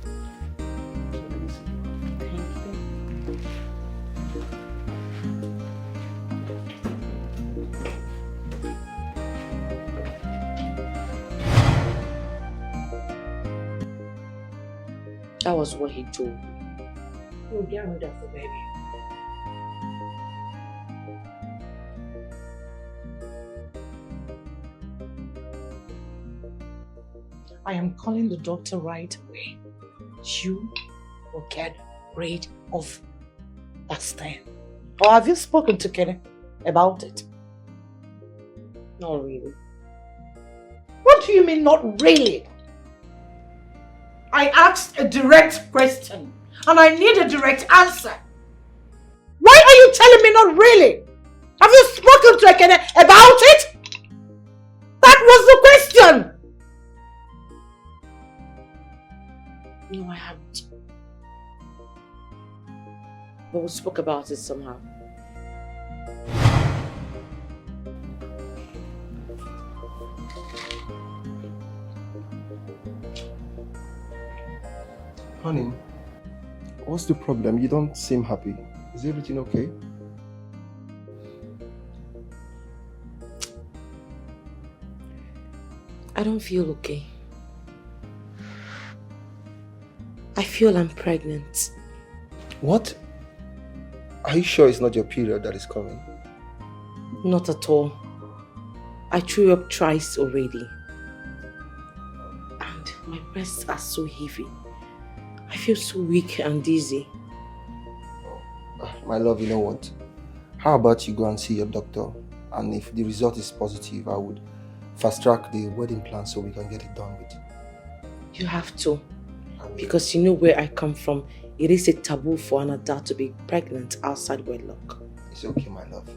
That was what he told me. You'll get rid of the baby. I am calling the doctor right away. You will get rid of that stain. Or have you spoken to Kenny about it? Not really. What do you mean, not really? I asked a direct question and I need a direct answer. Why are you telling me not really? Have you spoken to Ekene about it? That was the question. No, I haven't. But we spoke about it somehow. Honey, what's the problem? You don't seem happy. Is everything okay? I don't feel okay. I feel I'm pregnant. What? Are you sure it's not your period that is coming? Not at all. I threw up twice already. And my breasts are so heavy. I feel so weak and dizzy. My love, you know what? How about you go and see your doctor? And if the result is positive, I would fast track the wedding plan so we can get it done with. You have to. Because you know where I come from. It is a taboo for an adult to be pregnant outside wedlock. It's okay, my love.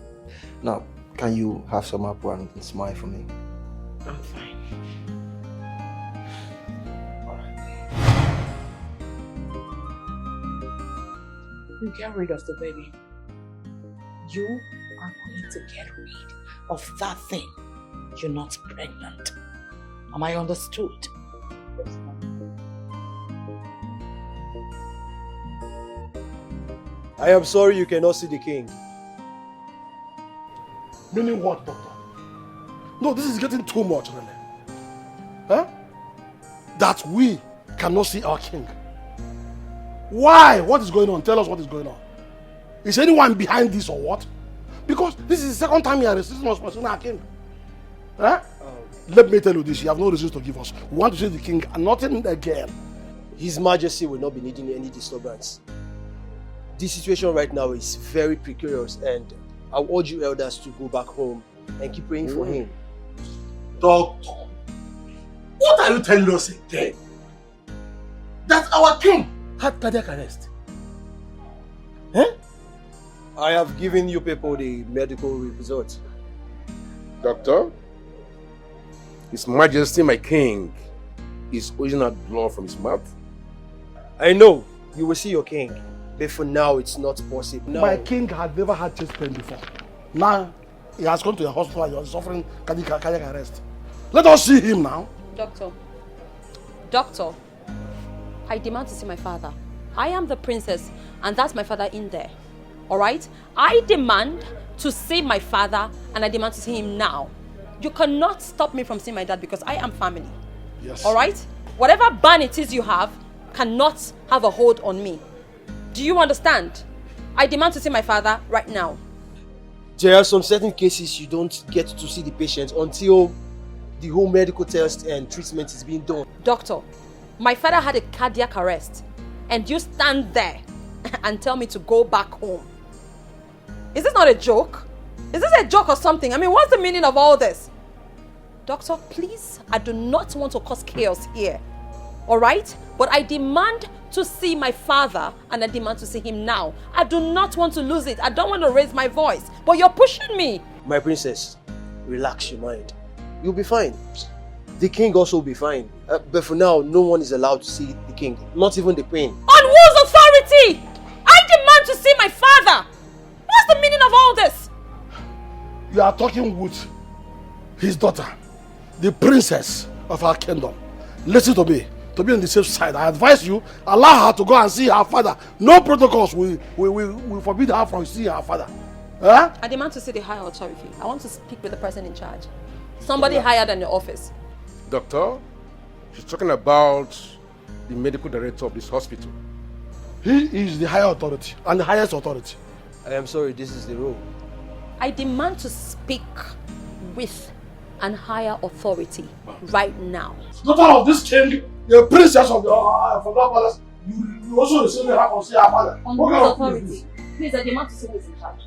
Now, can you have some apple and smile for me? I'm fine. You get rid of the baby. You are going to get rid of that thing. You're not pregnant. Am I understood? I am sorry you cannot see the king. Meaning what, doctor? No, this is getting too much, really. Huh? that we cannot see our king? Why? What is going on? Tell us what is going on. Is anyone behind this or what? Because this is the second time you are resisting us pursuing our king. Huh? Let me tell you this, you have no reason to give us. We want to see the king and nothing again. His Majesty will not be needing any disturbance. This situation right now is very precarious, and I urge you elders to go back home and keep praying for him. Doctor, what are you telling us again? That our king had cardiac arrest. I have given you people the medical results. Doctor, His Majesty, my king, is oozing out blood from his mouth. I know, you will see your king, but for now it's not possible. No. My king had never had chest pain before. Now, he has gone to the hospital and he is suffering cardiac arrest. Let us see him now. Doctor, I demand to see my father. I am the princess, and that's my father in there. Alright? I demand to see my father, and I demand to see him now. You cannot stop me from seeing my dad because I am family. Yes. Alright? Whatever ban it is you have cannot have a hold on me. Do you understand? I demand to see my father right now. There are some certain cases you don't get to see the patient until the whole medical test and treatment is being done. Doctor, my father had a cardiac arrest, and you stand there and tell me to go back home. Is this not a joke? Is this a joke or something? I mean, what's the meaning of all this? Doctor, please, I do not want to cause chaos here. Alright? But I demand to see my father, and I demand to see him now. I do not want to lose it. I don't want to raise my voice. But you're pushing me. My princess, relax your mind. You'll be fine. The king also will be fine. But for now, no one is allowed to see the king. Not even the queen. On whose authority? I demand to see my father. What's the meaning of all this? You are talking with his daughter, the princess of our kingdom. Listen to me. To be on the safe side, I advise you, allow her to go and see her father. No protocols will forbid her from seeing her father. Huh? I demand to see the higher authority. I want to speak with the person in charge. Somebody higher than the office. Doctor, she's talking about the medical director of this hospital. He is the higher authority and the highest authority. I am sorry, this is the rule. I demand to speak with an higher authority right now. Daughter of this king, the princess of the palace, you also receive the right to see her father. On whose authority? Please, I demand to see who is in charge.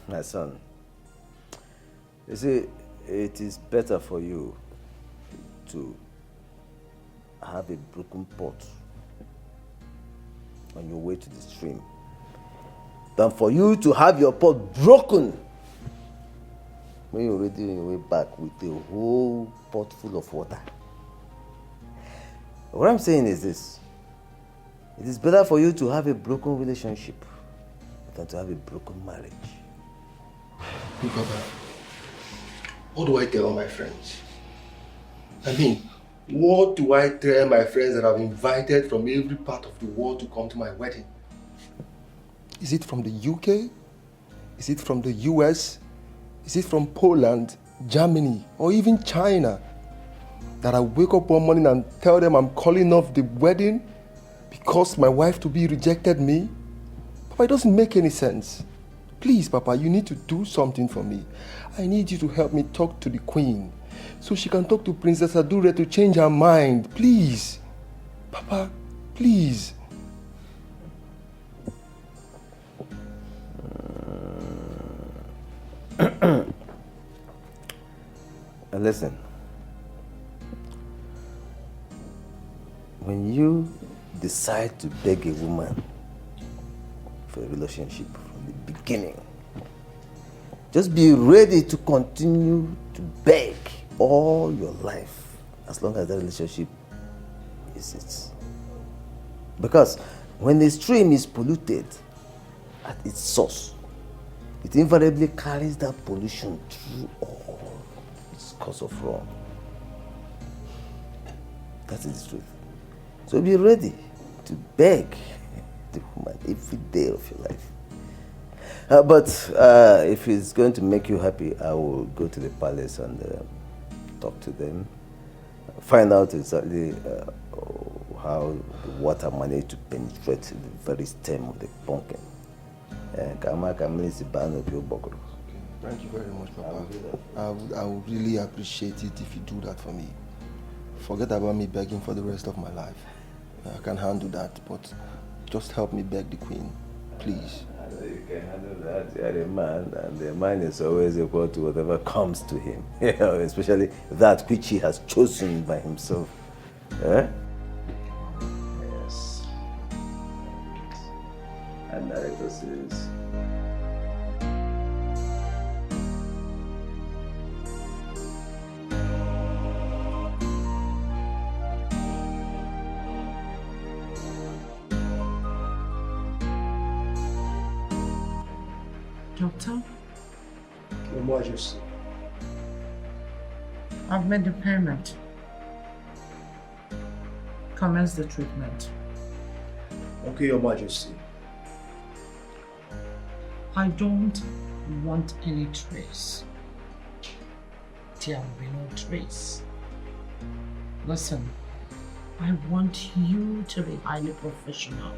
My son, you see, it is better for you to have a broken pot on your way to the stream than for you to have your pot broken when you're already on your way back with a whole pot full of water. What I'm saying is this: it is better for you to have a broken relationship than to have a broken marriage. Papa, what do I tell all my friends? I mean, what do I tell my friends that I've invited from every part of the world to come to my wedding? Is it from the UK? Is it from the US? Is it from Poland, Germany, or even China? That I wake up one morning and tell them I'm calling off the wedding because my wife-to-be rejected me? Papa, it doesn't make any sense. Please, Papa, you need to do something for me. I need you to help me talk to the Queen so she can talk to Princess Adure to change her mind. Please. Papa, please. Listen. When you decide to beg a woman for a relationship from the beginning, just be ready to continue to beg all your life as long as that relationship exists. Because when the stream is polluted at its source, it invariably carries that pollution through all its course of run. That is the truth. So be ready to beg the woman every day of your life. But if it's going to make you happy, I will go to the palace and talk to them. Find out exactly how the water managed to penetrate the very stem of the pumpkin. Thank you very much, Papa. I would really appreciate it if you do that for me. Forget about me begging for the rest of my life. I can handle that, but just help me beg the Queen, please. I know you can handle that. You're a man, and the man is always equal to whatever comes to him. Especially that which he has chosen by himself. Yes. And narrator says, Doctor, Your Majesty. I've made the payment. Commence the treatment. Okay, Your Majesty. I don't want any trace. There will be no trace. Listen, I want you to be highly professional.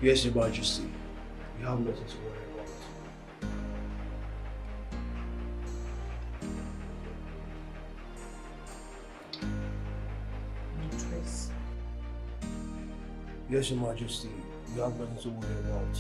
Yes, Your Majesty. You have nothing to worry about. No trace. Yes, Your Majesty. You have nothing to worry about.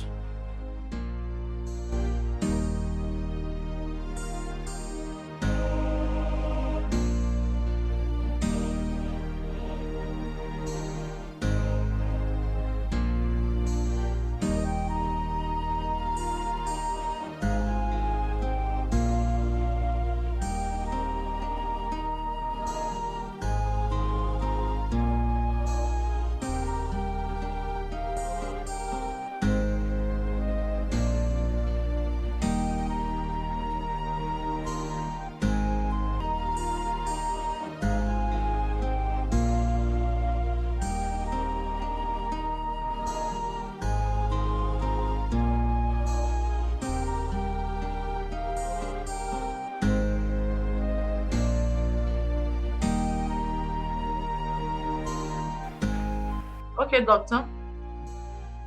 Okay, doctor.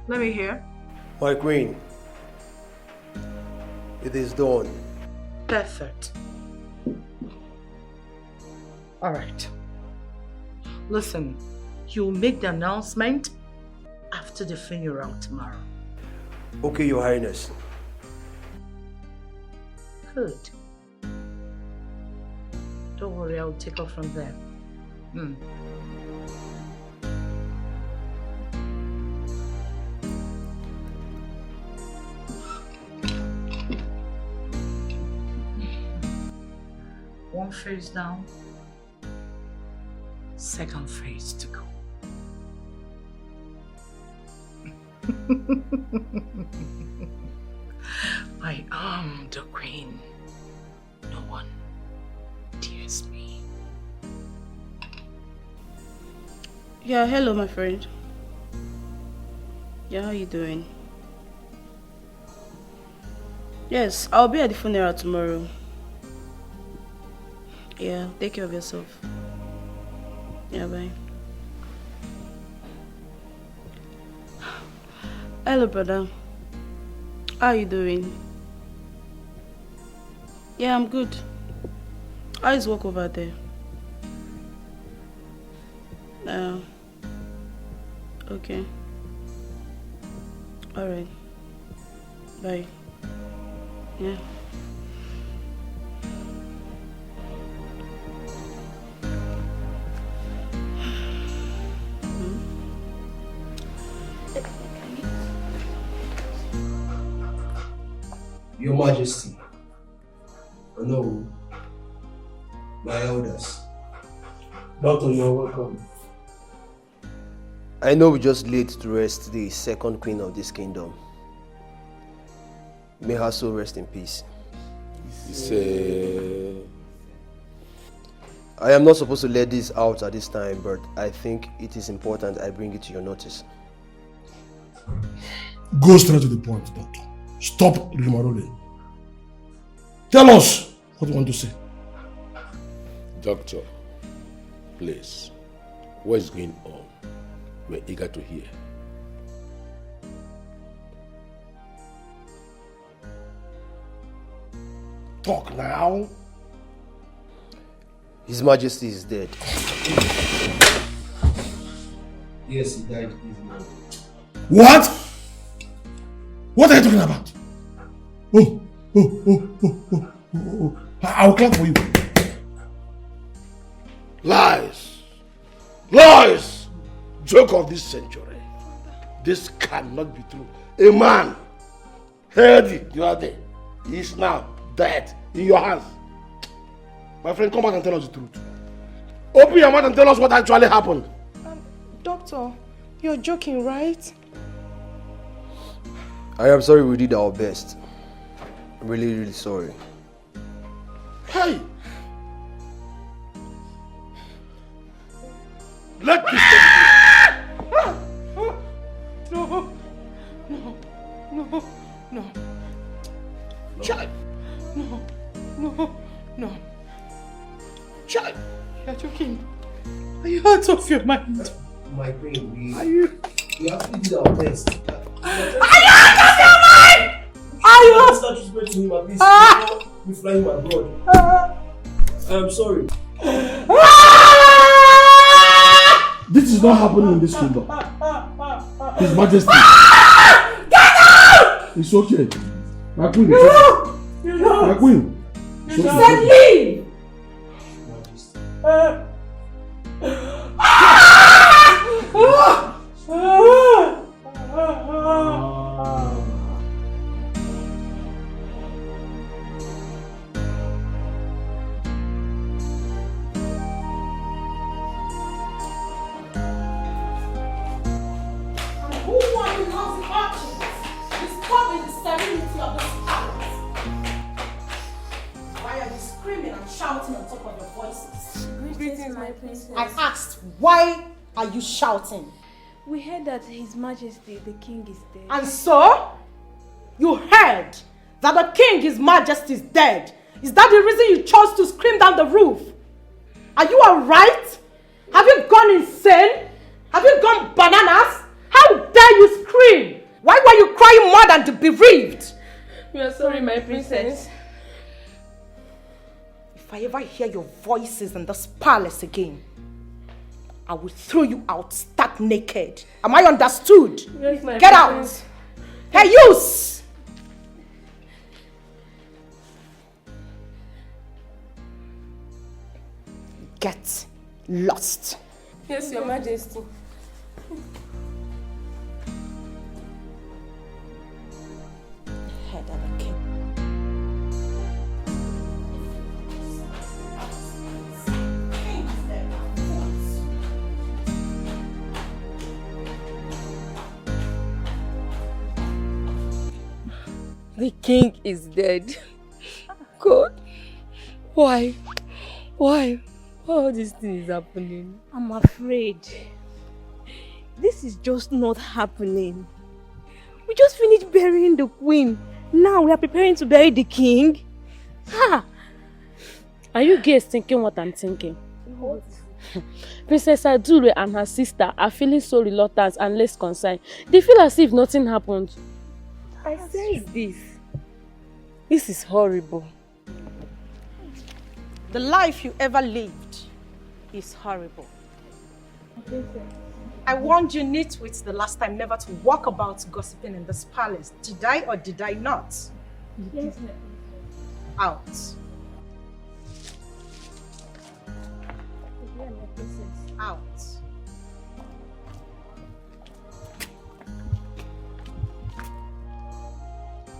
Let me hear. My queen, it is done. Perfect. All right. Listen, you'll make the announcement after the funeral tomorrow. Okay, Your Highness. Good. Don't worry, I'll take off from there. One phase down, second phase to go. I am the queen. No one dares me. Yeah, hello, my friend. Yeah, how you doing? Yes, I'll be at the funeral tomorrow. Yeah, take care of yourself. Yeah, bye. Hello, brother. How are you doing? Yeah, I'm good. How is work over there? Okay. Alright. Bye. Yeah. Your Majesty, no, my elders. Doctor, you're welcome. I know we just laid to rest the second queen of this kingdom. May her soul rest in peace. I am not supposed to let this out at this time, but I think it is important I bring it to your notice. Go straight to the point, Doctor. Stop rigmarole. Tell us what you want to say. Doctor, please, what is going on? We're eager to hear. Talk now. His Majesty is dead. Yes, he died this morning. What? What are you talking about? Oh. I'll clap for you. Lies. Lies. Joke of this century. This cannot be true. A man, healthy the other day, is now dead in your hands. My friend, come back and tell us the truth. Open your mouth and tell us what actually happened. Doctor, you're joking, right? I am sorry we did our best. I'm really, really sorry. Hey! Let me stop No. Child! No. Child! You're joking. Are you out of your mind? My queen, we actually did our best. Are you out of your mind? Are you? Start respecting him at least we fly him abroad. I'm sorry. This is not happening in this kingdom. His Majesty. Get out! It's okay. My queen. You know. My queen. You said leave. I asked, why are you shouting? We heard that His Majesty, the King, is dead. And so? You heard that the King, His Majesty, is dead. Is that the reason you chose to scream down the roof? Are you alright? Have you gone insane? Have you gone bananas? How dare you scream? Why were you crying more than the bereaved? We are sorry, my princess. If I ever hear your voices in this palace again, I will throw you out stark naked. Am I understood? Yes, my Get princess. out! Hey, use! Get lost. Yes, Your Majesty. Head of the king. The king is dead. God, why? Why all this thing is happening? I'm afraid this is just not happening. We just finished burying the queen. Now we are preparing to bury the king. Ha! Are you guys thinking what I'm thinking? What? Princess Adure and her sister are feeling so reluctant and less concerned. They feel as if nothing happened. I sense this. This is horrible. The life you ever lived is horrible. I warned you nitwits the last time never to walk about gossiping in this palace. Did I or did I not? Yes, Out. Out.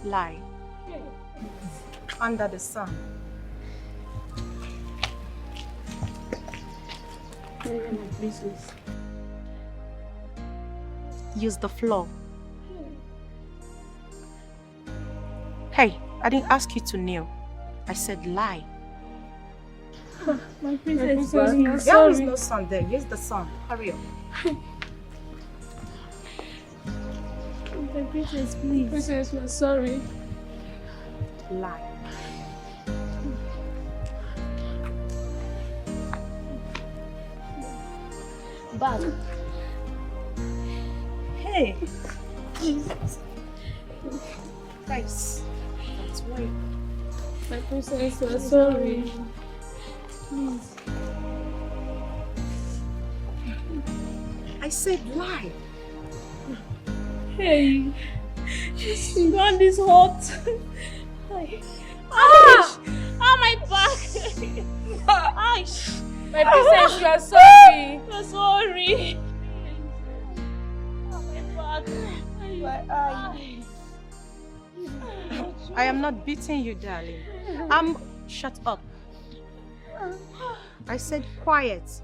Lie. Under the sun. Use the floor. Hey, I didn't ask you to kneel. I said lie. My princess, There sorry. is no sun there. Use the sun. Hurry up. Princess, please. Princess, we're sorry. Lie. Back. Hey. Jesus. Guys, that's why. My princess, we're sorry. Please. I said lie. Hey. She got this hot. Ah! Ah, my back. Aish. My princess, you are sorry. You're sorry. Oh, my back. My eye. I am not beating you, darling. Shut up. I said quiet.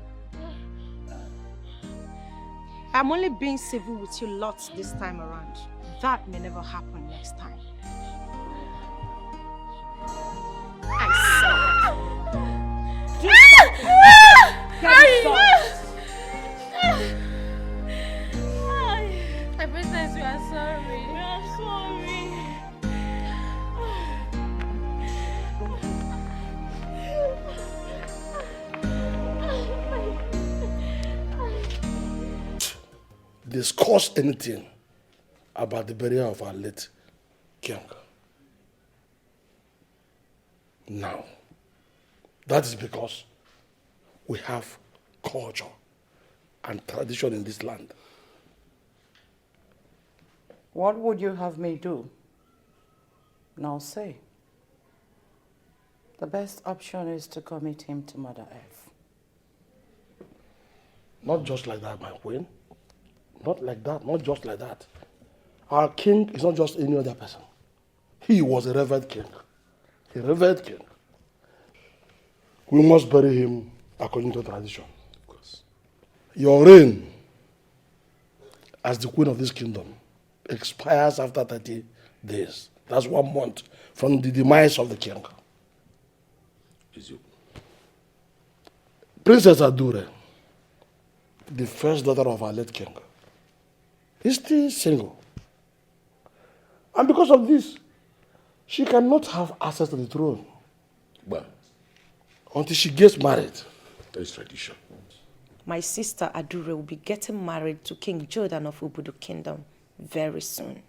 I'm only being civil with you lots this time around. That may never happen next time. I said. Do My princess, we are sorry. We are sorry. Discuss anything about the burial of our late king. Now, that is because we have culture and tradition in this land. What would you have me do? Now say. The best option is to commit him to Mother Earth. Not just like that, my queen. Not like that, not just like that. Our king is not just any other person. He was a revered king. A revered king. We must bury him according to tradition. Of course. Your reign as the queen of this kingdom expires after 30 days. That's 1 month from the demise of the king. Princess Adure, the first daughter of our late king, is still single. And because of this, she cannot have access to the throne. Well, until she gets married. That is tradition. My sister Adure will be getting married to King Jordan of Ubudu Kingdom very soon.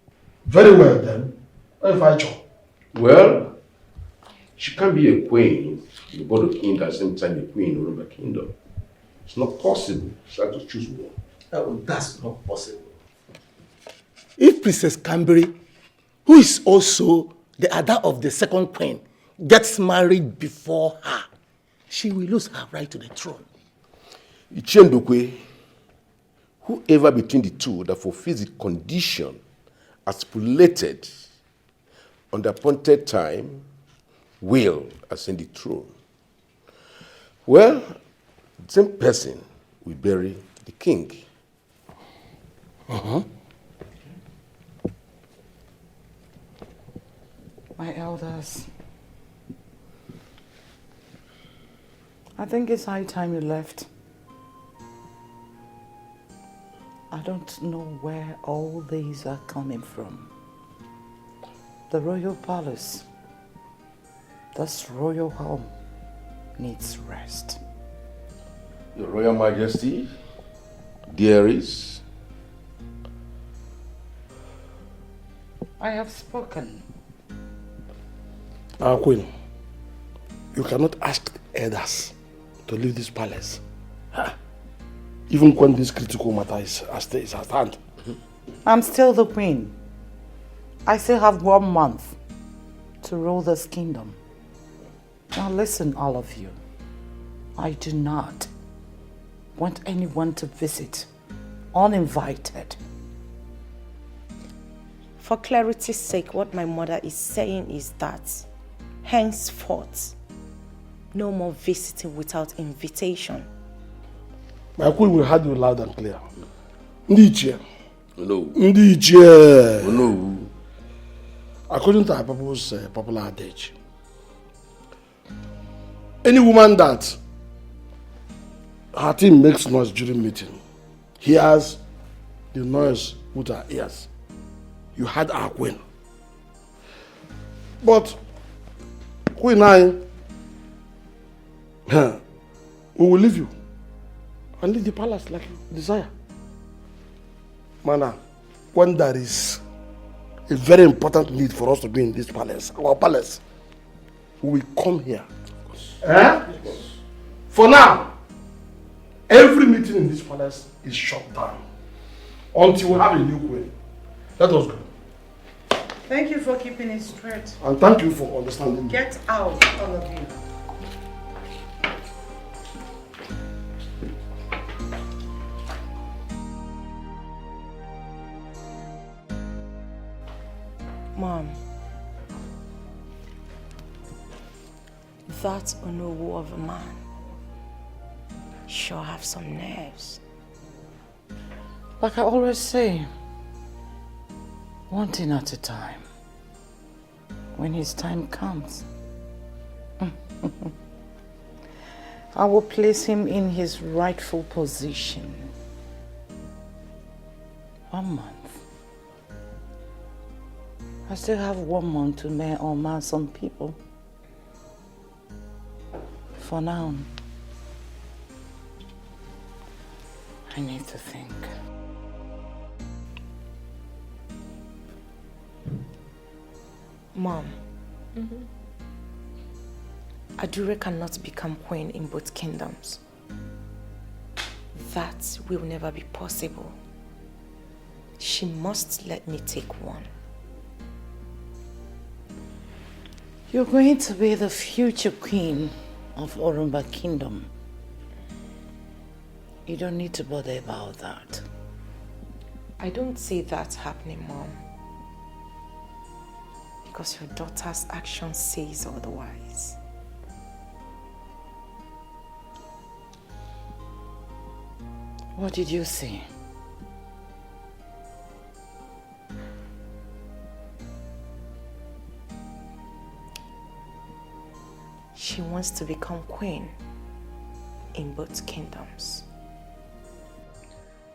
Very well then. Well, she can't be a queen in Ubudu Kingdom at the same time a queen in Urumba Kingdom. It's not possible. She has to choose one. Oh, that's not possible. If Princess Cambry, who is also the other of the second queen, gets married before her, she will lose her right to the throne. Ichendukwe, whoever between the two that fulfills the condition as stipulated on the appointed time will ascend the throne. Well, the same person will bury the king. My elders, I think it's high time you left. I don't know where all these are coming from. The royal palace, this royal home, needs rest. Your Royal Majesty, dearies, I have spoken. Our queen, you cannot ask the elders to leave this palace. Even when this critical matter is at hand. I'm still the queen. I still have 1 month to rule this kingdom. Now listen, all of you. I do not want anyone to visit uninvited. For clarity's sake, what my mother is saying is that henceforth, no more visiting without invitation. My queen will have you loud and clear. Ndiche. No. Ndiche. No. According to our people's popular adage, any woman that her team makes noise during meeting, hears the noise with her ears, you had our queen. But Queen we will leave you and leave the palace like you desire. Mana, when there is a very important need for us to be in this palace, our palace, we will come here. For now, every meeting in this palace is shut down until we have a new queen. Let us go. Thank you for keeping it straight. And thank you for understanding me. Get out, all of you. Mom, that Onowu of a man sure have some nerves. Like I always say, one thing at a time. When his time comes, I will place him in his rightful position. 1 month. I still have 1 month to unmask some people. For now, I need to think. Mom, Adure cannot become queen in both kingdoms. That will never be possible. She must let me take one. You're going to be the future queen of Orumba Kingdom. You don't need to bother about that. I don't see that happening, Mom. Because your daughter's action says otherwise. What did you say? She wants to become queen in both kingdoms.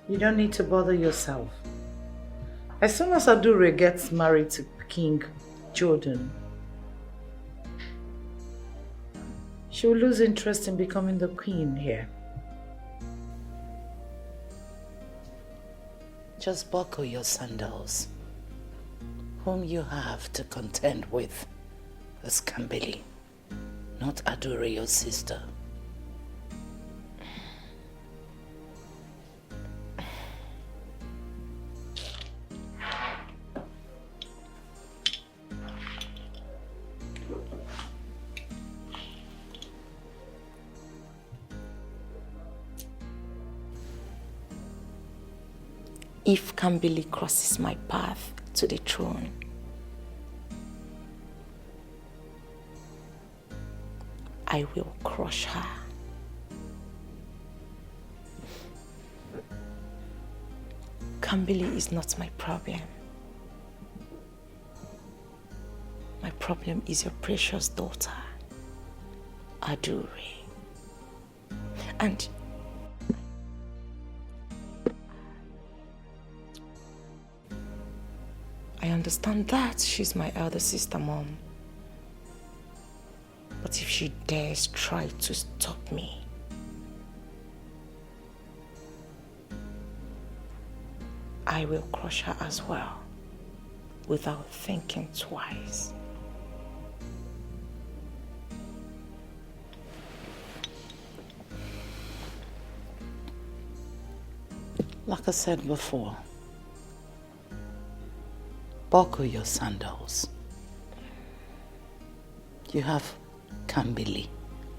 You don't need to bother yourself. As soon as Adure gets married to King Jordan, she will lose interest in becoming the queen here. Just buckle your sandals. Whom you have to contend with is Kambili, not Adure, your sister. If Kambili crosses my path to the throne, I will crush her. Kambili is not my problem. My problem is your precious daughter, Adure. And I understand that she's my elder sister, Mom. But if she dares try to stop me, I will crush her as well, without thinking twice. Like I said before, buckle your sandals. You have Kambili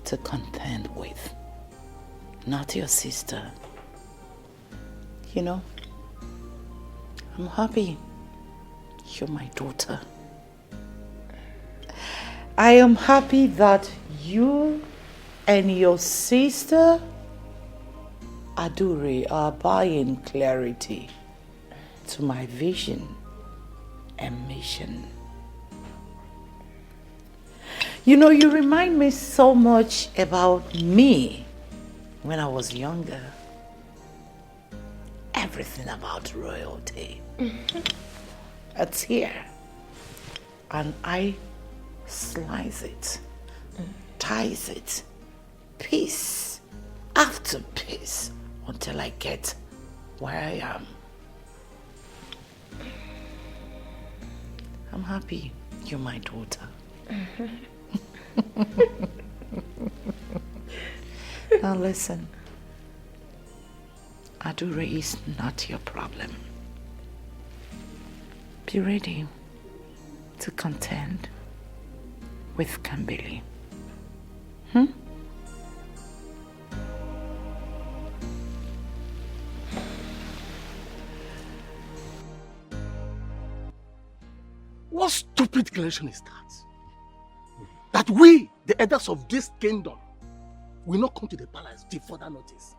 to contend with, not your sister. You know, I'm happy you're my daughter. I am happy that you and your sister Adure are buying clarity to my vision and mission. You know, you remind me so much about me when I was younger. Everything about royalty. a tear, and I slice it, ties it, piece after piece, until I get where I am. I'm happy you're my daughter. Now listen, Adure is not your problem. Be ready to contend with Kambili. What stupid declaration is that? That we, the elders of this kingdom, will not come to the palace till further notice.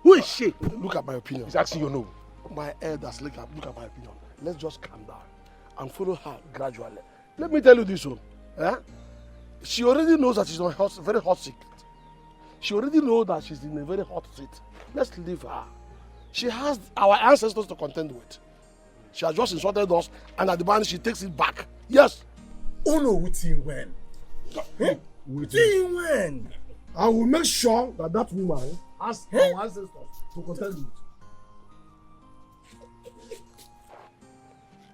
Who is she? Look at my opinion. It's actually your no. My elders, look at my opinion. Let's just calm down and follow her gradually. Let me tell you this one. She already knows that she's on a very hot seat. She already knows that she's in a very hot seat. Let's leave her. She has our ancestors to contend with. She has just insulted us, and at the end she takes it back. Yes. Oh no, waiting when? Waiting when? I will make sure that that woman has our ancestors to contend with.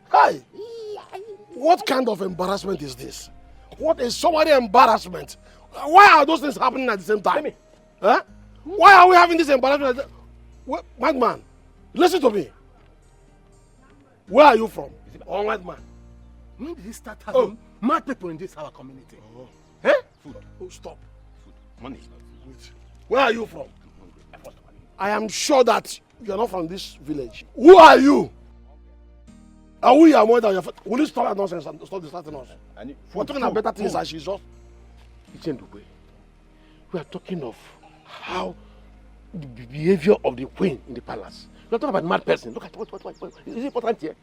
Hi! What kind of embarrassment is this? What is somebody embarrassment? Why are those things happening at the same time? Huh? Why are we having this embarrassment? Madman, listen to me. Where are you from? Oh, madman. When did he start having mad people in this our community? Eh? Food. Oh, stop. Food. Money. Wait. Where are you from? I am sure that you are not from this village. Who are you? Are we your mother? Your father? Will you stop that nonsense and stop distracting us? We're talking about better things and she's just... We are talking of how the behavior of the queen in the palace. We are talking about mad person. Look at what is important here.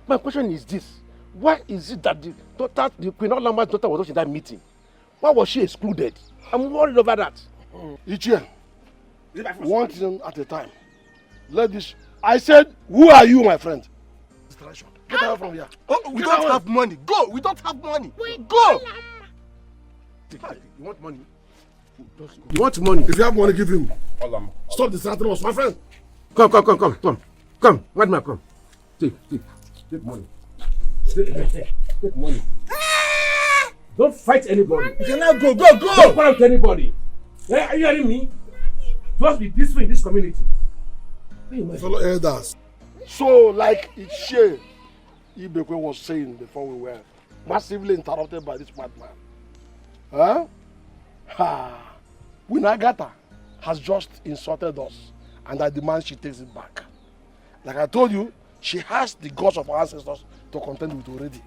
My question is this. Why is it that the Queen Olama's daughter was not in that meeting? Why was she excluded? I'm worried over that. Ichie, one thing at a time. Let this... I said, who are you, my friend? Distraction. Get out from here. Oh, we don't have money. Go. We don't have money. Go. You want money? You want money? If you have money, give him. Stop distracting us, my friend. Come, madman, come. Take money. Take money. Don't fight anybody. You cannot go. Don't fight anybody. Are you hearing me? Just be peaceful in this community. Fellow elders. So, like Ichie Ibekwe was saying before, we were massively interrupted by this madman. Winagata has just insulted us, and I demand she takes it back. Like I told you, she has the gods of our ancestors to contend with already.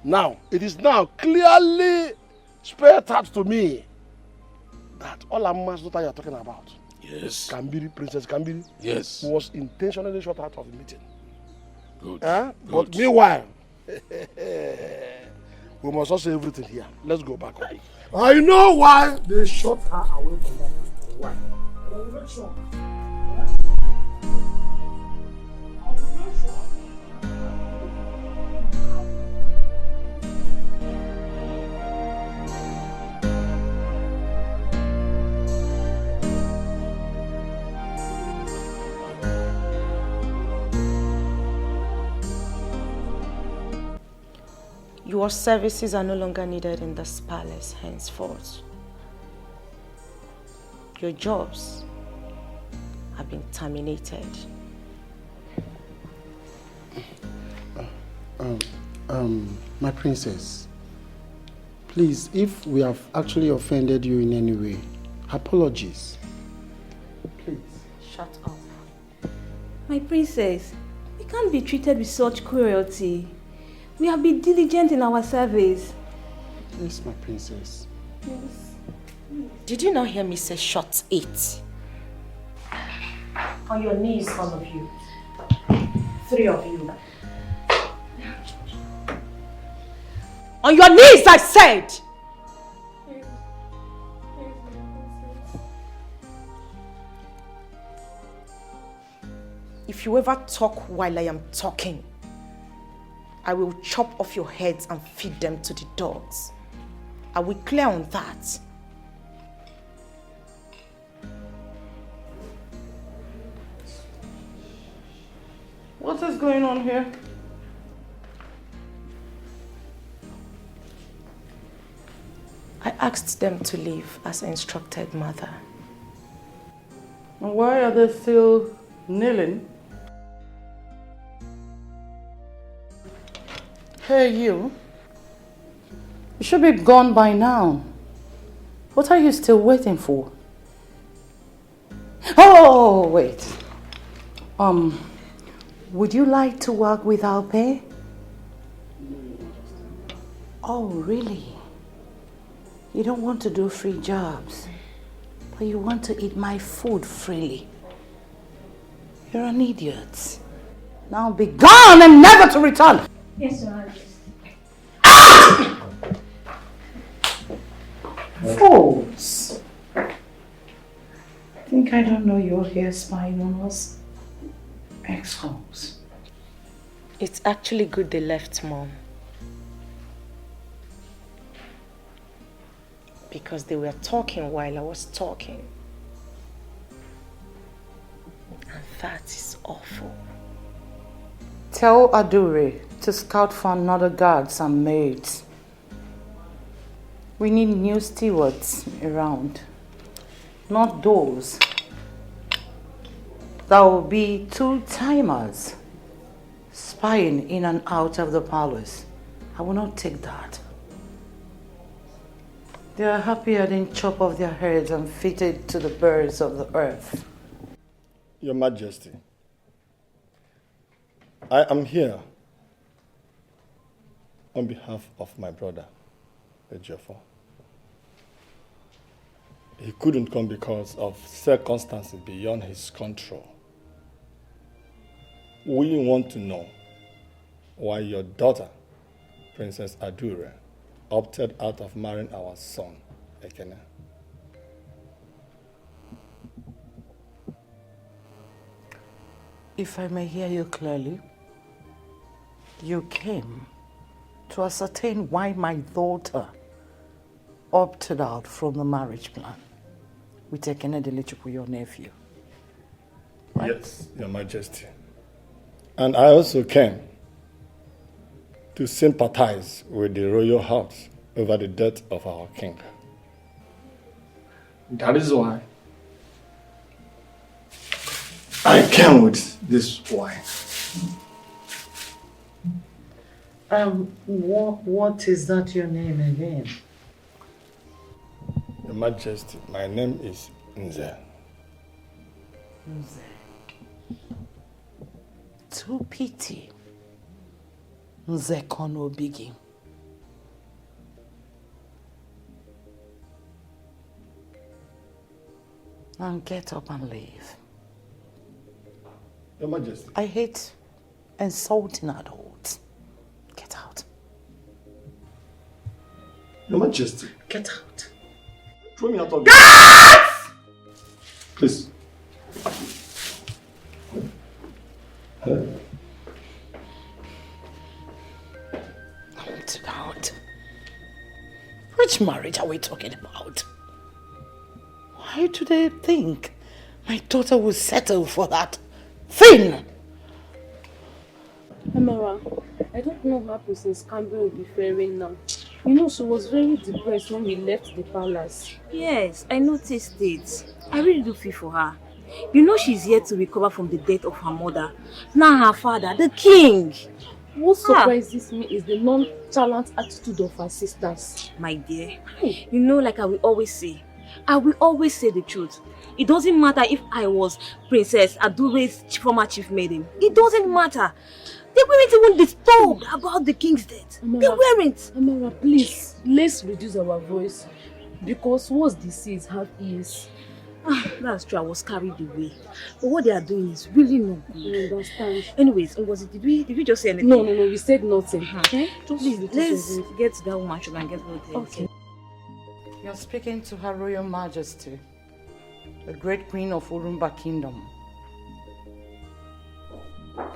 Now, it is now clearly spelled out to me that Olama's daughter you are talking about, yes, Kambili, Princess Kambili, yes, was intentionally shut out of the meeting. Good. But meanwhile, we must also say everything here. Let's go back home. I know why they shot her away from that. Why? I will make sure. Your services are no longer needed in this palace henceforth. Your jobs have been terminated. My princess, please, if we have actually offended you in any way, apologies. Please. Shut up. My princess, we can't be treated with such cruelty. We have been diligent in our service. Yes, my princess. Yes. Did you not hear me say shut it? On your knees, all of you. 3 of you. On your knees, I said! If you ever talk while I am talking, I will chop off your heads and feed them to the dogs. Are we clear on that? What is going on here? I asked them to leave as instructed, Mother. And why are they still kneeling? Hey, you. You should be gone by now. What are you still waiting for? Oh, wait. Would you like to work without pay? Oh, really? You don't want to do free jobs, but you want to eat my food freely. You're an idiot. Now be gone and never to return. Yes, Your Majesty. Fools. Think I don't know you're here spying on us? X-holes. It's actually good they left, Mom. Because they were talking while I was talking. And that is awful. Tell Adure to scout for another guards and maids. We need new stewards around. Not those. That will be two-timers spying in and out of the palace. I will not take that. They are happy I didn't chop off their heads and feed it to the birds of the earth. Your Majesty, I am here on behalf of my brother, Ejiofor. He couldn't come because of circumstances beyond his control. We want to know why your daughter, Princess Adure, opted out of marrying our son, Ekene. If I may hear you clearly, you came to ascertain why my daughter opted out from the marriage plan with Ekene Delichukwu, your nephew. Right? Yes, Your Majesty. And I also came to sympathize with the royal house over the death of our king. That is why I came with this wine. What is that your name again? Your Majesty, my name is Nze. Nze. Too pity. Nze kono bigi. And get up and leave. Your Majesty. I hate insulting adults. Get out. Your Majesty. Get out. Throw me out of Please. Get out. Which marriage are we talking about? Why do they think my daughter will settle for that thing? Amara, I don't know how Princess Campbell will be faring now. You know, she was very depressed when we left the palace. Yes, I noticed it. I really do feel for her. You know she's yet to recover from the death of her mother. Now her father, the king. What surprises me is the nonchalant attitude of her sisters. My dear, you know, like I will always say the truth. It doesn't matter if I was Princess Adure's former chief maiden. It doesn't matter. They weren't even disturbed about the king's death. Amara, they weren't. Amara, please, let's reduce our voice. Because what's disease have ears. That's true, I was carried away. But what they are doing is really not good. I understand. Anyways, did we just say anything? No, we said nothing. Okay? Please, let's get to that woman sugar and get what they Okay. You're speaking to Her Royal Majesty, the great queen of Urumba Kingdom.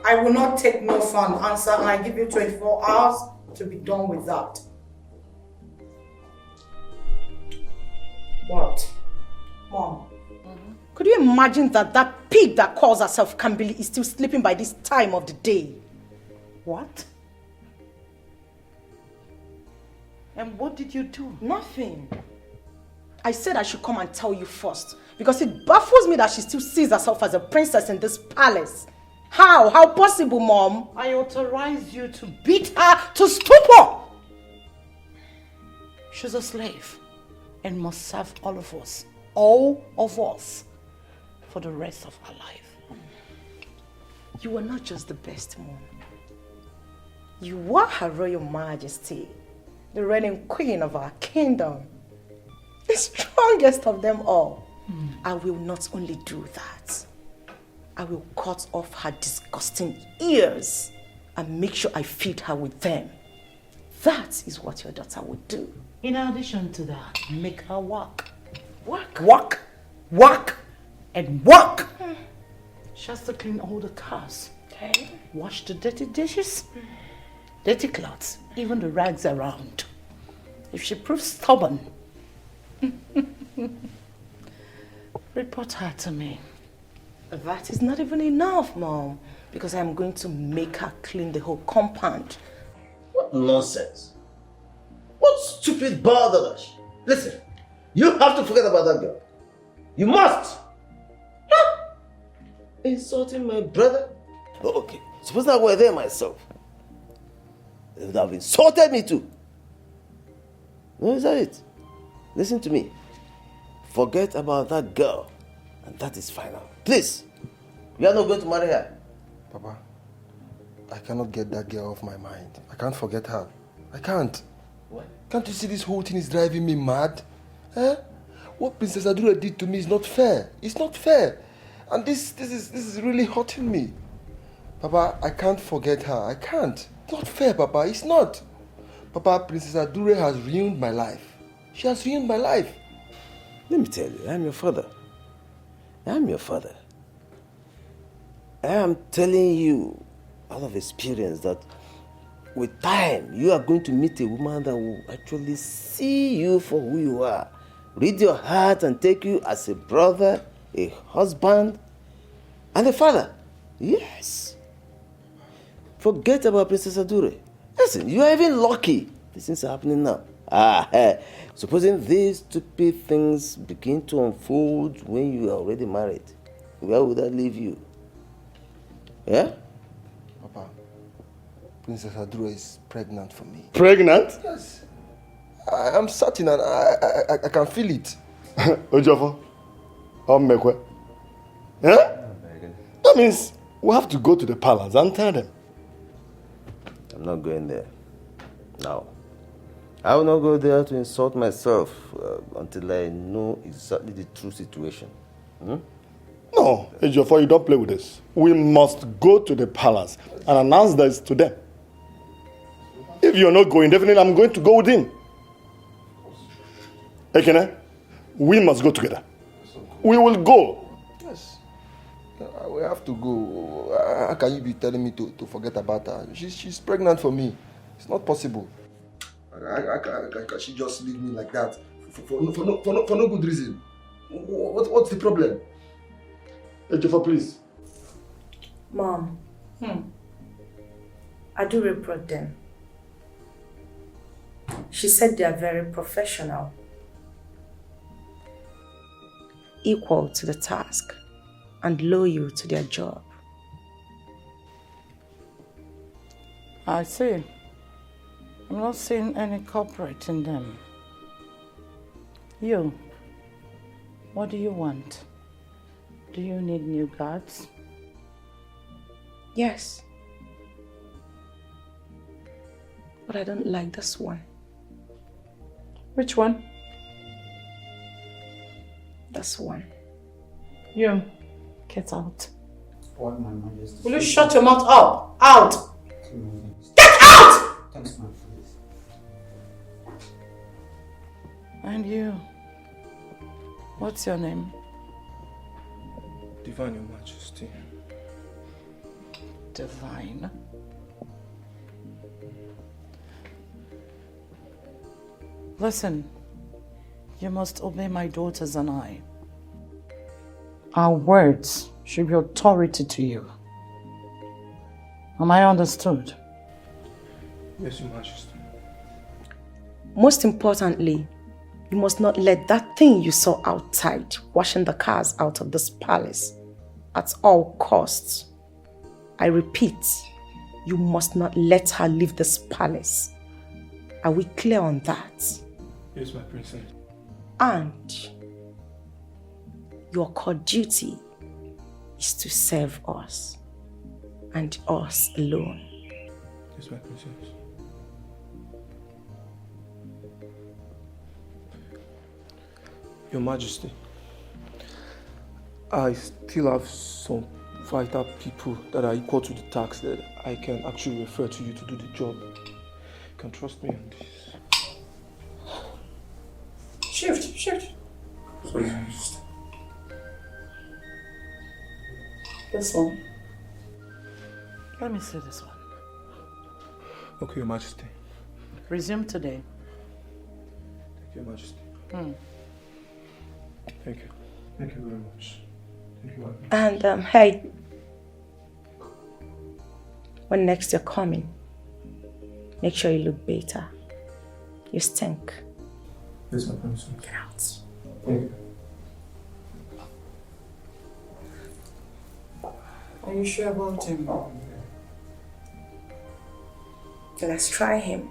I will not take no for an answer, and I give you 24 hours to be done with that. What? Mom, could you imagine that pig that calls herself Kambili is still sleeping by this time of the day? What? And what did you do? Nothing. I said I should come and tell you first, because it baffles me that she still sees herself as a princess in this palace. How? How possible, Mom? I authorize you to beat her to stupor. She's a slave and must serve all of us, for the rest of her life. You are not just the best, Mom. You are Her Royal Majesty, the reigning queen of our kingdom, the strongest of them all. I will not only do that, I will cut off her disgusting ears and make sure I feed her with them. That is what your daughter would do. In addition to that, make her work. Work, and work. She has to clean all the cars. Okay. Wash the dirty dishes, dirty clothes, even the rags around. If she proves stubborn, report her to me. That is not even enough, Mom, because I'm going to make her clean the whole compound. What nonsense. What stupid balderdash. Listen, you have to forget about that girl. You must. Huh? Insulting my brother? Oh, okay, suppose I were there myself. They would have insulted me too. No, is that it? Listen to me. Forget about that girl, and that is final. Please, you are not going to marry her. Papa, I cannot get that girl off my mind. I can't forget her. I can't. What? Can't you see this whole thing is driving me mad? Eh? What Princess Adura did to me is not fair. It's not fair. And this is really hurting me. Papa, I can't forget her. I can't. It's not fair, Papa. It's not. Papa, Princess Adure has ruined my life. She has ruined my life. Let me tell you, I'm your father. I'm your father. I am telling you out of experience that with time, you are going to meet a woman that will actually see you for who you are. Read your heart and take you as a brother, a husband, and a father. Yes. Forget about Princess Adure. Listen, you are even lucky these things are happening now. Supposing these stupid things begin to unfold when you are already married, where would that leave you? Yeah? Papa, Princess Adura is pregnant for me. Pregnant? Yes. I am certain and I can feel it. Ojofo, Omekwe. Yeah? That means we have to go to the palace and tell them. I'm not going there. No. I will not go there to insult myself until I know exactly the true situation. Hmm? No, Ejiofor, you don't play with this. We must go to the palace and announce this to them. If you're not going, definitely I'm going to go with him. Ekene, we must go together. We will go. Yes. We have to go. How can you be telling me to forget about her? She's pregnant for me. It's not possible. Can she just leave me like that for no good reason? What's the problem? Ejiofor, please. Mom, I do report them. She said they are very professional, equal to the task, and loyal to their job. I see. I'm not seeing any corporate in them. You, what do you want? Do you need new guards? Yes. But I don't like this one. Which one? This one. You, get out. What, my majesty? Will you shut your mouth up? Out! Get out! Thanks, my friends. And you, what's your name? Divine Your Majesty. divine. Listen, you must obey my daughters and I. Our words should be authority to you. Am I understood? Yes, Your Majesty. Most importantly, you must not let that thing you saw outside washing the cars out of this palace at all costs. I repeat, you must not let her leave this palace. Are we clear on that? Yes, my princess. And your core duty is to serve us and us alone. Yes, my princess. Your Majesty, I still have some vital people that are equal to the task that I can actually refer to you to do the job. You can trust me on this. Shift. Sorry, Your Majesty. This one. Let me see this one. Okay, Your Majesty. Resume today. Thank you, Your Majesty. Thank you. Thank you very much. Thank you. And hey, when next you're coming, make sure you look better. You stink. Yes, my princess. Get out. Thank you. Are you sure about him? Let's try him.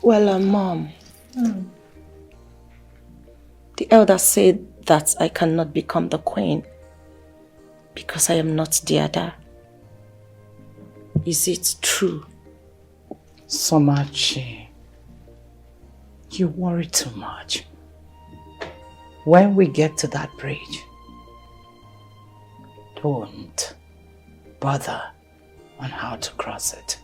Well, Mom. The elder said that I cannot become the queen because I am not the other. Is it true? Somachi, you worry too much. When we get to that bridge, don't bother on how to cross it.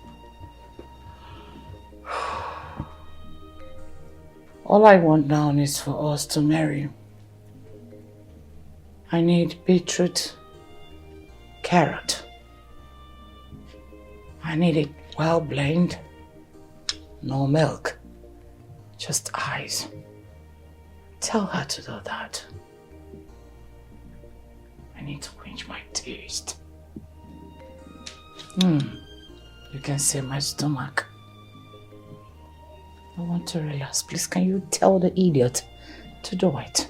All I want now is for us to marry. I need beetroot, carrot. I need it well blended. No milk, just eyes. Tell her to do that. I need to quench my taste. You can see my stomach. I want to relax. Please, can you tell the idiot to do it?